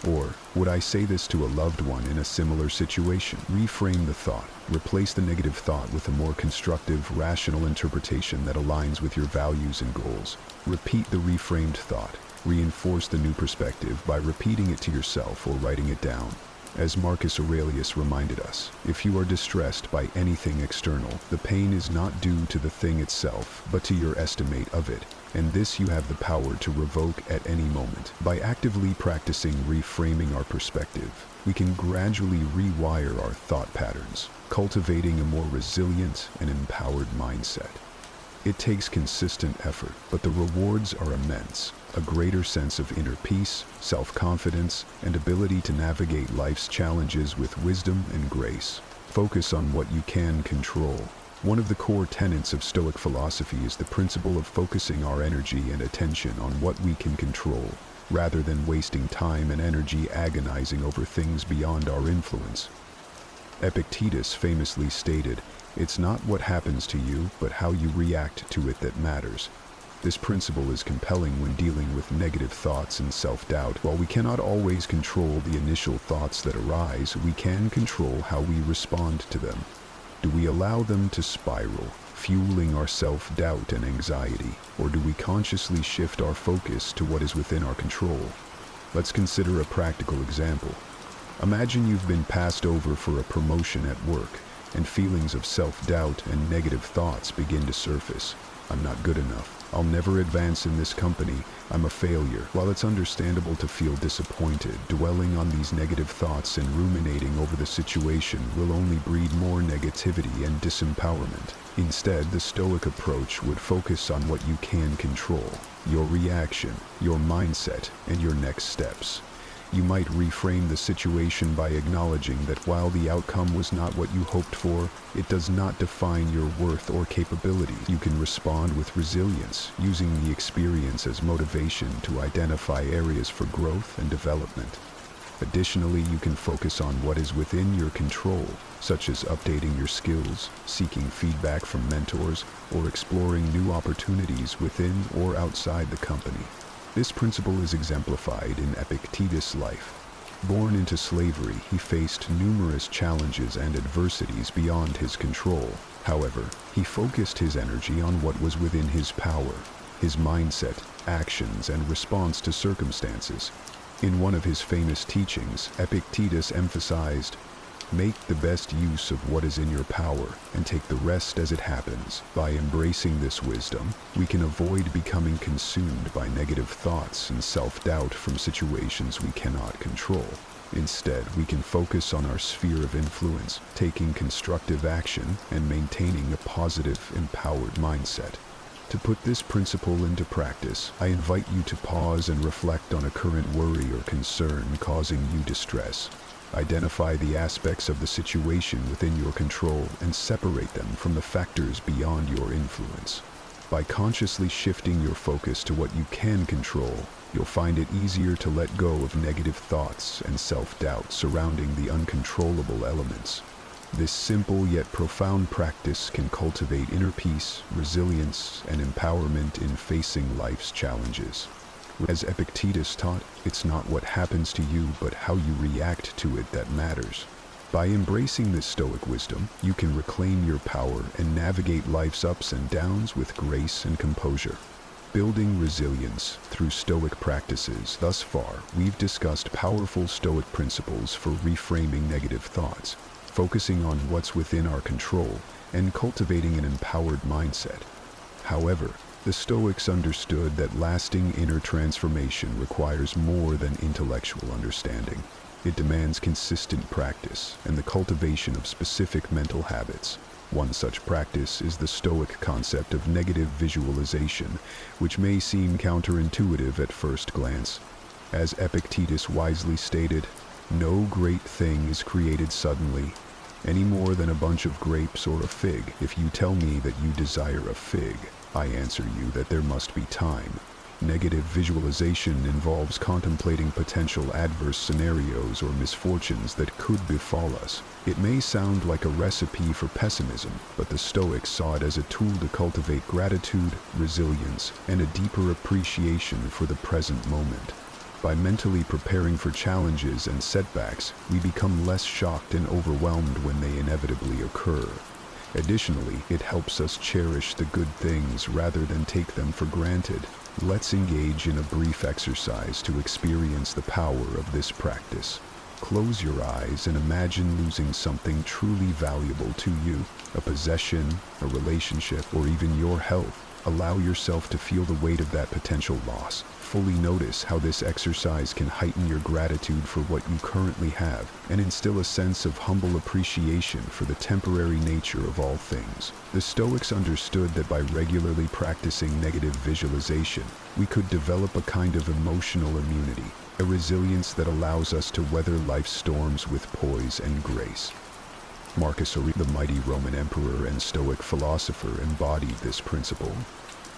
Or, would I say this to a loved one in a similar situation? Reframe the thought. Replace the negative thought with a more constructive, rational interpretation that aligns with your values and goals. Repeat the reframed thought. Reinforce the new perspective by repeating it to yourself or writing it down. As Marcus Aurelius reminded us, if you are distressed by anything external, the pain is not due to the thing itself, but to your estimate of it. And this you have the power to revoke at any moment. By actively practicing reframing our perspective, we can gradually rewire our thought patterns, cultivating a more resilient and empowered mindset. It takes consistent effort, but the rewards are immense. A greater sense of inner peace, self-confidence, and ability to navigate life's challenges with wisdom and grace. Focus on what you can control. One of the core tenets of Stoic philosophy is the principle of focusing our energy and attention on what we can control, rather than wasting time and energy agonizing over things beyond our influence. Epictetus famously stated, "It's not what happens to you, but how you react to it that matters." This principle is compelling when dealing with negative thoughts and self-doubt. While we cannot always control the initial thoughts that arise, we can control how we respond to them. Do we allow them to spiral, fueling our self-doubt and anxiety, or do we consciously shift our focus to what is within our control? Let's consider a practical example. Imagine you've been passed over for a promotion at work, and feelings of self-doubt and negative thoughts begin to surface. I'm not good enough. I'll never advance in this company. I'm a failure. While it's understandable to feel disappointed, dwelling on these negative thoughts and ruminating over the situation will only breed more negativity and disempowerment. Instead, the Stoic approach would focus on what you can control: your reaction, your mindset, and your next steps. You might reframe the situation by acknowledging that while the outcome was not what you hoped for, it does not define your worth or capability. You can respond with resilience, using the experience as motivation to identify areas for growth and development. Additionally, you can focus on what is within your control, such as updating your skills, seeking feedback from mentors, or exploring new opportunities within or outside the company. This principle is exemplified in Epictetus' life. Born into slavery, he faced numerous challenges and adversities beyond his control. However, he focused his energy on what was within his power: his mindset, actions, and response to circumstances. In one of his famous teachings, Epictetus emphasized, "Make the best use of what is in your power, and take the rest as it happens." By embracing this wisdom, we can avoid becoming consumed by negative thoughts and self-doubt from situations we cannot control. Instead, we can focus on our sphere of influence, taking constructive action and maintaining a positive, empowered mindset. To put this principle into practice, I invite you to pause and reflect on a current worry or concern causing you distress. Identify the aspects of the situation within your control and separate them from the factors beyond your influence. By consciously shifting your focus to what you can control, you'll find it easier to let go of negative thoughts and self-doubt surrounding the uncontrollable elements. This simple yet profound practice can cultivate inner peace, resilience, and empowerment in facing life's challenges. As Epictetus taught, it's not what happens to you, but how you react to it that matters. By embracing this Stoic wisdom, you can reclaim your power and navigate life's ups and downs with grace and composure. Building resilience through Stoic practices. Thus far, we've discussed powerful Stoic principles for reframing negative thoughts, focusing on what's within our control, and cultivating an empowered mindset. However, the Stoics understood that lasting inner transformation requires more than intellectual understanding. It demands consistent practice and the cultivation of specific mental habits. One such practice is the Stoic concept of negative visualization, which may seem counterintuitive at first glance. As Epictetus wisely stated, "No great thing is created suddenly, any more than a bunch of grapes or a fig. If you tell me that you desire a fig, I answer you that there must be time. Negative visualization involves contemplating potential adverse scenarios or misfortunes that could befall us. It may sound like a recipe for pessimism, but the Stoics saw it as a tool to cultivate gratitude, resilience, and a deeper appreciation for the present moment. By mentally preparing for challenges and setbacks, we become less shocked and overwhelmed when they inevitably occur. Additionally, it helps us cherish the good things rather than take them for granted. Let's engage in a brief exercise to experience the power of this practice. Close your eyes and imagine losing something truly valuable to you, a possession, a relationship, or even your health. Allow yourself to feel the weight of that potential loss. Fully notice how this exercise can heighten your gratitude for what you currently have and instill a sense of humble appreciation for the temporary nature of all things. The Stoics understood that by regularly practicing negative visualization, we could develop a kind of emotional immunity, a resilience that allows us to weather life's storms with poise and grace. Marcus Aurelius, the mighty Roman emperor and Stoic philosopher, embodied this principle.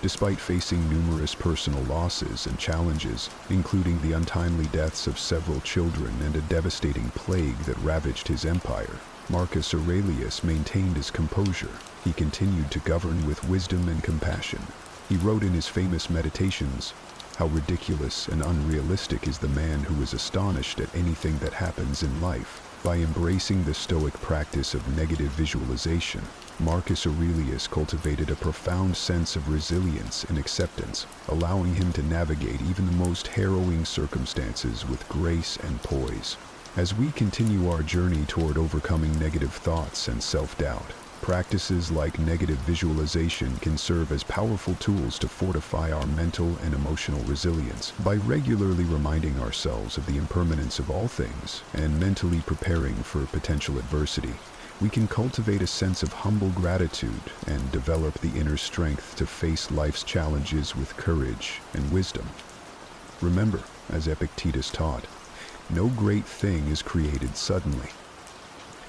Despite facing numerous personal losses and challenges, including the untimely deaths of several children and a devastating plague that ravaged his empire, Marcus Aurelius maintained his composure. He continued to govern with wisdom and compassion. He wrote in his famous Meditations, "How ridiculous and unrealistic is the man who is astonished at anything that happens in life." By embracing the Stoic practice of negative visualization, Marcus Aurelius cultivated a profound sense of resilience and acceptance, allowing him to navigate even the most harrowing circumstances with grace and poise. As we continue our journey toward overcoming negative thoughts and self-doubt, practices like negative visualization can serve as powerful tools to fortify our mental and emotional resilience. By regularly reminding ourselves of the impermanence of all things and mentally preparing for potential adversity, we can cultivate a sense of humble gratitude and develop the inner strength to face life's challenges with courage and wisdom. Remember, as Epictetus taught, no great thing is created suddenly.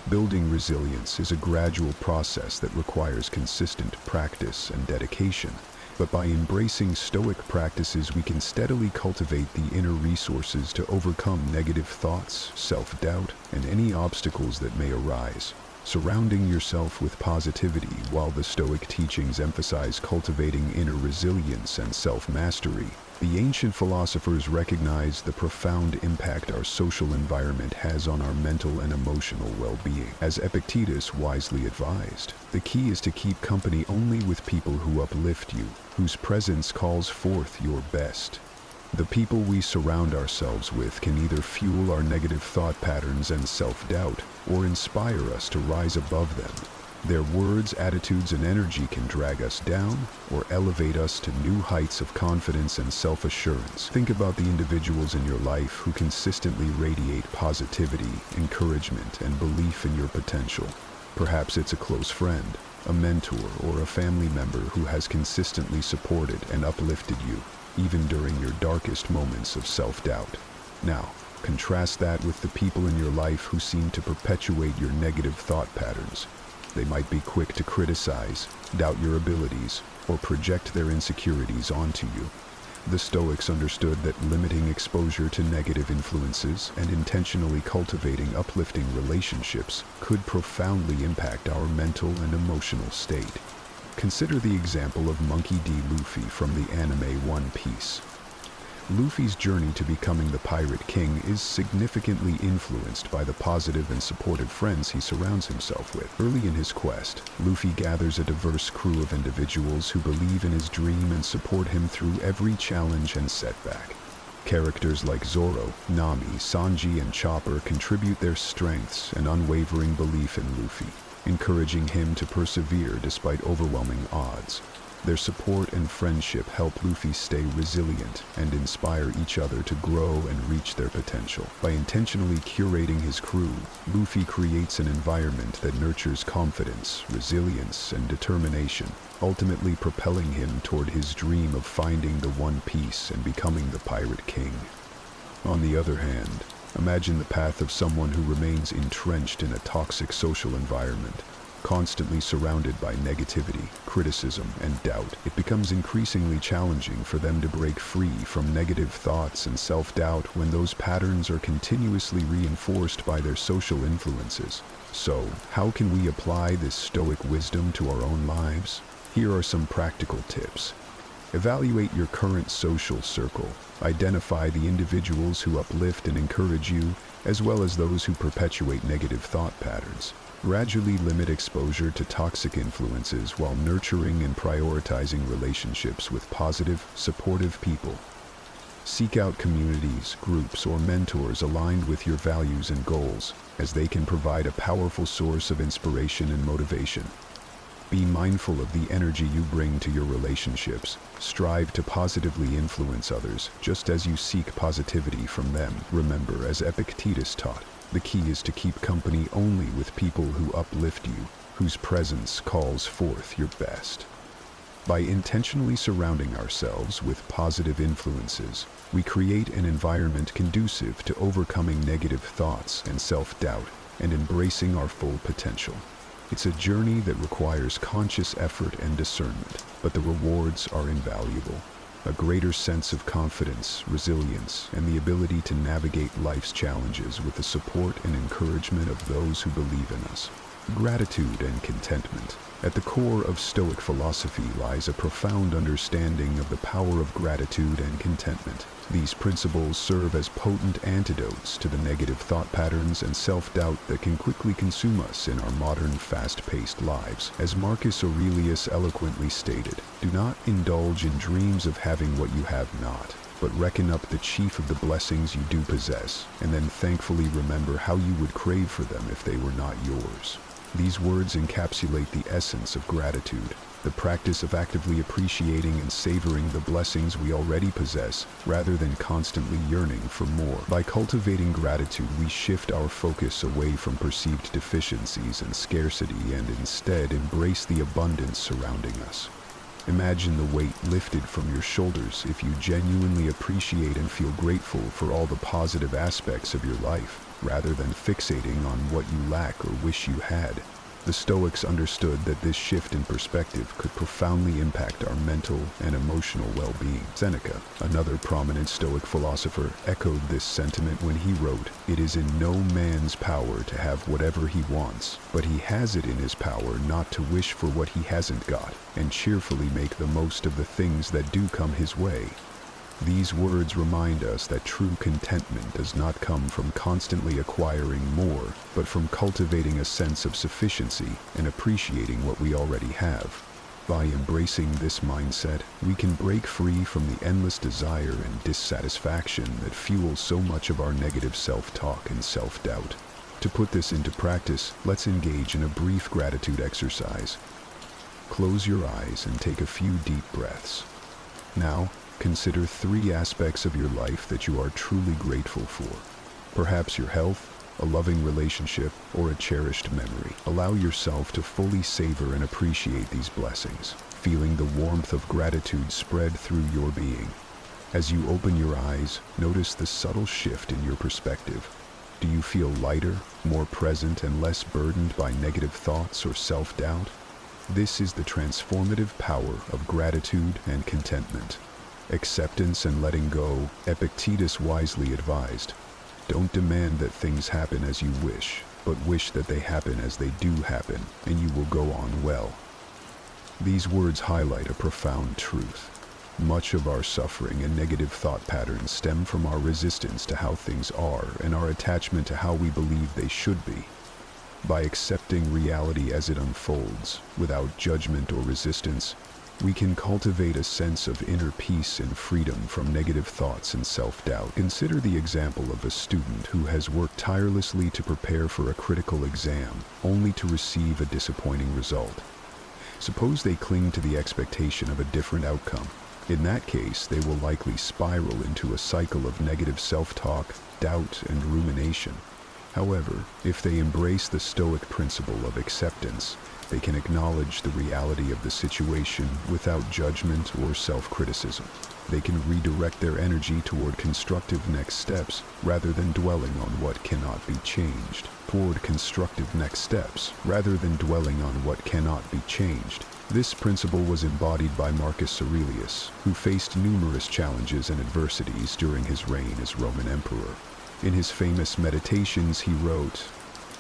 Building resilience is a gradual process that requires consistent practice and dedication, but by embracing Stoic practices we can steadily cultivate the inner resources to overcome negative thoughts, self-doubt, and any obstacles that may arise. Surrounding yourself with positivity, while the Stoic teachings emphasize cultivating inner resilience and self-mastery, the ancient philosophers recognized the profound impact our social environment has on our mental and emotional well-being. As Epictetus wisely advised, the key is to keep company only with people who uplift you, whose presence calls forth your best. The people we surround ourselves with can either fuel our negative thought patterns and self-doubt, or inspire us to rise above them. Their words, attitudes, and energy can drag us down or elevate us to new heights of confidence and self-assurance. Think about the individuals in your life who consistently radiate positivity, encouragement, and belief in your potential. Perhaps it's a close friend, a mentor, or a family member who has consistently supported and uplifted you, even during your darkest moments of self-doubt. Now, contrast that with the people in your life who seem to perpetuate your negative thought patterns. They might be quick to criticize, doubt your abilities, or project their insecurities onto you. The Stoics understood that limiting exposure to negative influences and intentionally cultivating uplifting relationships could profoundly impact our mental and emotional state. Consider the example of Monkey D. Luffy from the anime One Piece. Luffy's journey to becoming the Pirate King is significantly influenced by the positive and supportive friends he surrounds himself with. Early in his quest, Luffy gathers a diverse crew of individuals who believe in his dream and support him through every challenge and setback. Characters like Zoro, Nami, Sanji, and Chopper contribute their strengths and unwavering belief in Luffy, encouraging him to persevere despite overwhelming odds. Their support and friendship help Luffy stay resilient and inspire each other to grow and reach their potential. By intentionally curating his crew, Luffy creates an environment that nurtures confidence, resilience, and determination, ultimately propelling him toward his dream of finding the One Piece and becoming the Pirate King. On the other hand, imagine the path of someone who remains entrenched in a toxic social environment, Constantly surrounded by negativity, criticism, and doubt, it becomes increasingly challenging for them to break free from negative thoughts and self-doubt when those patterns are continuously reinforced by their social influences. So, how can we apply this Stoic wisdom to our own lives? Here are some practical tips. Evaluate your current social circle. Identify the individuals who uplift and encourage you, as well as those who perpetuate negative thought patterns. Gradually limit exposure to toxic influences while nurturing and prioritizing relationships with positive, supportive people. Seek out communities, groups, or mentors aligned with your values and goals, as they can provide a powerful source of inspiration and motivation. Be mindful of the energy you bring to your relationships. Strive to positively influence others, just as you seek positivity from them. Remember, as Epictetus taught, the key is to keep company only with people who uplift you, whose presence calls forth your best. By intentionally surrounding ourselves with positive influences, we create an environment conducive to overcoming negative thoughts and self-doubt and embracing our full potential. It's a journey that requires conscious effort and discernment, but the rewards are invaluable. A greater sense of confidence, resilience, and the ability to navigate life's challenges with the support and encouragement of those who believe in us. Gratitude and contentment. At the core of Stoic philosophy lies a profound understanding of the power of gratitude and contentment. These principles serve as potent antidotes to the negative thought patterns and self-doubt that can quickly consume us in our modern, fast-paced lives. As Marcus Aurelius eloquently stated, "Do not indulge in dreams of having what you have not, but reckon up the chief of the blessings you do possess, and then thankfully remember how you would crave for them if they were not yours." These words encapsulate the essence of gratitude, the practice of actively appreciating and savoring the blessings we already possess, rather than constantly yearning for more. By cultivating gratitude, we shift our focus away from perceived deficiencies and scarcity and instead embrace the abundance surrounding us. Imagine the weight lifted from your shoulders if you genuinely appreciate and feel grateful for all the positive aspects of your life, rather than fixating on what you lack or wish you had. The Stoics understood that this shift in perspective could profoundly impact our mental and emotional well-being. Seneca, another prominent Stoic philosopher, echoed this sentiment when he wrote, "It is in no man's power to have whatever he wants, but he has it in his power not to wish for what he hasn't got, and cheerfully make the most of the things that do come his way." These words remind us that true contentment does not come from constantly acquiring more, but from cultivating a sense of sufficiency and appreciating what we already have. By embracing this mindset, we can break free from the endless desire and dissatisfaction that fuels so much of our negative self-talk and self-doubt. To put this into practice, let's engage in a brief gratitude exercise. Close your eyes and take a few deep breaths. Now, consider 3 aspects of your life that you are truly grateful for. Perhaps your health, a loving relationship, or a cherished memory. Allow yourself to fully savor and appreciate these blessings, feeling the warmth of gratitude spread through your being. As you open your eyes, notice the subtle shift in your perspective. Do you feel lighter, more present, and less burdened by negative thoughts or self-doubt? This is the transformative power of gratitude and contentment. Acceptance and letting go. Epictetus wisely advised, "Don't demand that things happen as you wish, but wish that they happen as they do happen, and you will go on well." These words highlight a profound truth. Much of our suffering and negative thought patterns stem from our resistance to how things are and our attachment to how we believe they should be. By accepting reality as it unfolds, without judgment or resistance, we can cultivate a sense of inner peace and freedom from negative thoughts and self-doubt. Consider the example of a student who has worked tirelessly to prepare for a critical exam, only to receive a disappointing result. Suppose they cling to the expectation of a different outcome. In that case, they will likely spiral into a cycle of negative self-talk, doubt, and rumination. However, if they embrace the Stoic principle of acceptance, they can acknowledge the reality of the situation without judgment or self-criticism. They can redirect their energy toward constructive next steps rather than dwelling on what cannot be changed. Toward constructive next steps rather than dwelling on what cannot be changed. This principle was embodied by Marcus Aurelius, who faced numerous challenges and adversities during his reign as Roman emperor. In his famous Meditations, he wrote,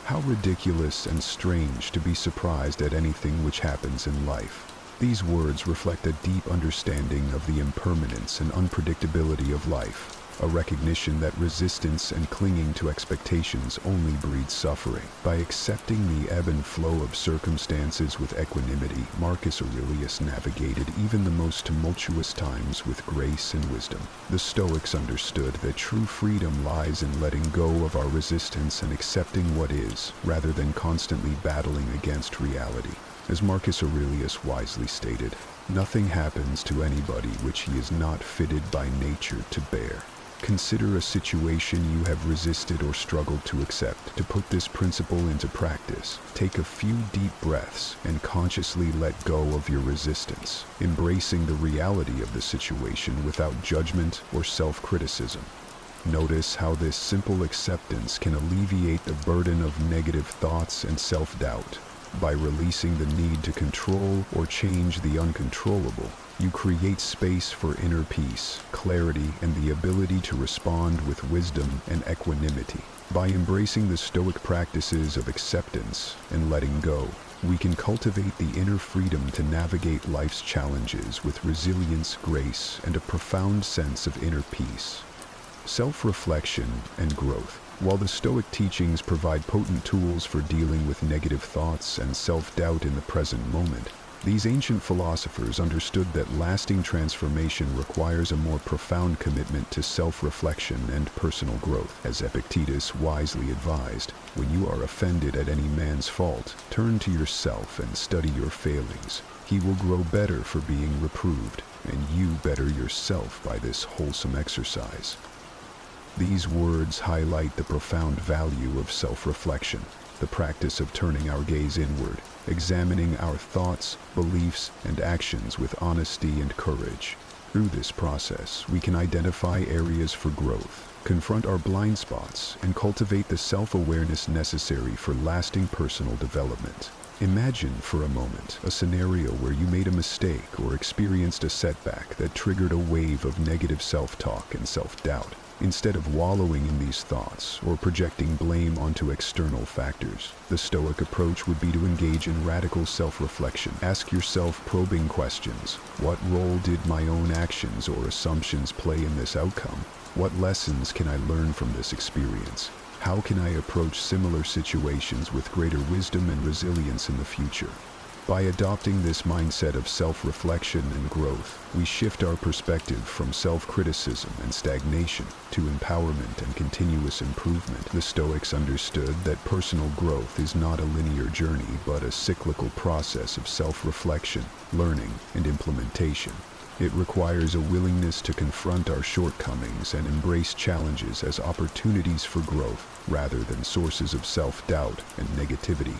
"How ridiculous and strange to be surprised at anything which happens in life." These words reflect a deep understanding of the impermanence and unpredictability of life, a recognition that resistance and clinging to expectations only breeds suffering. By accepting the ebb and flow of circumstances with equanimity, Marcus Aurelius navigated even the most tumultuous times with grace and wisdom. The Stoics understood that true freedom lies in letting go of our resistance and accepting what is, rather than constantly battling against reality. As Marcus Aurelius wisely stated, "Nothing happens to anybody which he is not fitted by nature to bear." Consider a situation you have resisted or struggled to accept. To put this principle into practice, take a few deep breaths and consciously let go of your resistance, embracing the reality of the situation without judgment or self-criticism. Notice how this simple acceptance can alleviate the burden of negative thoughts and self-doubt. By releasing the need to control or change the uncontrollable, you create space for inner peace, clarity, and the ability to respond with wisdom and equanimity. By embracing the Stoic practices of acceptance and letting go, we can cultivate the inner freedom to navigate life's challenges with resilience, grace, and a profound sense of inner peace. Self-reflection and growth. While the Stoic teachings provide potent tools for dealing with negative thoughts and self-doubt in the present moment, these ancient philosophers understood that lasting transformation requires a more profound commitment to self-reflection and personal growth. As Epictetus wisely advised, when you are offended at any man's fault, turn to yourself and study your failings. He will grow better for being reproved, and you better yourself by this wholesome exercise. These words highlight the profound value of self-reflection, the practice of turning our gaze inward, examining our thoughts, beliefs, and actions with honesty and courage. Through this process, we can identify areas for growth, confront our blind spots, and cultivate the self-awareness necessary for lasting personal development. Imagine for a moment a scenario where you made a mistake or experienced a setback that triggered a wave of negative self-talk and self-doubt. Instead of wallowing in these thoughts or projecting blame onto external factors, the Stoic approach would be to engage in radical self-reflection. Ask yourself probing questions. What role did my own actions or assumptions play in this outcome? What lessons can I learn from this experience? How can I approach similar situations with greater wisdom and resilience in the future? By adopting this mindset of self-reflection and growth, we shift our perspective from self-criticism and stagnation to empowerment and continuous improvement. The Stoics understood that personal growth is not a linear journey, but a cyclical process of self-reflection, learning, and implementation. It requires a willingness to confront our shortcomings and embrace challenges as opportunities for growth rather than sources of self-doubt and negativity.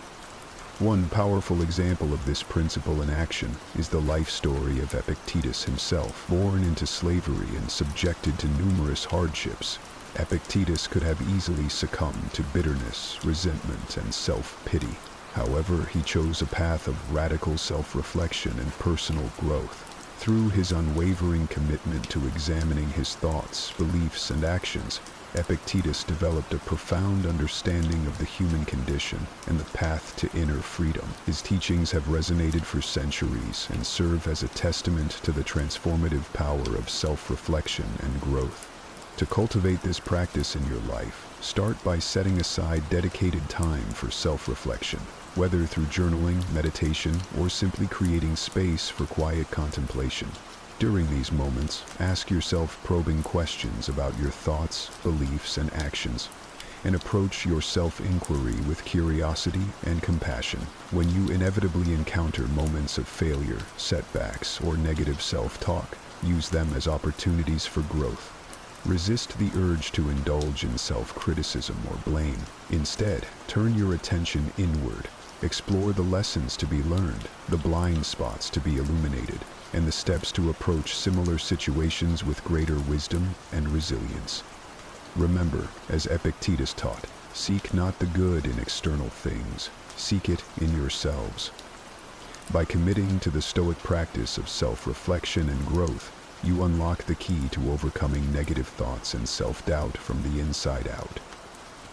One powerful example of this principle in action is the life story of Epictetus himself. Born into slavery and subjected to numerous hardships, Epictetus could have easily succumbed to bitterness, resentment, and self-pity. However, he chose a path of radical self-reflection and personal growth. Through his unwavering commitment to examining his thoughts, beliefs, and actions, Epictetus developed a profound understanding of the human condition and the path to inner freedom. His teachings have resonated for centuries and serve as a testament to the transformative power of self-reflection and growth. To cultivate this practice in your life, start by setting aside dedicated time for self-reflection, whether through journaling, meditation, or simply creating space for quiet contemplation. During these moments, ask yourself probing questions about your thoughts, beliefs, and actions, and approach your self-inquiry with curiosity and compassion. When you inevitably encounter moments of failure, setbacks, or negative self-talk, use them as opportunities for growth. Resist the urge to indulge in self-criticism or blame. Instead, turn your attention inward. Explore the lessons to be learned, the blind spots to be illuminated, and the steps to approach similar situations with greater wisdom and resilience. Remember, as Epictetus taught, seek not the good in external things, seek it in yourselves. By committing to the Stoic practice of self-reflection and growth, you unlock the key to overcoming negative thoughts and self-doubt from the inside out.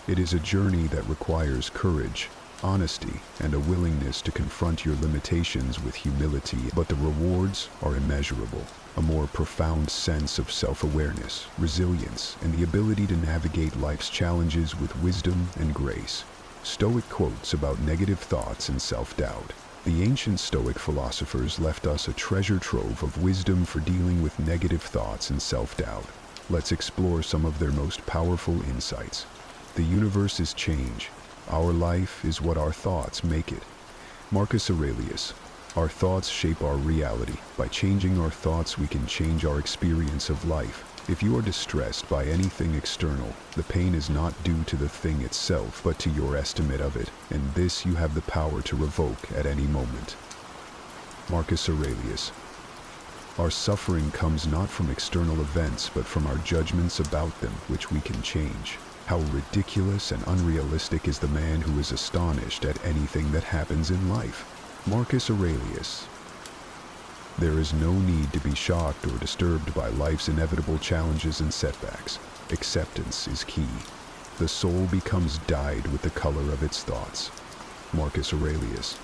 It is a journey that requires courage, honesty, and a willingness to confront your limitations with humility, but the rewards are immeasurable. A more profound sense of self-awareness, resilience, and the ability to navigate life's challenges with wisdom and grace. Stoic quotes about negative thoughts and self-doubt. The ancient Stoic philosophers left us a treasure trove of wisdom for dealing with negative thoughts and self-doubt. Let's explore some of their most powerful insights. The universe is change. Our life is what our thoughts make it. Marcus Aurelius. Our thoughts shape our reality. By changing our thoughts, we can change our experience of life. If you are distressed by anything external, the pain is not due to the thing itself, but to your estimate of it, and this you have the power to revoke at any moment. Marcus Aurelius. Our suffering comes not from external events, but from our judgments about them, which we can change. How ridiculous and unrealistic is the man who is astonished at anything that happens in life. Marcus Aurelius. There is no need to be shocked or disturbed by life's inevitable challenges and setbacks. Acceptance is key. The soul becomes dyed with the color of its thoughts. Marcus Aurelius.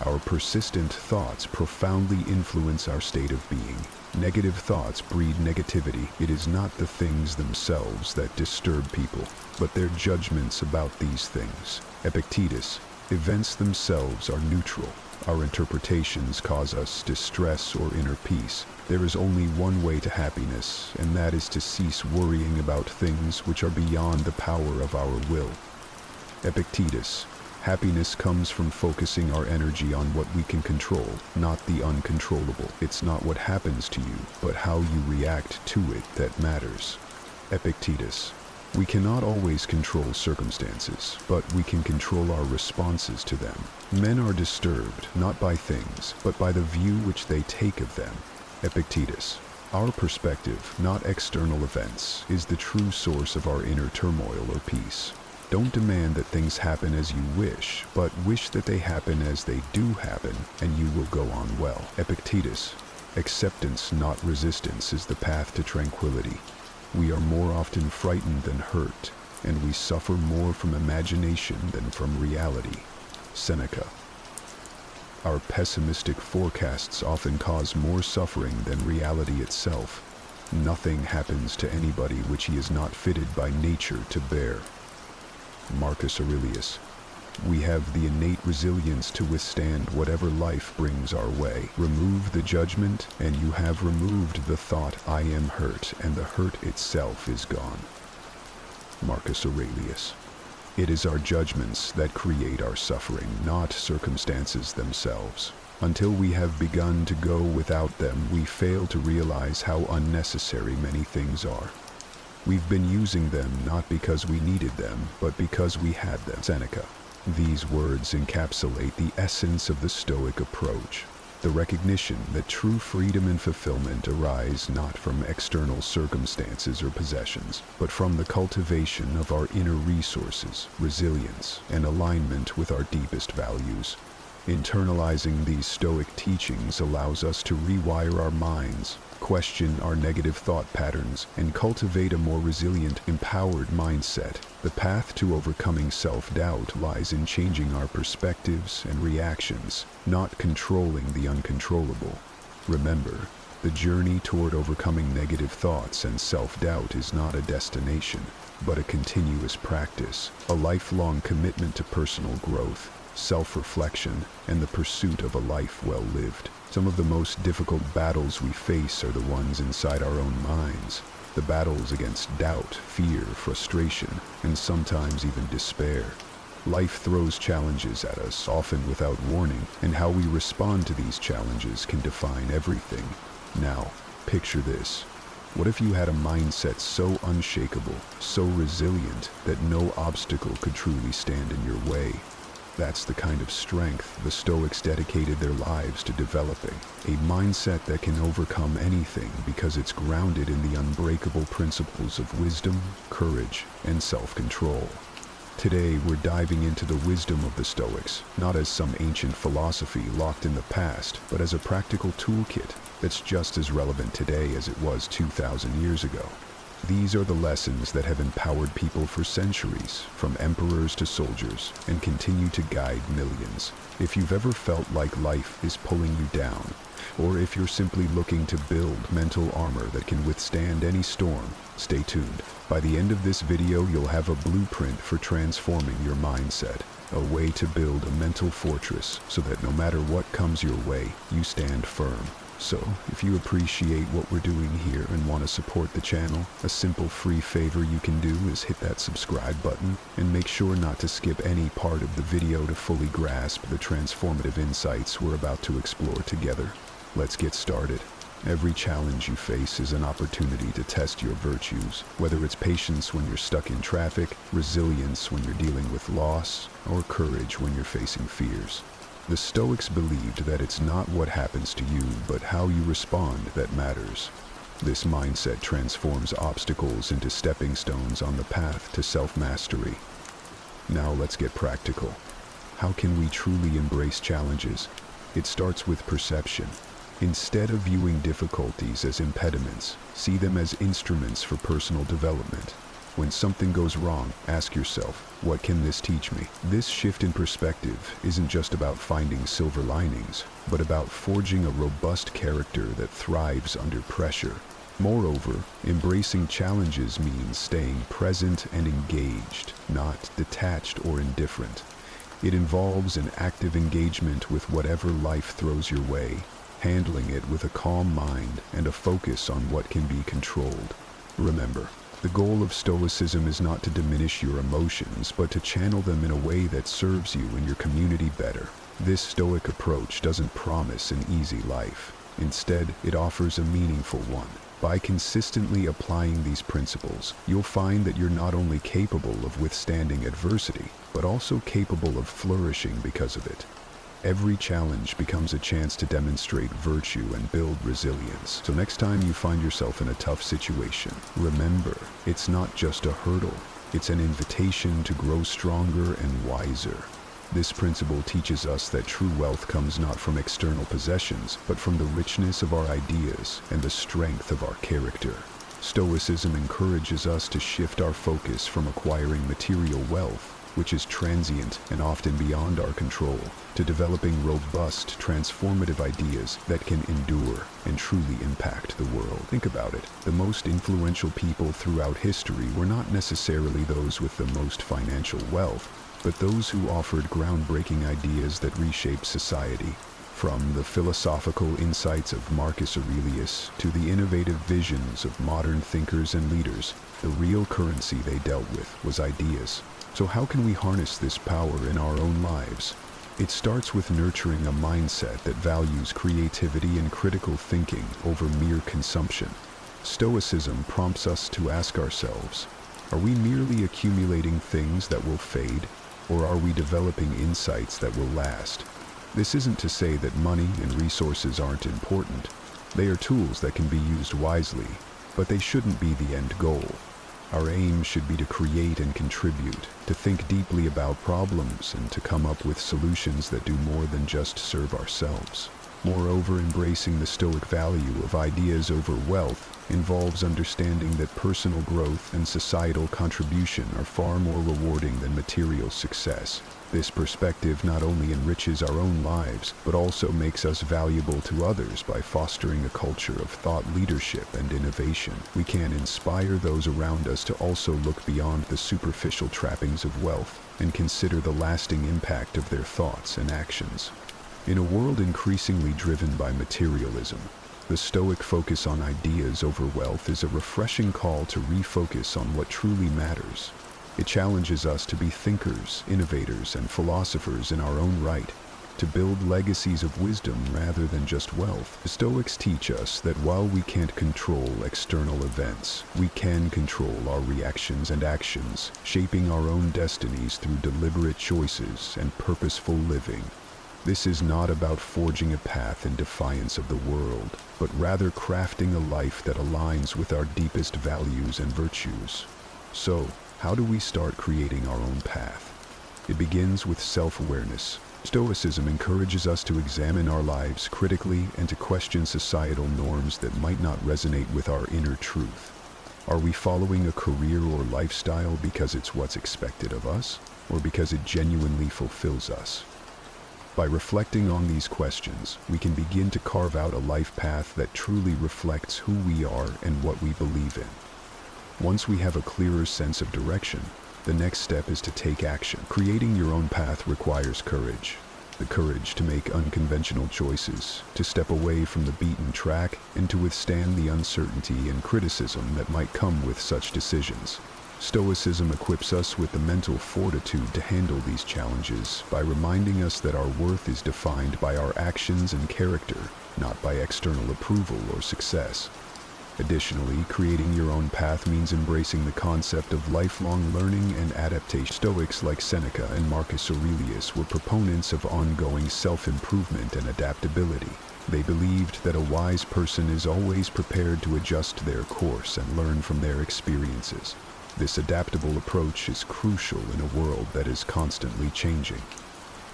Our persistent thoughts profoundly influence our state of being. Negative thoughts breed negativity. It is not the things themselves that disturb people, but their judgments about these things. Epictetus. Events themselves are neutral. Our interpretations cause us distress or inner peace. There is only one way to happiness, and that is to cease worrying about things which are beyond the power of our will. Epictetus. Happiness comes from focusing our energy on what we can control, not the uncontrollable. It's not what happens to you, but how you react to it that matters. Epictetus. We cannot always control circumstances, but we can control our responses to them. Men are disturbed, not by things, but by the view which they take of them. Epictetus. Our perspective, not external events, is the true source of our inner turmoil or peace. Don't demand that things happen as you wish, but wish that they happen as they do happen, and you will go on well. Epictetus. Acceptance, not resistance, is the path to tranquility. We are more often frightened than hurt, and we suffer more from imagination than from reality. Seneca. Our pessimistic forecasts often cause more suffering than reality itself. Nothing happens to anybody which he is not fitted by nature to bear. Marcus Aurelius. We have the innate resilience to withstand whatever life brings our way. Remove the judgment, and you have removed the thought, I am hurt, and the hurt itself is gone. Marcus Aurelius. It is our judgments that create our suffering, not circumstances themselves. Until we have begun to go without them, we fail to realize how unnecessary many things are. We've been using them not because we needed them, but because we had them. Seneca. These words encapsulate the essence of the Stoic approach, the recognition that true freedom and fulfillment arise not from external circumstances or possessions, but from the cultivation of our inner resources, resilience, and alignment with our deepest values. Internalizing these Stoic teachings allows us to rewire our minds, question our negative thought patterns, and cultivate a more resilient, empowered mindset. The path to overcoming self-doubt lies in changing our perspectives and reactions, not controlling the uncontrollable. Remember, the journey toward overcoming negative thoughts and self-doubt is not a destination, but a continuous practice, a lifelong commitment to personal growth, self-reflection, and the pursuit of a life well lived. Some of the most difficult battles we face are the ones inside our own minds. The battles against doubt, fear, frustration, and sometimes even despair. Life throws challenges at us, often without warning, and how we respond to these challenges can define everything. Now, picture this. What if you had a mindset so unshakable, so resilient, that no obstacle could truly stand in your way? That's the kind of strength the Stoics dedicated their lives to developing, a mindset that can overcome anything because it's grounded in the unbreakable principles of wisdom, courage, and self-control. Today, we're diving into the wisdom of the Stoics, not as some ancient philosophy locked in the past, but as a practical toolkit that's just as relevant today as it was 2,000 years ago. These are the lessons that have empowered people for centuries, from emperors to soldiers, and continue to guide millions. If you've ever felt like life is pulling you down, or if you're simply looking to build mental armor that can withstand any storm, stay tuned. By the end of this video, you'll have a blueprint for transforming your mindset, a way to build a mental fortress so that no matter what comes your way, you stand firm. So, if you appreciate what we're doing here and want to support the channel, a simple free favor you can do is hit that subscribe button and make sure not to skip any part of the video to fully grasp the transformative insights we're about to explore together. Let's get started. Every challenge you face is an opportunity to test your virtues, whether it's patience when you're stuck in traffic, resilience when you're dealing with loss, or courage when you're facing fears. The Stoics believed that it's not what happens to you, but how you respond that matters. This mindset transforms obstacles into stepping stones on the path to self-mastery. Now let's get practical. How can we truly embrace challenges? It starts with perception. Instead of viewing difficulties as impediments, see them as instruments for personal development. When something goes wrong, ask yourself, what can this teach me? This shift in perspective isn't just about finding silver linings, but about forging a robust character that thrives under pressure. Moreover, embracing challenges means staying present and engaged, not detached or indifferent. It involves an active engagement with whatever life throws your way, handling it with a calm mind and a focus on what can be controlled. Remember, the goal of Stoicism is not to diminish your emotions, but to channel them in a way that serves you and your community better. This Stoic approach doesn't promise an easy life. Instead, it offers a meaningful one. By consistently applying these principles, you'll find that you're not only capable of withstanding adversity, but also capable of flourishing because of it. Every challenge becomes a chance to demonstrate virtue and build resilience. So next time you find yourself in a tough situation, remember, it's not just a hurdle, it's an invitation to grow stronger and wiser. This principle teaches us that true wealth comes not from external possessions, but from the richness of our ideas and the strength of our character. Stoicism encourages us to shift our focus from acquiring material wealth, which is transient and often beyond our control, to developing robust, transformative ideas that can endure and truly impact the world. Think about it. The most influential people throughout history were not necessarily those with the most financial wealth, but those who offered groundbreaking ideas that reshaped society. From the philosophical insights of Marcus Aurelius to the innovative visions of modern thinkers and leaders, the real currency they dealt with was ideas. So how can we harness this power in our own lives? It starts with nurturing a mindset that values creativity and critical thinking over mere consumption. Stoicism prompts us to ask ourselves, are we merely accumulating things that will fade, or are we developing insights that will last? This isn't to say that money and resources aren't important. They are tools that can be used wisely, but they shouldn't be the end goal. Our aim should be to create and contribute, to think deeply about problems, and to come up with solutions that do more than just serve ourselves. Moreover, embracing the Stoic value of ideas over wealth involves understanding that personal growth and societal contribution are far more rewarding than material success. This perspective not only enriches our own lives, but also makes us valuable to others by fostering a culture of thought leadership and innovation. We can inspire those around us to also look beyond the superficial trappings of wealth and consider the lasting impact of their thoughts and actions. In a world increasingly driven by materialism, the Stoic focus on ideas over wealth is a refreshing call to refocus on what truly matters. It challenges us to be thinkers, innovators, and philosophers in our own right. to build legacies of wisdom rather than just wealth. The Stoics teach us that while we can't control external events, we can control our reactions and actions, shaping our own destinies through deliberate choices and purposeful living. This is not about forging a path in defiance of the world, but rather crafting a life that aligns with our deepest values and virtues. So, how do we start creating our own path? It begins with self-awareness. Stoicism encourages us to examine our lives critically and to question societal norms that might not resonate with our inner truth. Are we following a career or lifestyle because it's what's expected of us, or because it genuinely fulfills us? By reflecting on these questions, we can begin to carve out a life path that truly reflects who we are and what we believe in. Once we have a clearer sense of direction, the next step is to take action. Creating your own path requires courage. The courage to make unconventional choices, to step away from the beaten track, and to withstand the uncertainty and criticism that might come with such decisions. Stoicism equips us with the mental fortitude to handle these challenges by reminding us that our worth is defined by our actions and character, not by external approval or success. Additionally, creating your own path means embracing the concept of lifelong learning and adaptation. Stoics like Seneca and Marcus Aurelius were proponents of ongoing self-improvement and adaptability. They believed that a wise person is always prepared to adjust their course and learn from their experiences. This adaptable approach is crucial in a world that is constantly changing.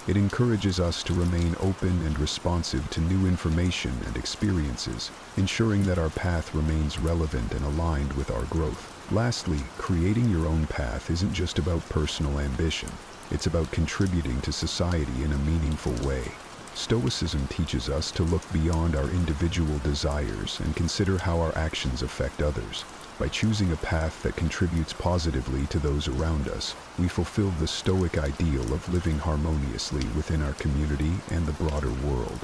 It encourages us to remain open and responsive to new information and experiences, ensuring that our path remains relevant and aligned with our growth. Lastly, creating your own path isn't just about personal ambition. It's about contributing to society in a meaningful way. Stoicism teaches us to look beyond our individual desires and consider how our actions affect others. By choosing a path that contributes positively to those around us, we fulfill the Stoic ideal of living harmoniously within our community and the broader world.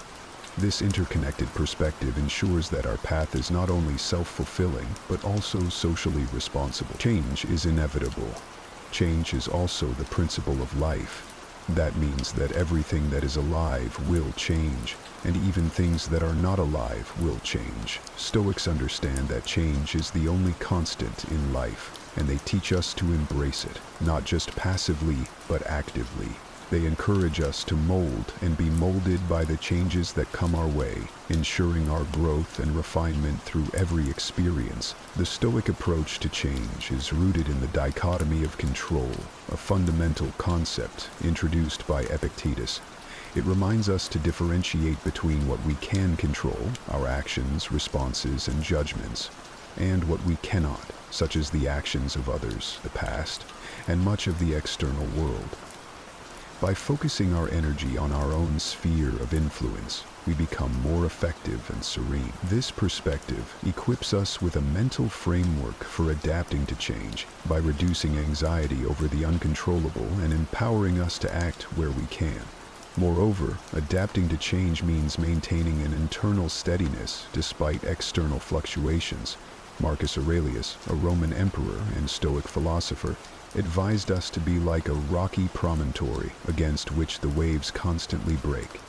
This interconnected perspective ensures that our path is not only self-fulfilling, but also socially responsible. Change is inevitable. Change is also the principle of life. That means that everything that is alive will change, and even things that are not alive will change. Stoics understand that change is the only constant in life, and they teach us to embrace it, not just passively, but actively. They encourage us to mold and be molded by the changes that come our way, ensuring our growth and refinement through every experience. The Stoic approach to change is rooted in the dichotomy of control, a fundamental concept introduced by Epictetus. It reminds us to differentiate between what we can control, our actions, responses, and judgments, and what we cannot, such as the actions of others, the past, and much of the external world. By focusing our energy on our own sphere of influence, we become more effective and serene. This perspective equips us with a mental framework for adapting to change by reducing anxiety over the uncontrollable and empowering us to act where we can. Moreover, adapting to change means maintaining an internal steadiness despite external fluctuations. Marcus Aurelius, a Roman emperor and Stoic philosopher, advised us to be like a rocky promontory against which the waves constantly break.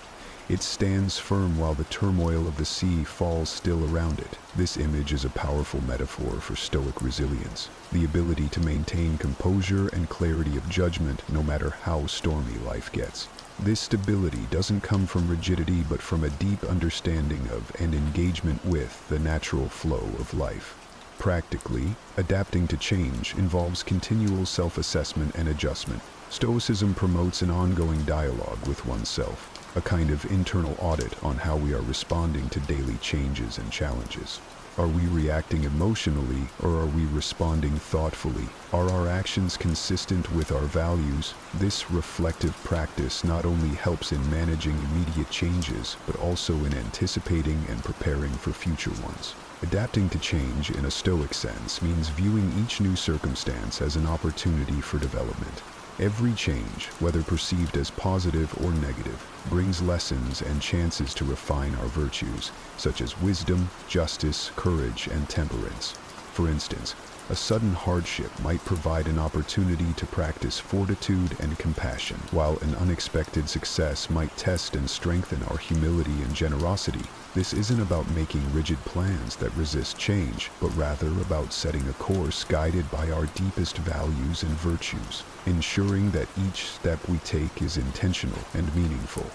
It stands firm while the turmoil of the sea falls still around it. This image is a powerful metaphor for Stoic resilience, the ability to maintain composure and clarity of judgment no matter how stormy life gets. This stability doesn't come from rigidity but from a deep understanding of and engagement with the natural flow of life. Practically, adapting to change involves continual self-assessment and adjustment. Stoicism promotes an ongoing dialogue with oneself, a kind of internal audit on how we are responding to daily changes and challenges. Are we reacting emotionally or are we responding thoughtfully? Are our actions consistent with our values? This reflective practice not only helps in managing immediate changes, but also in anticipating and preparing for future ones. Adapting to change in a Stoic sense means viewing each new circumstance as an opportunity for development. Every change, whether perceived as positive or negative, brings lessons and chances to refine our virtues, such as wisdom, justice, courage, and temperance. For instance, A sudden hardship might provide an opportunity to practice fortitude and compassion, while an unexpected success might test and strengthen our humility and generosity. This isn't about making rigid plans that resist change, but rather about setting a course guided by our deepest values and virtues, ensuring that each step we take is intentional and meaningful.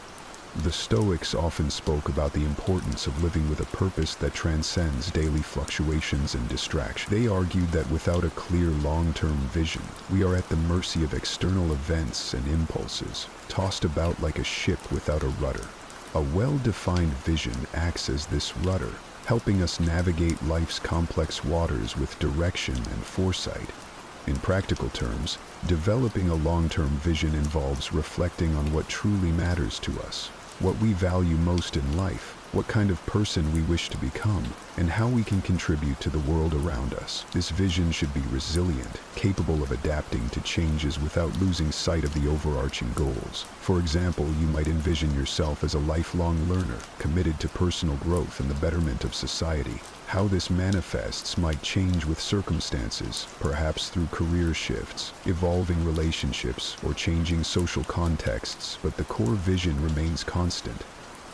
The Stoics often spoke about the importance of living with a purpose that transcends daily fluctuations and distraction. They argued that without a clear long-term vision, we are at the mercy of external events and impulses, tossed about like a ship without a rudder. A well-defined vision acts as this rudder, helping us navigate life's complex waters with direction and foresight. In practical terms, developing a long-term vision involves reflecting on what truly matters to us, what we value most in life, what kind of person we wish to become, and how we can contribute to the world around us. This vision should be resilient, capable of adapting to changes without losing sight of the overarching goals. For example, you might envision yourself as a lifelong learner, committed to personal growth and the betterment of society. How this manifests might change with circumstances, perhaps through career shifts, evolving relationships, or changing social contexts, but the core vision remains constant.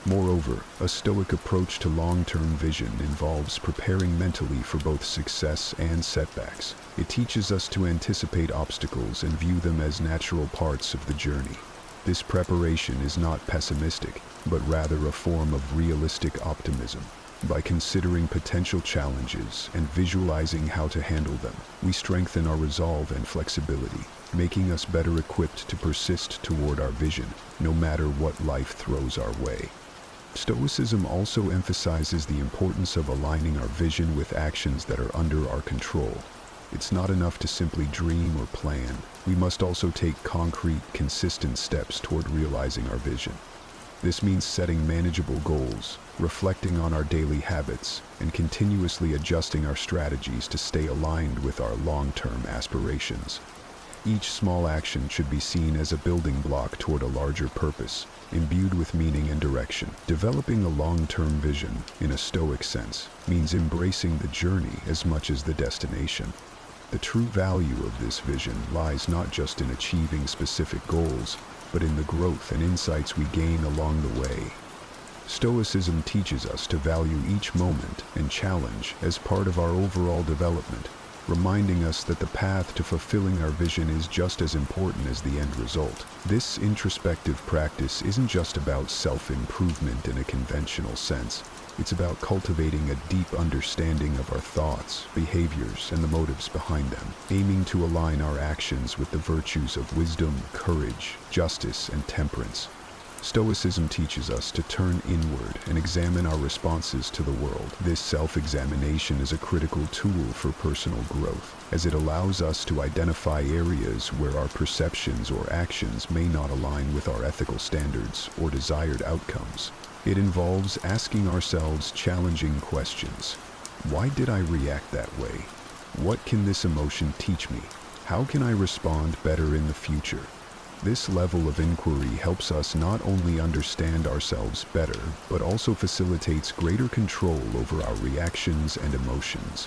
Moreover, a Stoic approach to long-term vision involves preparing mentally for both success and setbacks. It teaches us to anticipate obstacles and view them as natural parts of the journey. This preparation is not pessimistic, but rather a form of realistic optimism. By considering potential challenges and visualizing how to handle them, we strengthen our resolve and flexibility, making us better equipped to persist toward our vision, no matter what life throws our way. Stoicism also emphasizes the importance of aligning our vision with actions that are under our control. It's not enough to simply dream or plan. We must also take concrete, consistent steps toward realizing our vision. This means setting manageable goals, reflecting on our daily habits, and continuously adjusting our strategies to stay aligned with our long-term aspirations. Each small action should be seen as a building block toward a larger purpose, imbued with meaning and direction. Developing a long-term vision, in a Stoic sense, means embracing the journey as much as the destination. The true value of this vision lies not just in achieving specific goals, but in the growth and insights we gain along the way. Stoicism teaches us to value each moment and challenge as part of our overall development, reminding us that the path to fulfilling our vision is just as important as the end result. This introspective practice isn't just about self-improvement in a conventional sense. It's about cultivating a deep understanding of our thoughts, behaviors, and the motives behind them, aiming to align our actions with the virtues of wisdom, courage, justice, and temperance. Stoicism teaches us to turn inward and examine our responses to the world. This self-examination is a critical tool for personal growth, as it allows us to identify areas where our perceptions or actions may not align with our ethical standards or desired outcomes. It involves asking ourselves challenging questions. Why did I react that way? What can this emotion teach me? How can I respond better in the future? This level of inquiry helps us not only understand ourselves better, but also facilitates greater control over our reactions and emotions.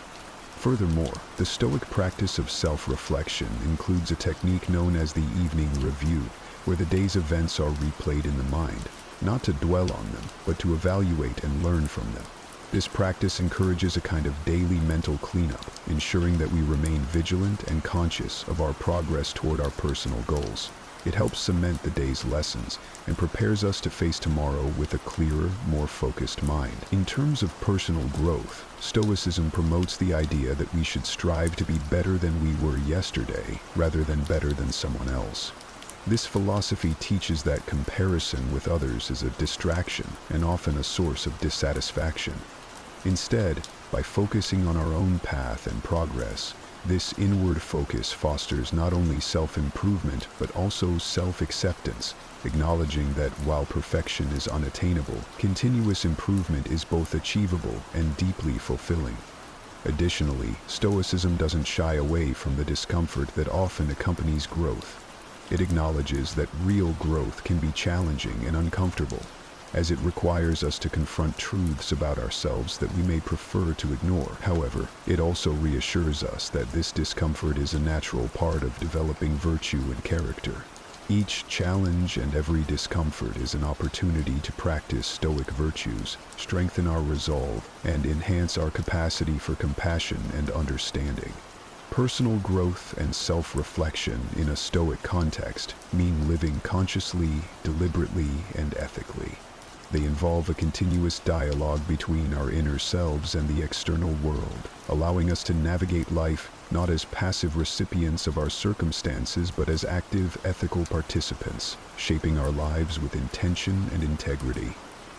Furthermore, the Stoic practice of self-reflection includes a technique known as the evening review, where the day's events are replayed in the mind, not to dwell on them, but to evaluate and learn from them. This practice encourages a kind of daily mental cleanup, ensuring that we remain vigilant and conscious of our progress toward our personal goals. It helps cement the day's lessons and prepares us to face tomorrow with a clearer, more focused mind. In terms of personal growth, Stoicism promotes the idea that we should strive to be better than we were yesterday, rather than better than someone else. This philosophy teaches that comparison with others is a distraction and often a source of dissatisfaction. Instead, by focusing on our own path and progress, this inward focus fosters not only self-improvement but also self-acceptance, acknowledging that while perfection is unattainable, continuous improvement is both achievable and deeply fulfilling. Additionally, Stoicism doesn't shy away from the discomfort that often accompanies growth. It acknowledges that real growth can be challenging and uncomfortable. as it requires us to confront truths about ourselves that we may prefer to ignore. However, it also reassures us that this discomfort is a natural part of developing virtue and character. Each challenge and every discomfort is an opportunity to practice Stoic virtues, strengthen our resolve, and enhance our capacity for compassion and understanding. Personal growth and self-reflection in a Stoic context mean living consciously, deliberately, and ethically. They involve a continuous dialogue between our inner selves and the external world, allowing us to navigate life not as passive recipients of our circumstances but as active, ethical participants, shaping our lives with intention and integrity.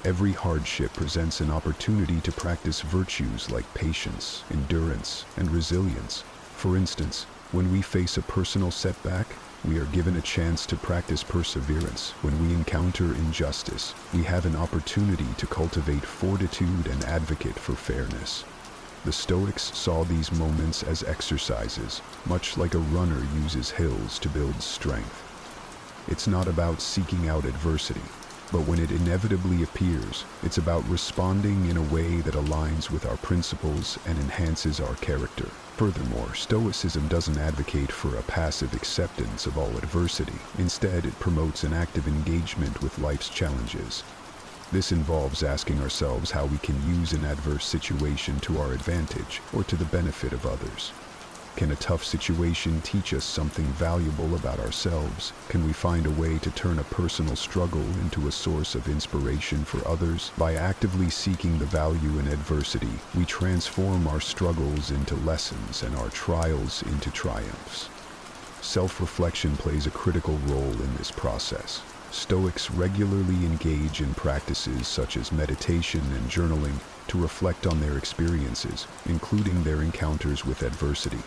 Every hardship presents an opportunity to practice virtues like patience, endurance, and resilience. For instance, when we face a personal setback, we are given a chance to practice perseverance. When we encounter injustice, we have an opportunity to cultivate fortitude and advocate for fairness. The Stoics saw these moments as exercises, much like a runner uses hills to build strength. It's not about seeking out adversity, but when it inevitably appears, it's about responding in a way that aligns with our principles and enhances our character. Furthermore, Stoicism doesn't advocate for a passive acceptance of all adversity. Instead, it promotes an active engagement with life's challenges. This involves asking ourselves how we can use an adverse situation to our advantage or to the benefit of others. Can a tough situation teach us something valuable about ourselves? Can we find a way to turn a personal struggle into a source of inspiration for others? By actively seeking the value in adversity, we transform our struggles into lessons and our trials into triumphs. Self-reflection plays a critical role in this process. Stoics regularly engage in practices such as meditation and journaling to reflect on their experiences, including their encounters with adversity.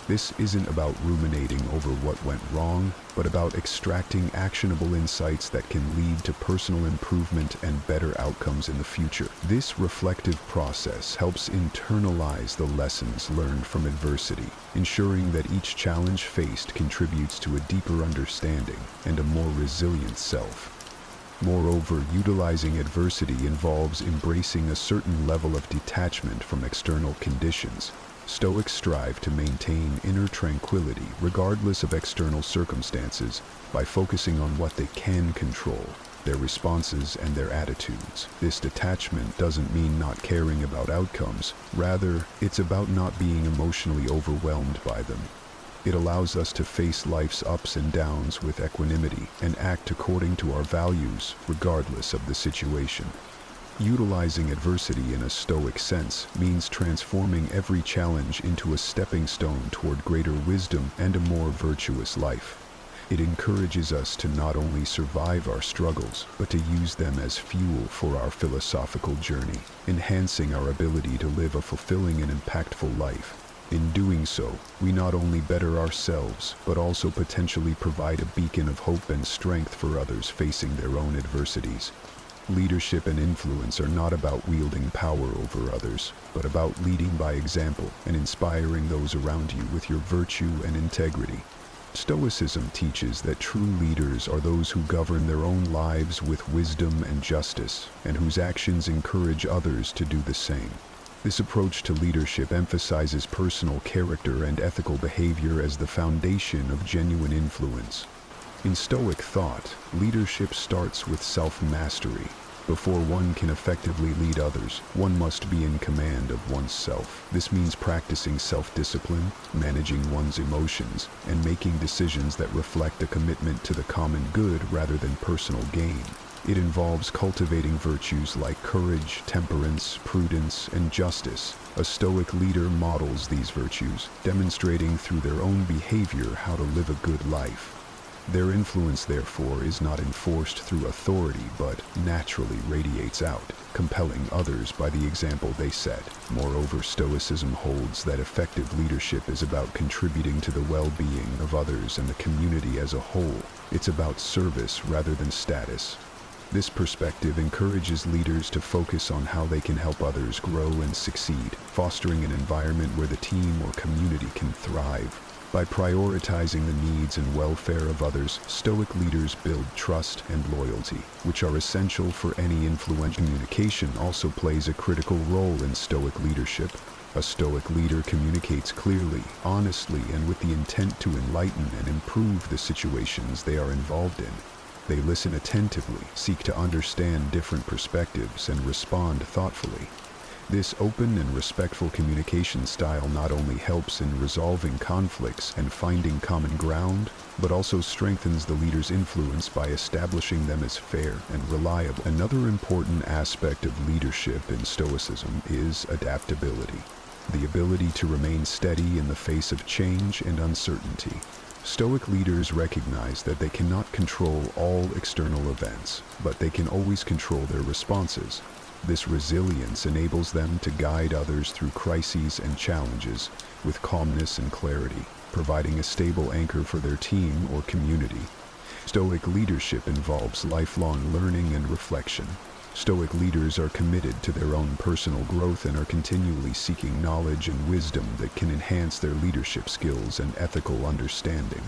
This isn't about ruminating over what went wrong, but about extracting actionable insights that can lead to personal improvement and better outcomes in the future. This reflective process helps internalize the lessons learned from adversity, ensuring that each challenge faced contributes to a deeper understanding and a more resilient self. Moreover, utilizing adversity involves embracing a certain level of detachment from external conditions. Stoics strive to maintain inner tranquility regardless of external circumstances by focusing on what they can control, their responses and their attitudes. This detachment doesn't mean not caring about outcomes. Rather, it's about not being emotionally overwhelmed by them. It allows us to face life's ups and downs with equanimity and act according to our values regardless of the situation. Utilizing adversity in a Stoic sense means transforming every challenge into a stepping stone toward greater wisdom and a more virtuous life. It encourages us to not only survive our struggles, but to use them as fuel for our philosophical journey, enhancing our ability to live a fulfilling and impactful life. In doing so, we not only better ourselves, but also potentially provide a beacon of hope and strength for others facing their own adversities. Leadership and influence are not about wielding power over others, but about leading by example and inspiring those around you with your virtue and integrity. Stoicism teaches that true leaders are those who govern their own lives with wisdom and justice, and whose actions encourage others to do the same. This approach to leadership emphasizes personal character and ethical behavior as the foundation of genuine influence. In Stoic thought, leadership starts with self-mastery. Before one can effectively lead others, one must be in command of oneself. This means practicing self-discipline, managing one's emotions, and making decisions that reflect a commitment to the common good rather than personal gain. It involves cultivating virtues like courage, temperance, prudence, and justice. A Stoic leader models these virtues, demonstrating through their own behavior how to live a good life. Their influence, therefore, is not enforced through authority, but naturally radiates out, compelling others by the example they set. Moreover, Stoicism holds that effective leadership is about contributing to the well-being of others and the community as a whole. It's about service rather than status. This perspective encourages leaders to focus on how they can help others grow and succeed, fostering an environment where the team or community can thrive. By prioritizing the needs and welfare of others, Stoic leaders build trust and loyalty, which are essential for any influential. Communication also plays a critical role in Stoic leadership. A Stoic leader communicates clearly, honestly, and with the intent to enlighten and improve the situations they are involved in. They listen attentively, seek to understand different perspectives, and respond thoughtfully. This open and respectful communication style not only helps in resolving conflicts and finding common ground, but also strengthens the leader's influence by establishing them as fair and reliable. Another important aspect of leadership in Stoicism is adaptability, the ability to remain steady in the face of change and uncertainty. Stoic leaders recognize that they cannot control all external events, but they can always control their responses. This resilience enables them to guide others through crises and challenges with calmness and clarity, providing a stable anchor for their team or community. Stoic leadership involves lifelong learning and reflection. Stoic leaders are committed to their own personal growth and are continually seeking knowledge and wisdom that can enhance their leadership skills and ethical understanding.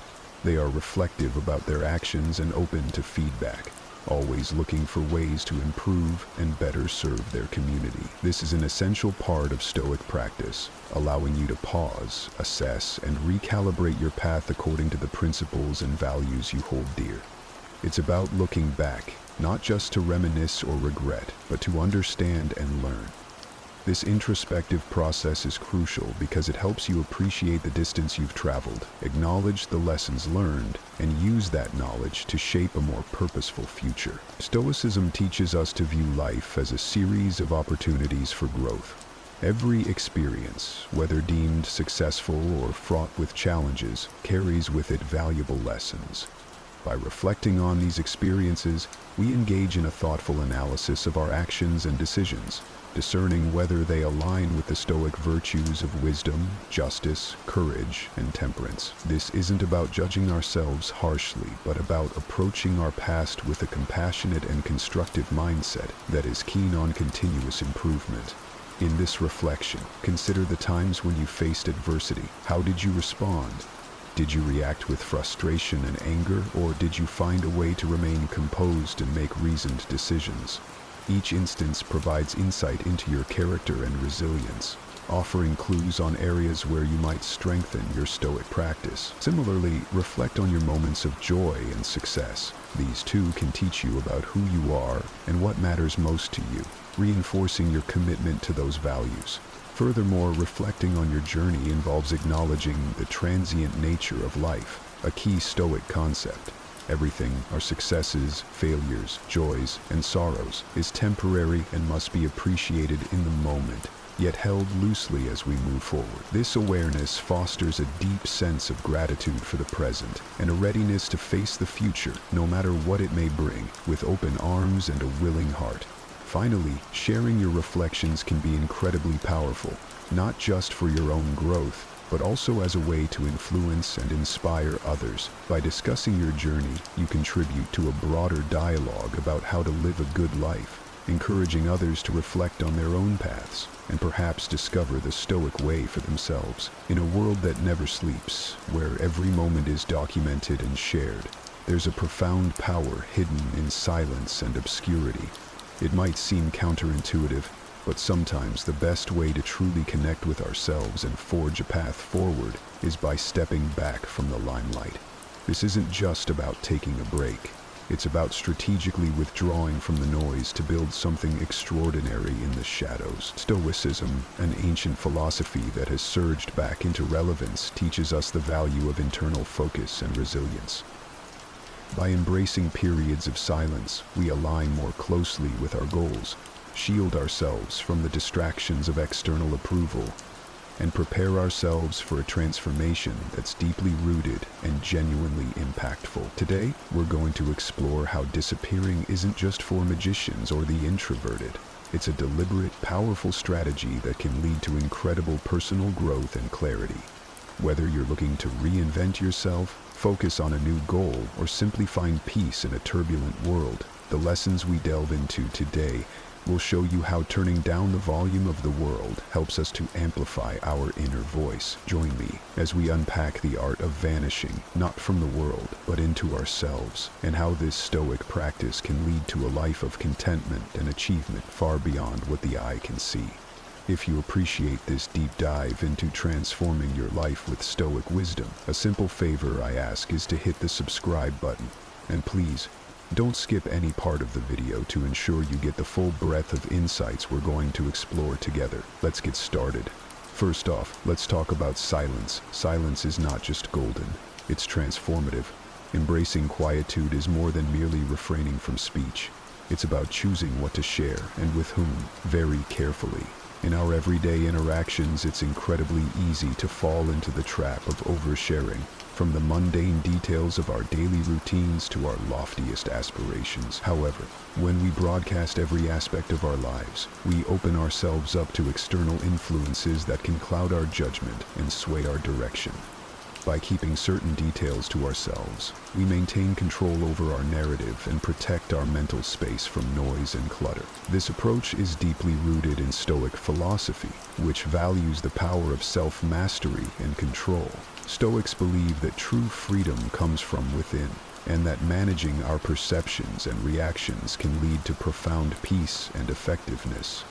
They are reflective about their actions and open to feedback, always looking for ways to improve and better serve their community. This is an essential part of Stoic practice, allowing you to pause, assess, and recalibrate your path according to the principles and values you hold dear. It's about looking back, not just to reminisce or regret, but to understand and learn. This introspective process is crucial because it helps you appreciate the distance you've traveled, acknowledge the lessons learned, and use that knowledge to shape a more purposeful future. Stoicism teaches us to view life as a series of opportunities for growth. Every experience, whether deemed successful or fraught with challenges, carries with it valuable lessons. By reflecting on these experiences, we engage in a thoughtful analysis of our actions and decisions, discerning whether they align with the Stoic virtues of wisdom, justice, courage, and temperance. This isn't about judging ourselves harshly, but about approaching our past with a compassionate and constructive mindset that is keen on continuous improvement. In this reflection, consider the times when you faced adversity. How did you respond? Did you react with frustration and anger, or did you find a way to remain composed and make reasoned decisions? Each instance provides insight into your character and resilience, offering clues on areas where you might strengthen your Stoic practice. Similarly, reflect on your moments of joy and success. These too can teach you about who you are and what matters most to you, reinforcing your commitment to those values. Furthermore, reflecting on your journey involves acknowledging the transient nature of life, a key Stoic concept. Everything, our successes, failures, joys, and sorrows, is temporary and must be appreciated in the moment, yet held loosely as we move forward. This awareness fosters a deep sense of gratitude for the present and a readiness to face the future, no matter what it may bring, with open arms and a willing heart. Finally, sharing your reflections can be incredibly powerful, not just for your own growth, but also as a way to influence and inspire others. By discussing your journey, you contribute to a broader dialogue about how to live a good life, encouraging others to reflect on their own paths and perhaps discover the Stoic way for themselves. In a world that never sleeps, where every moment is documented and shared, there's a profound power hidden in silence and obscurity. It might seem counterintuitive, but sometimes the best way to truly connect with ourselves and forge a path forward is by stepping back from the limelight. This isn't just about taking a break. It's about strategically withdrawing from the noise to build something extraordinary in the shadows. Stoicism, an ancient philosophy that has surged back into relevance, teaches us the value of internal focus and resilience. By embracing periods of silence, we align more closely with our goals, shield ourselves from the distractions of external approval, and prepare ourselves for a transformation that's deeply rooted and genuinely impactful. Today, we're going to explore how disappearing isn't just for magicians or the introverted. It's a deliberate, powerful strategy that can lead to incredible personal growth and clarity. Whether you're looking to reinvent yourself, focus on a new goal, or simply find peace in a turbulent world, the lessons we delve into today We'll show you how turning down the volume of the world helps us to amplify our inner voice. Join me as we unpack the art of vanishing, not from the world, but into ourselves, and how this Stoic practice can lead to a life of contentment and achievement far beyond what the eye can see. If you appreciate this deep dive into transforming your life with Stoic wisdom, a simple favor I ask is to hit the subscribe button. And please, don't skip any part of the video to ensure you get the full breadth of insights we're going to explore together. Let's get started. First off, let's talk about silence. Silence is not just golden, it's transformative. Embracing quietude is more than merely refraining from speech. It's about choosing what to share and with whom, very carefully. In our everyday interactions, it's incredibly easy to fall into the trap of oversharing, from the mundane details of our daily routines to our loftiest aspirations. However, when we broadcast every aspect of our lives, we open ourselves up to external influences that can cloud our judgment and sway our direction. By keeping certain details to ourselves, we maintain control over our narrative and protect our mental space from noise and clutter. This approach is deeply rooted in Stoic philosophy, which values the power of self-mastery and control. Stoics believe that true freedom comes from within, and that managing our perceptions and reactions can lead to profound peace and effectiveness.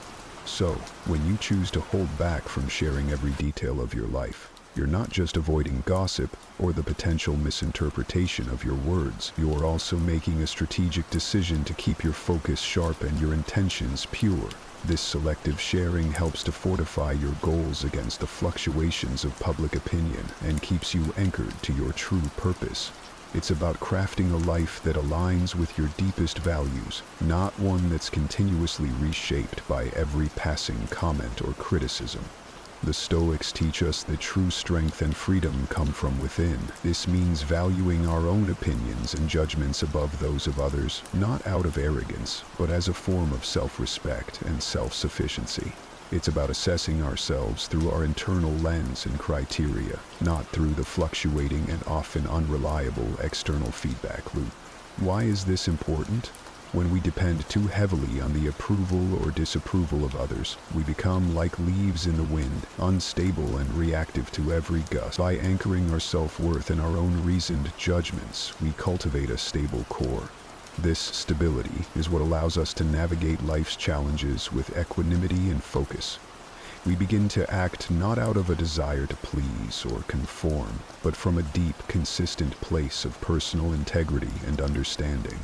So, when you choose to hold back from sharing every detail of your life, you're not just avoiding gossip or the potential misinterpretation of your words. You're also making a strategic decision to keep your focus sharp and your intentions pure. This selective sharing helps to fortify your goals against the fluctuations of public opinion and keeps you anchored to your true purpose. It's about crafting a life that aligns with your deepest values, not one that's continuously reshaped by every passing comment or criticism. The Stoics teach us that true strength and freedom come from within. This means valuing our own opinions and judgments above those of others, not out of arrogance, but as a form of self-respect and self-sufficiency. It's about assessing ourselves through our internal lens and criteria, not through the fluctuating and often unreliable external feedback loop. Why is this important? When we depend too heavily on the approval or disapproval of others, we become like leaves in the wind, unstable and reactive to every gust. By anchoring our self-worth in our own reasoned judgments, we cultivate a stable core. This stability is what allows us to navigate life's challenges with equanimity and focus. We begin to act not out of a desire to please or conform, but from a deep, consistent place of personal integrity and understanding.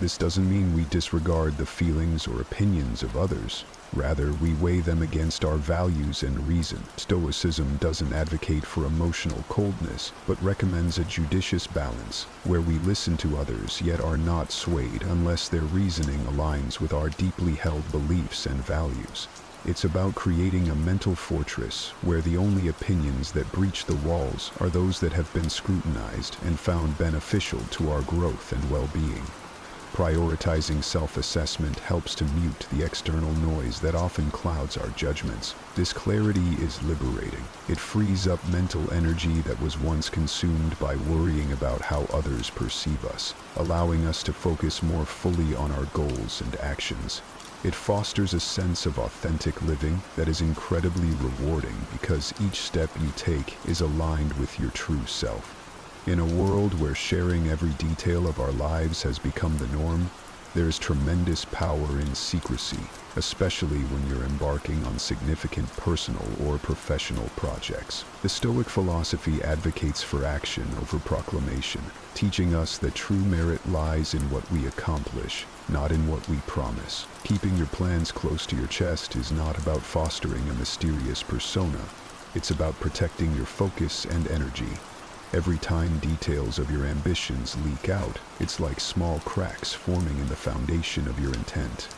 This doesn't mean we disregard the feelings or opinions of others. Rather, we weigh them against our values and reason. Stoicism doesn't advocate for emotional coldness, but recommends a judicious balance, where we listen to others yet are not swayed unless their reasoning aligns with our deeply held beliefs and values. It's about creating a mental fortress where the only opinions that breach the walls are those that have been scrutinized and found beneficial to our growth and well-being. Prioritizing self-assessment helps to mute the external noise that often clouds our judgments. This clarity is liberating. It frees up mental energy that was once consumed by worrying about how others perceive us, allowing us to focus more fully on our goals and actions. It fosters a sense of authentic living that is incredibly rewarding because each step you take is aligned with your true self. In a world where sharing every detail of our lives has become the norm, there is tremendous power in secrecy, especially when you're embarking on significant personal or professional projects. The Stoic philosophy advocates for action over proclamation, teaching us that true merit lies in what we accomplish, not in what we promise. Keeping your plans close to your chest is not about fostering a mysterious persona. It's about protecting your focus and energy. Every time details of your ambitions leak out, it's like small cracks forming in the foundation of your intent.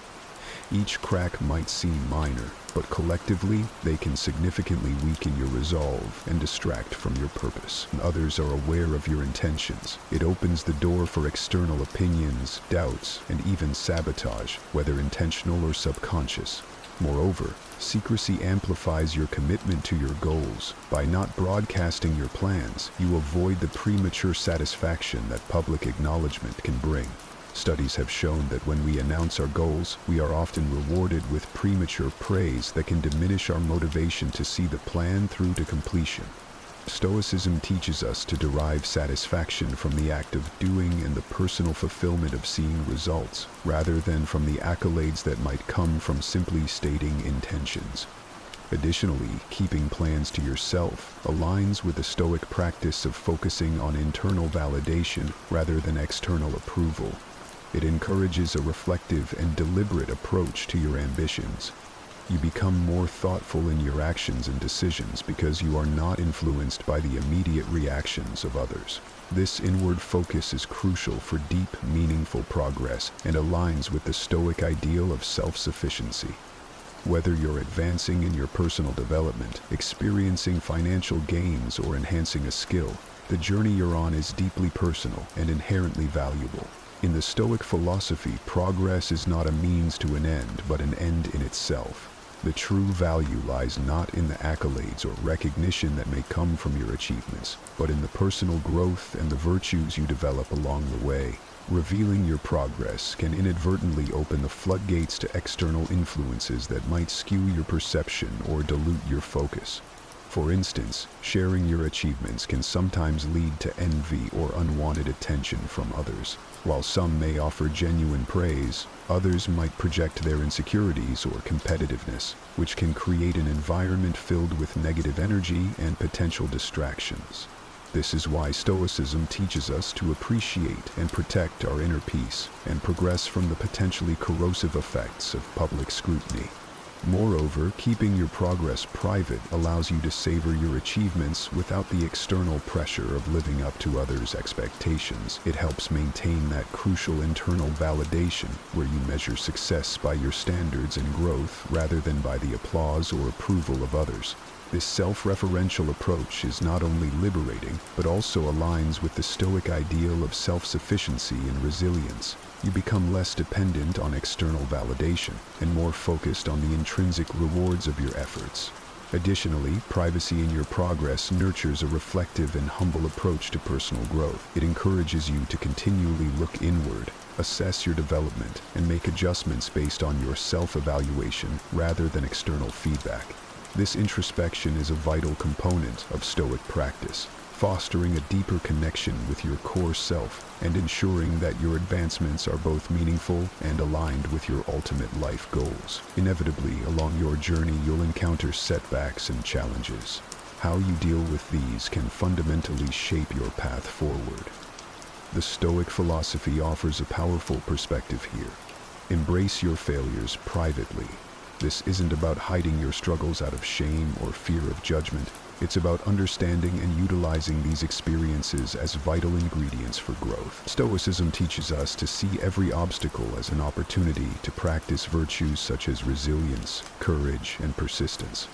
Each crack might seem minor, but collectively, they can significantly weaken your resolve and distract from your purpose. When others are aware of your intentions, it opens the door for external opinions, doubts, and even sabotage, whether intentional or subconscious. Moreover, secrecy amplifies your commitment to your goals. By not broadcasting your plans, you avoid the premature satisfaction that public acknowledgement can bring. Studies have shown that when we announce our goals, we are often rewarded with premature praise that can diminish our motivation to see the plan through to completion. Stoicism teaches us to derive satisfaction from the act of doing and the personal fulfillment of seeing results, rather than from the accolades that might come from simply stating intentions. Additionally, keeping plans to yourself aligns with the Stoic practice of focusing on internal validation rather than external approval. It encourages a reflective and deliberate approach to your ambitions. You become more thoughtful in your actions and decisions because you are not influenced by the immediate reactions of others. This inward focus is crucial for deep, meaningful progress and aligns with the Stoic ideal of self-sufficiency. Whether you're advancing in your personal development, experiencing financial gains, or enhancing a skill, the journey you're on is deeply personal and inherently valuable. In the Stoic philosophy, progress is not a means to an end, but an end in itself. The true value lies not in the accolades or recognition that may come from your achievements, but in the personal growth and the virtues you develop along the way. Revealing your progress can inadvertently open the floodgates to external influences that might skew your perception or dilute your focus. For instance, sharing your achievements can sometimes lead to envy or unwanted attention from others. While some may offer genuine praise, others might project their insecurities or competitiveness, which can create an environment filled with negative energy and potential distractions. This is why Stoicism teaches us to appreciate and protect our inner peace and progress from the potentially corrosive effects of public scrutiny. Moreover, keeping your progress private allows you to savor your achievements without the external pressure of living up to others' expectations. It helps maintain that crucial internal validation where you measure success by your standards and growth rather than by the applause or approval of others. This self-referential approach is not only liberating, but also aligns with the Stoic ideal of self-sufficiency and resilience. You become less dependent on external validation and more focused on the intrinsic rewards of your efforts. Additionally, privacy in your progress nurtures a reflective and humble approach to personal growth. It encourages you to continually look inward, assess your development, and make adjustments based on your self-evaluation rather than external feedback. This introspection is a vital component of Stoic practice, fostering a deeper connection with your core self and ensuring that your advancements are both meaningful and aligned with your ultimate life goals. Inevitably, along your journey, you'll encounter setbacks and challenges. How you deal with these can fundamentally shape your path forward. The Stoic philosophy offers a powerful perspective here. Embrace your failures privately. This isn't about hiding your struggles out of shame or fear of judgment. It's about understanding and utilizing these experiences as vital ingredients for growth. Stoicism teaches us to see every obstacle as an opportunity to practice virtues such as resilience, courage, and persistence.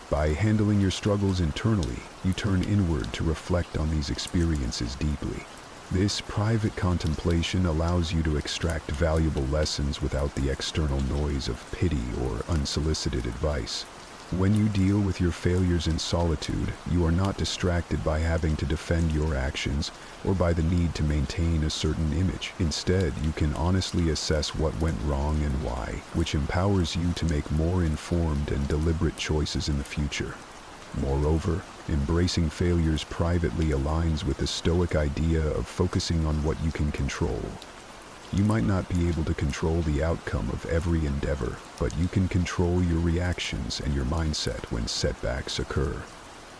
By handling your struggles internally, you turn inward to reflect on these experiences deeply. This private contemplation allows you to extract valuable lessons without the external noise of pity or unsolicited advice. When you deal with your failures in solitude, you are not distracted by having to defend your actions or by the need to maintain a certain image. Instead, you can honestly assess what went wrong and why, which empowers you to make more informed and deliberate choices in the future. Moreover, embracing failures privately aligns with the Stoic idea of focusing on what you can control. You might not be able to control the outcome of every endeavor, but you can control your reactions and your mindset when setbacks occur.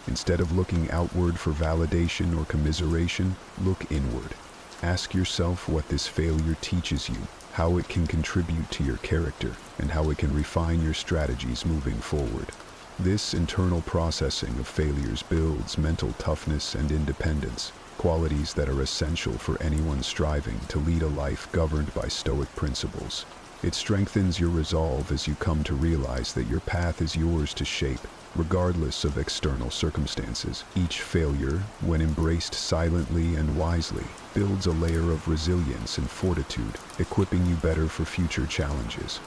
Instead of looking outward for validation or commiseration, look inward. Ask yourself what this failure teaches you, how it can contribute to your character, and how it can refine your strategies moving forward. This internal processing of failures builds mental toughness and independence, qualities that are essential for anyone striving to lead a life governed by Stoic principles. It strengthens your resolve as you come to realize that your path is yours to shape, regardless of external circumstances. Each failure, when embraced silently and wisely, builds a layer of resilience and fortitude, equipping you better for future challenges.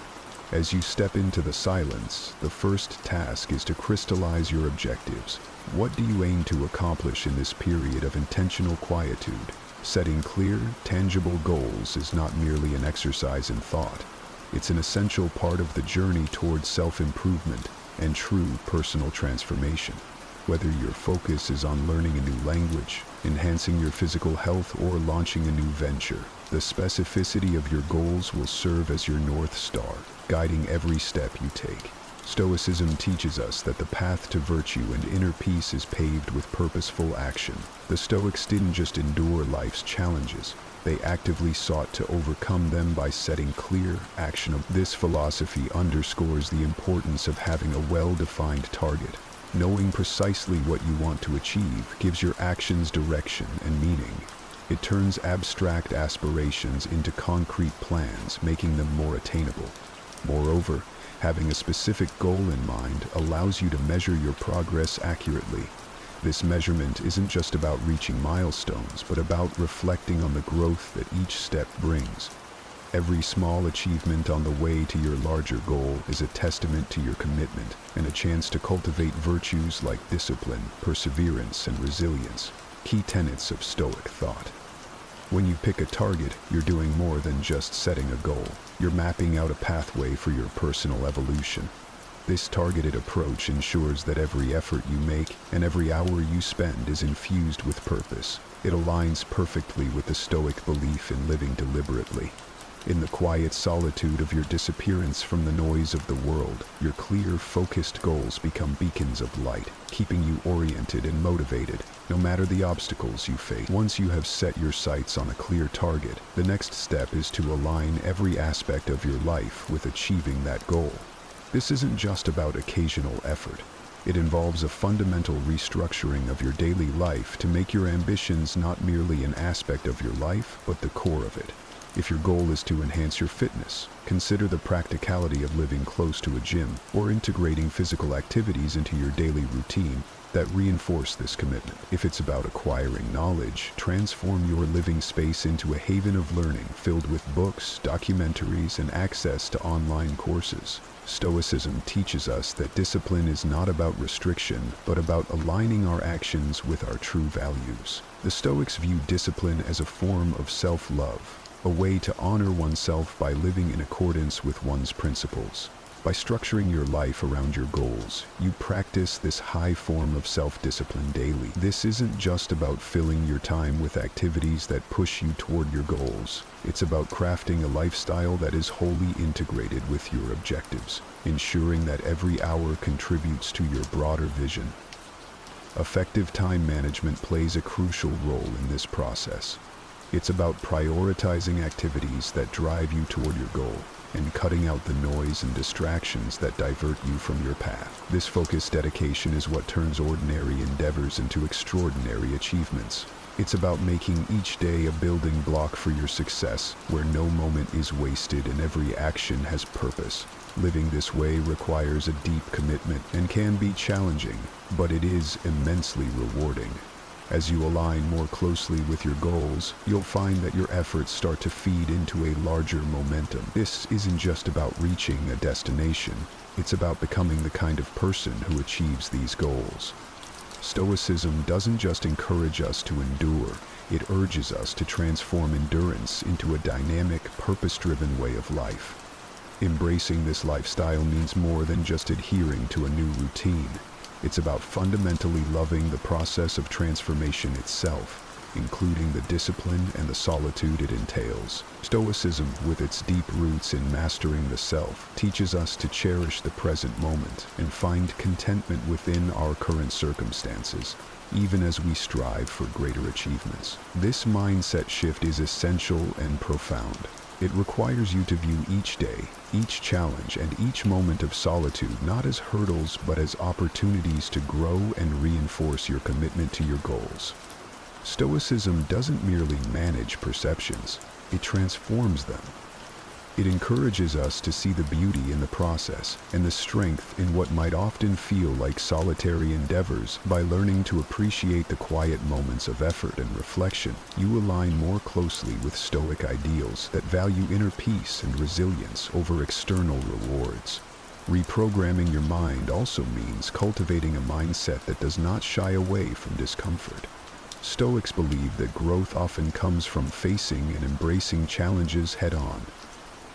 As you step into the silence, the first task is to crystallize your objectives. What do you aim to accomplish in this period of intentional quietude? Setting clear, tangible goals is not merely an exercise in thought. It's an essential part of the journey towards self-improvement and true personal transformation. Whether your focus is on learning a new language, enhancing your physical health, or launching a new venture, the specificity of your goals will serve as your North Star, guiding every step you take. Stoicism teaches us that the path to virtue and inner peace is paved with purposeful action. The Stoics didn't just endure life's challenges, they actively sought to overcome them by setting clear, actionable. This philosophy underscores the importance of having a well-defined target. Knowing precisely what you want to achieve gives your actions direction and meaning. It turns abstract aspirations into concrete plans, making them more attainable. Moreover, having a specific goal in mind allows you to measure your progress accurately. This measurement isn't just about reaching milestones, but about reflecting on the growth that each step brings. Every small achievement on the way to your larger goal is a testament to your commitment and a chance to cultivate virtues like discipline, perseverance, and resilience, key tenets of Stoic thought. When you pick a target, you're doing more than just setting a goal. You're mapping out a pathway for your personal evolution. This targeted approach ensures that every effort you make and every hour you spend is infused with purpose. It aligns perfectly with the Stoic belief in living deliberately. In the quiet solitude of your disappearance from the noise of the world, your clear, focused goals become beacons of light, keeping you oriented and motivated, no matter the obstacles you face. Once you have set your sights on a clear target, the next step is to align every aspect of your life with achieving that goal. This isn't just about occasional effort. It involves a fundamental restructuring of your daily life to make your ambitions not merely an aspect of your life, but the core of it. If your goal is to enhance your fitness, consider the practicality of living close to a gym or integrating physical activities into your daily routine that reinforce this commitment. If it's about acquiring knowledge, transform your living space into a haven of learning filled with books, documentaries, and access to online courses. Stoicism teaches us that discipline is not about restriction, but about aligning our actions with our true values. The Stoics view discipline as a form of self-love, a way to honor oneself by living in accordance with one's principles. By structuring your life around your goals, you practice this high form of self-discipline daily. This isn't just about filling your time with activities that push you toward your goals. It's about crafting a lifestyle that is wholly integrated with your objectives, ensuring that every hour contributes to your broader vision. Effective time management plays a crucial role in this process. It's about prioritizing activities that drive you toward your goal and cutting out the noise and distractions that divert you from your path. This focused dedication is what turns ordinary endeavors into extraordinary achievements. It's about making each day a building block for your success, where no moment is wasted and every action has purpose. Living this way requires a deep commitment and can be challenging, but it is immensely rewarding. As you align more closely with your goals, you'll find that your efforts start to feed into a larger momentum. This isn't just about reaching a destination, it's about becoming the kind of person who achieves these goals. Stoicism doesn't just encourage us to endure, it urges us to transform endurance into a dynamic, purpose-driven way of life. Embracing this lifestyle means more than just adhering to a new routine. It's about fundamentally loving the process of transformation itself, including the discipline and the solitude it entails. Stoicism, with its deep roots in mastering the self, teaches us to cherish the present moment and find contentment within our current circumstances, even as we strive for greater achievements. This mindset shift is essential and profound. It requires you to view each day, each challenge, and each moment of solitude not as hurdles but as opportunities to grow and reinforce your commitment to your goals. Stoicism doesn't merely manage perceptions, it transforms them. It encourages us to see the beauty in the process and the strength in what might often feel like solitary endeavors. By learning to appreciate the quiet moments of effort and reflection, you align more closely with Stoic ideals that value inner peace and resilience over external rewards. Reprogramming your mind also means cultivating a mindset that does not shy away from discomfort. Stoics believe that growth often comes from facing and embracing challenges head-on.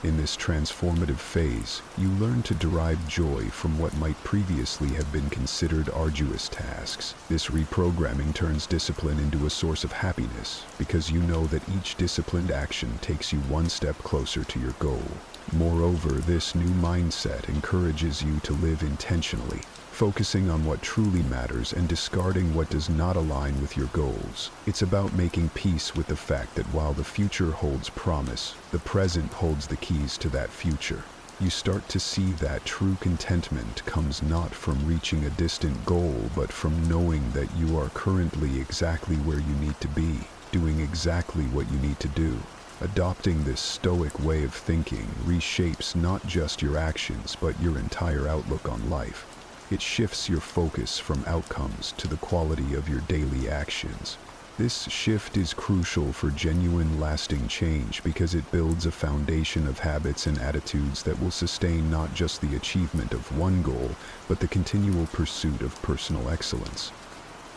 In this transformative phase, you learn to derive joy from what might previously have been considered arduous tasks. This reprogramming turns discipline into a source of happiness because you know that each disciplined action takes you one step closer to your goal. Moreover, this new mindset encourages you to live intentionally, focusing on what truly matters and discarding what does not align with your goals. It's about making peace with the fact that while the future holds promise, the present holds the keys to that future. You start to see that true contentment comes not from reaching a distant goal, but from knowing that you are currently exactly where you need to be, doing exactly what you need to do. Adopting this Stoic way of thinking reshapes not just your actions, but your entire outlook on life. It shifts your focus from outcomes to the quality of your daily actions. This shift is crucial for genuine, lasting change because it builds a foundation of habits and attitudes that will sustain not just the achievement of one goal, but the continual pursuit of personal excellence.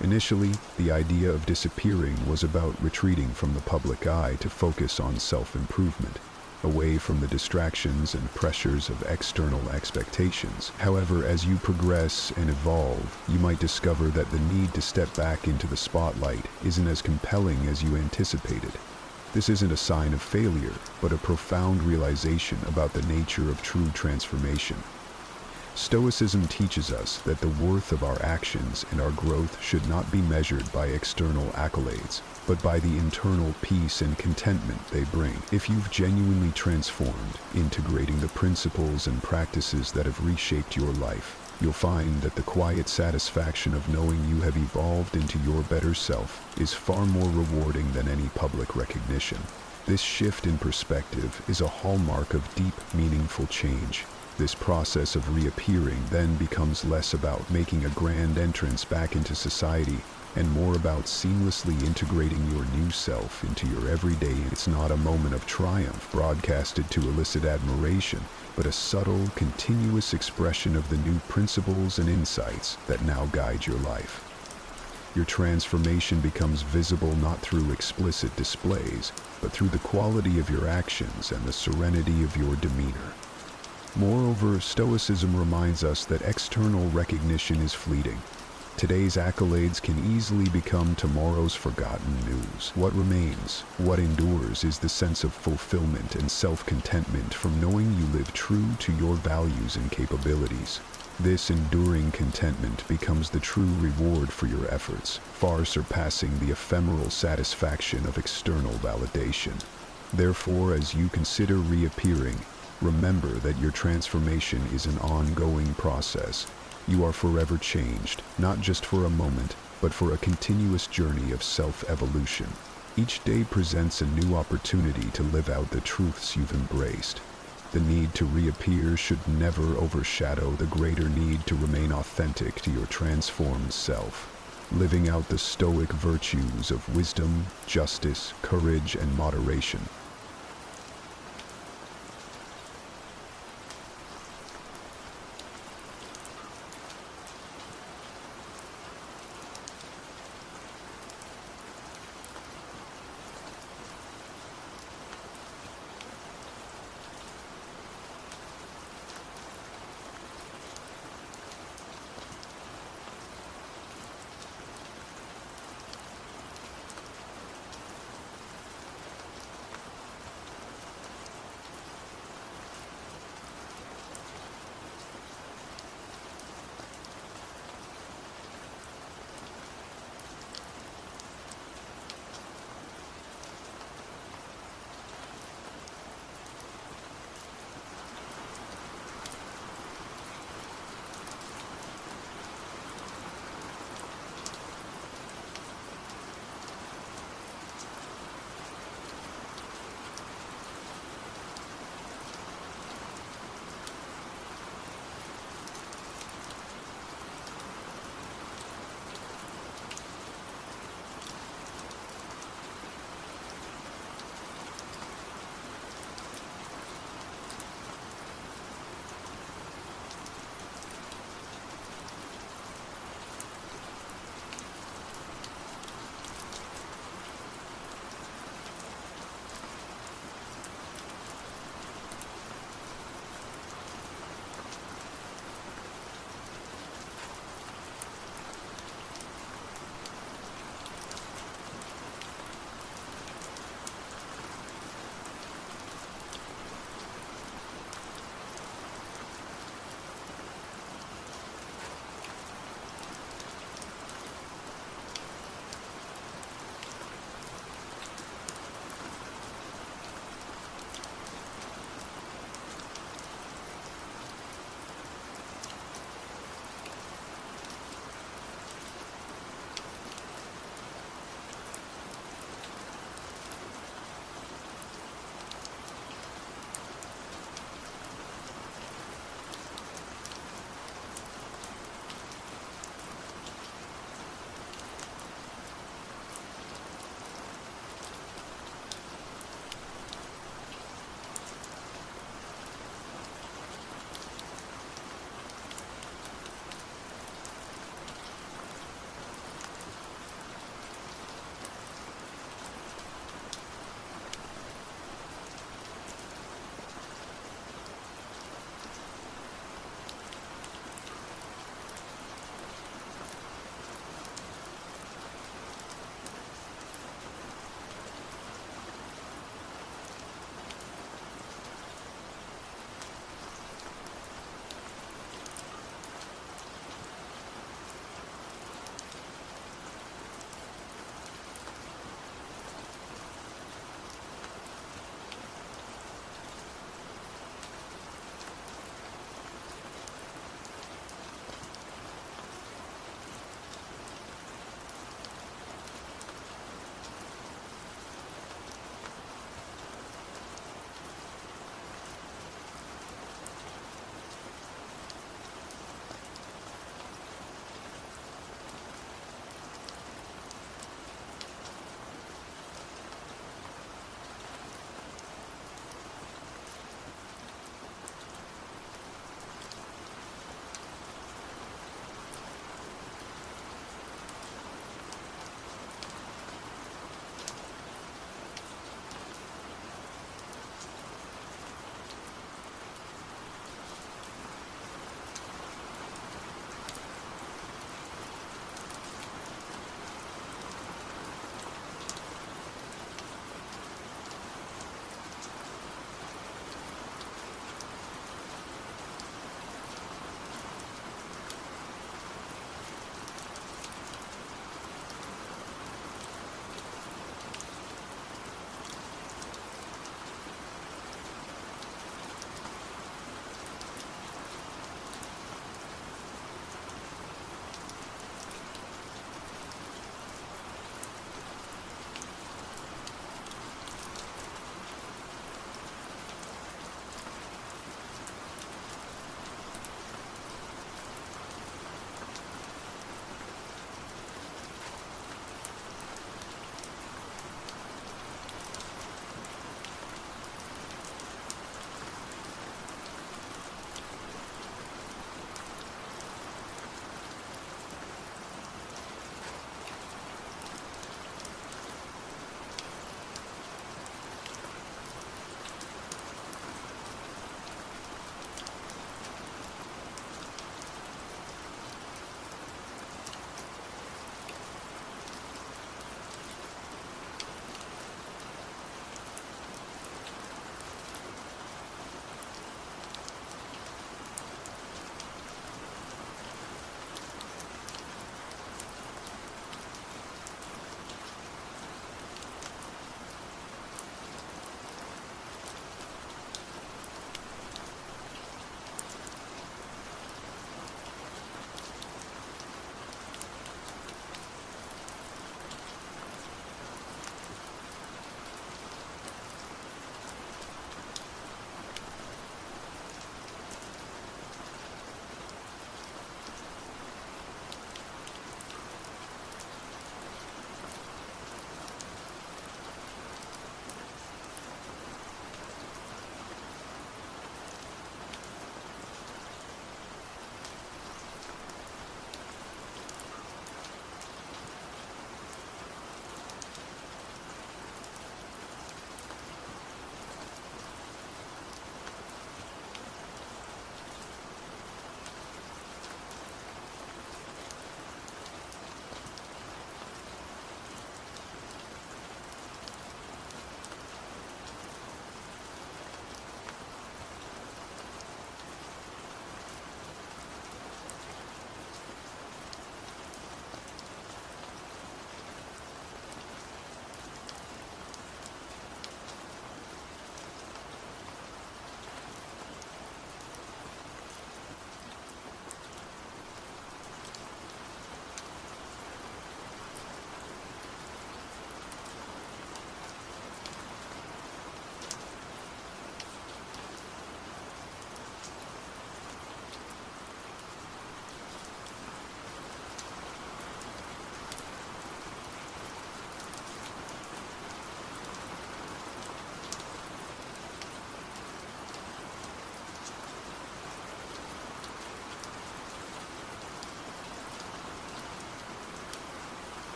Initially, the idea of disappearing was about retreating from the public eye to focus on self-improvement, away from the distractions and pressures of external expectations. However, as you progress and evolve, you might discover that the need to step back into the spotlight isn't as compelling as you anticipated. This isn't a sign of failure, but a profound realization about the nature of true transformation. Stoicism teaches us that the worth of our actions and our growth should not be measured by external accolades, but by the internal peace and contentment they bring. If you've genuinely transformed, integrating the principles and practices that have reshaped your life, you'll find that the quiet satisfaction of knowing you have evolved into your better self is far more rewarding than any public recognition. This shift in perspective is a hallmark of deep, meaningful change. This process of reappearing then becomes less about making a grand entrance back into society and more about seamlessly integrating your new self into your everyday. It's not a moment of triumph broadcasted to elicit admiration, but a subtle, continuous expression of the new principles and insights that now guide your life. Your transformation becomes visible not through explicit displays, but through the quality of your actions and the serenity of your demeanor. Moreover, Stoicism reminds us that external recognition is fleeting. Today's accolades can easily become tomorrow's forgotten news. What remains, what endures, is the sense of fulfillment and self-contentment from knowing you live true to your values and capabilities. This enduring contentment becomes the true reward for your efforts, far surpassing the ephemeral satisfaction of external validation. Therefore, as you consider reappearing, remember that your transformation is an ongoing process. You are forever changed, not just for a moment, but for a continuous journey of self-evolution. Each day presents a new opportunity to live out the truths you've embraced. The need to reappear should never overshadow the greater need to remain authentic to your transformed self, living out the Stoic virtues of wisdom, justice, courage, and moderation.